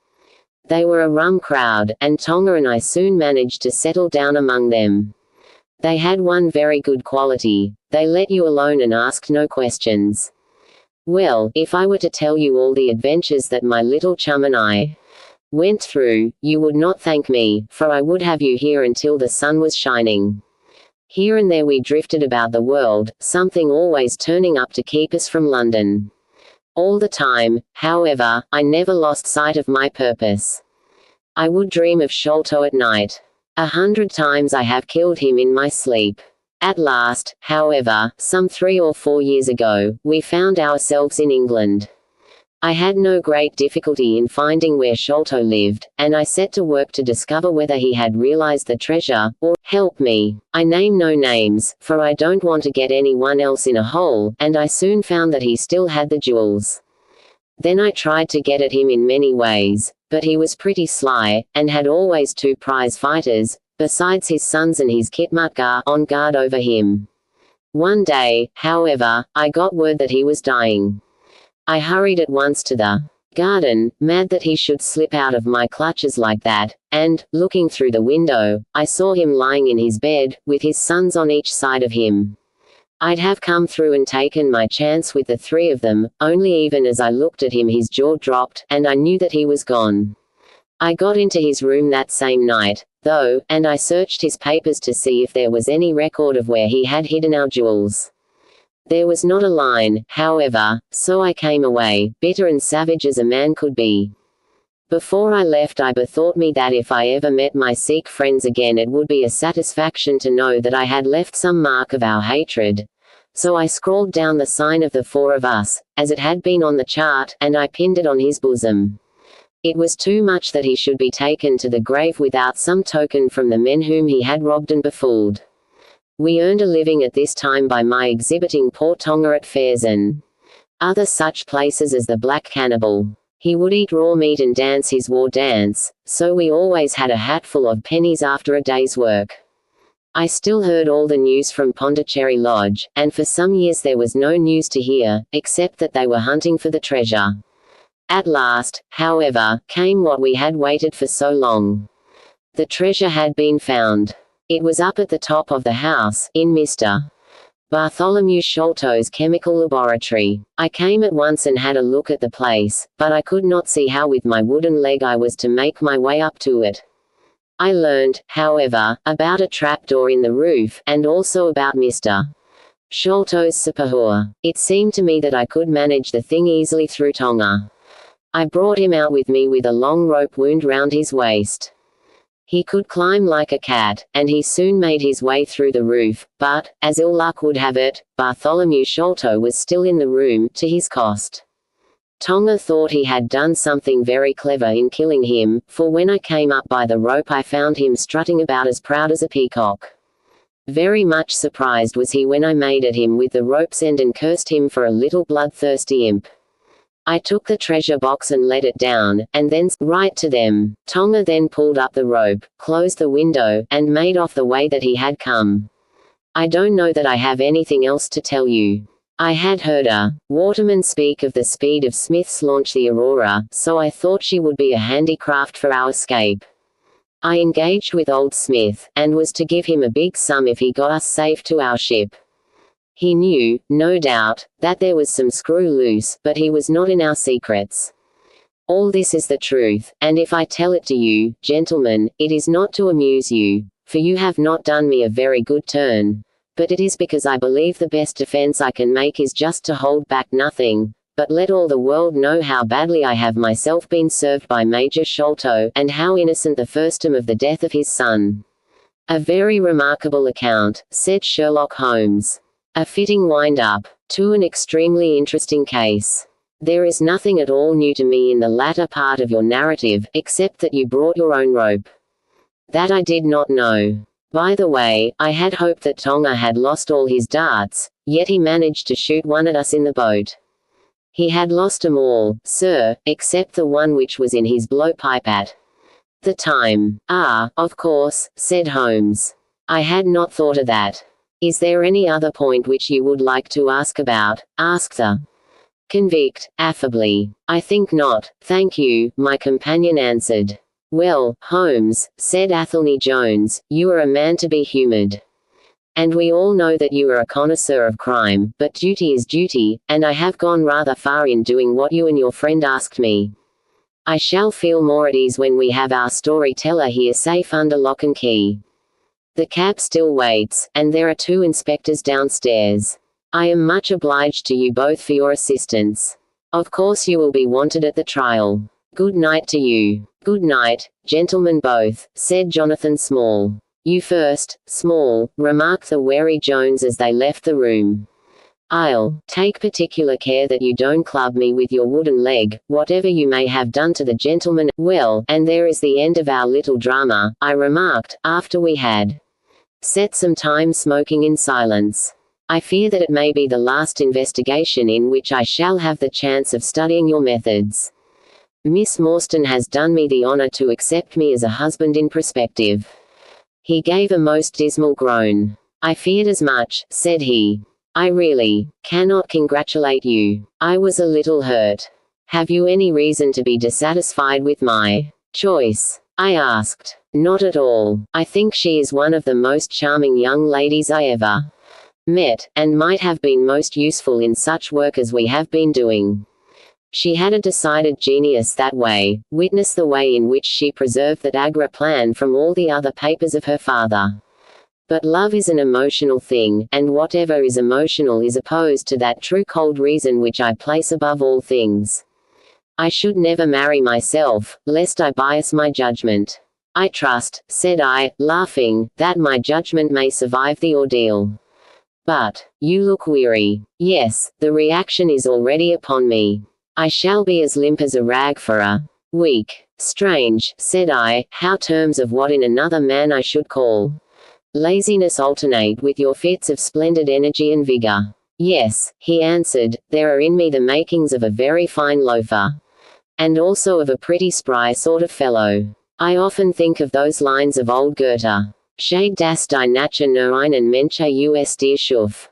They were a rum crowd, and Tonga and I soon managed to settle down among them. They had one very good quality: they let you alone and asked no questions. Well, if I were to tell you all the adventures that my little chum and I went through, you would not thank me, for I would have you here until the sun was shining. Here and there we drifted about the world, something always turning up to keep us from London. All the time, however, I never lost sight of my purpose. I would dream of Sholto at night. 100 times I have killed him in my sleep. At last, however, some 3 or 4 years ago, we found ourselves in England. I had no great difficulty in finding where Sholto lived, and I set to work to discover whether he had realized the treasure, or, help me, I name no names, for I don't want to get anyone else in a hole, and I soon found that he still had the jewels. Then I tried to get at him in many ways, but he was pretty sly, and had always 2 prize fighters, besides his sons and his khitmatgar, on guard over him. One day, however, I got word that he was dying. I hurried at once to the garden, mad that he should slip out of my clutches like that, and, looking through the window, I saw him lying in his bed, with his sons on each side of him. I'd have come through and taken my chance with the 3 of them, only even as I looked at him his jaw dropped, and I knew that he was gone. I got into his room that same night, though, and I searched his papers to see if there was any record of where he had hidden our jewels. There was not a line, however, so I came away, bitter and savage as a man could be. Before I left I bethought me that if I ever met my Sikh friends again it would be a satisfaction to know that I had left some mark of our hatred. So I scrawled down the sign of the 4 of us, as it had been on the chart, and I pinned it on his bosom. It was too much that he should be taken to the grave without some token from the men whom he had robbed and befooled. We earned a living at this time by my exhibiting poor Tonga at fairs and other such places as the Black Cannibal. He would eat raw meat and dance his war dance, so we always had a hatful of pennies after a day's work. I still heard all the news from Pondicherry Lodge, and for some years there was no news to hear, except that they were hunting for the treasure. At last, however, came what we had waited for so long. The treasure had been found. It was up at the top of the house, in Mr. Bartholomew Sholto's chemical laboratory. I came at once and had a look at the place, but I could not see how with my wooden leg I was to make my way up to it. I learned, however, about a trapdoor in the roof, and also about Mr. Sholto's sepahur. It seemed to me that I could manage the thing easily through Tonga. I brought him out with me with a long rope wound round his waist. He could climb like a cat, and he soon made his way through the roof, but, as ill luck would have it, Bartholomew Sholto was still in the room, to his cost. Tonga thought he had done something very clever in killing him, for when I came up by the rope I found him strutting about as proud as a peacock. Very much surprised was he when I made at him with the rope's end and cursed him for a little bloodthirsty imp. I took the treasure box and let it down, and then right to them. Tonga then pulled up the rope, closed the window, and made off the way that he had come. I don't know that I have anything else to tell you. I had heard a waterman speak of the speed of Smith's launch the Aurora, so I thought she would be a handicraft for our escape. I engaged with old Smith, and was to give him a big sum if he got us safe to our ship. He knew, no doubt, that there was some screw loose, but he was not in our secrets. All this is the truth, and if I tell it to you, gentlemen, it is not to amuse you, for you have not done me a very good turn, But it is because I believe the best defense I can make is just to hold back nothing, but let all the world know how badly I have myself been served by Major Sholto, and how innocent the firstum of the death of his son. A very remarkable account, said Sherlock Holmes. A fitting wind-up to an extremely interesting case. There is nothing at all new to me in the latter part of your narrative, except that you brought your own rope. That I did not know. By the way, I had hoped that Tonga had lost all his darts, yet he managed to shoot one at us in the boat. He had lost 'em all, sir, except the one which was in his blowpipe at the time. Ah, of course, said Holmes. I had not thought of that. Is there any other point which you would like to ask about? Asked the convict, affably. I think not, thank you, my companion answered. Well, Holmes, said Athelney Jones, you are a man to be humoured. And we all know that you are a connoisseur of crime, but duty is duty, and I have gone rather far in doing what you and your friend asked me. I shall feel more at ease when we have our storyteller here safe under lock and key. The cab still waits, and there are 2 inspectors downstairs. I am much obliged to you both for your assistance. Of course you will be wanted at the trial. Good night to you. Good night, gentlemen both, said Jonathan Small. You first, Small, remarked the wary Jones as they left the room. I'll take particular care that you don't club me with your wooden leg, whatever you may have done to the gentleman. Well, and there is the end of our little drama, I remarked, after we had set some time smoking in silence. I fear that it may be the last investigation in which I shall have the chance of studying your methods. Miss Morstan has done me the honor to accept me as a husband in prospective. He gave a most dismal groan. I feared as much, said he. I really cannot congratulate you. I was a little hurt. Have you any reason to be dissatisfied with my choice? I asked. Not at all. I think she is one of the most charming young ladies I ever met, and might have been most useful in such work as we have been doing. She had a decided genius that way, witness the way in which she preserved that Agra plan from all the other papers of her father. But love is an emotional thing, and whatever is emotional is opposed to that true cold reason which I place above all things. I should never marry myself, lest I bias my judgment. I trust, said I, laughing, that my judgment may survive the ordeal. But, you look weary. Yes, the reaction is already upon me. I shall be as limp as a rag for a week. Strange, said I, how terms of what in another man I should call laziness alternate with your fits of splendid energy and vigor. Yes, he answered, there are in me the makings of a very fine loafer. And also of a pretty spry sort of fellow. I often think of those lines of old Goethe. Shade das die Natur nur einen Mensch us der Schuf.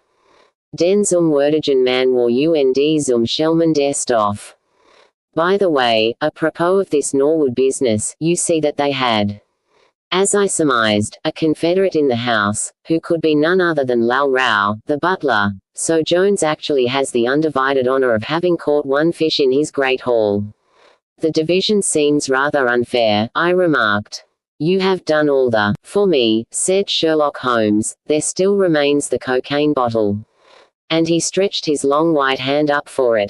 Den zum Werdigen man war und zum Schelmen der Stoff. By the way, apropos of this Norwood business, you see that they had, as I surmised, a confederate in the house, who could be none other than Lal Rao, the butler, so Jones actually has the undivided honor of having caught one fish in his great haul. The division seems rather unfair, I remarked. You have done all the for me, said Sherlock Holmes. There still remains the cocaine bottle. And he stretched his long white hand up for it.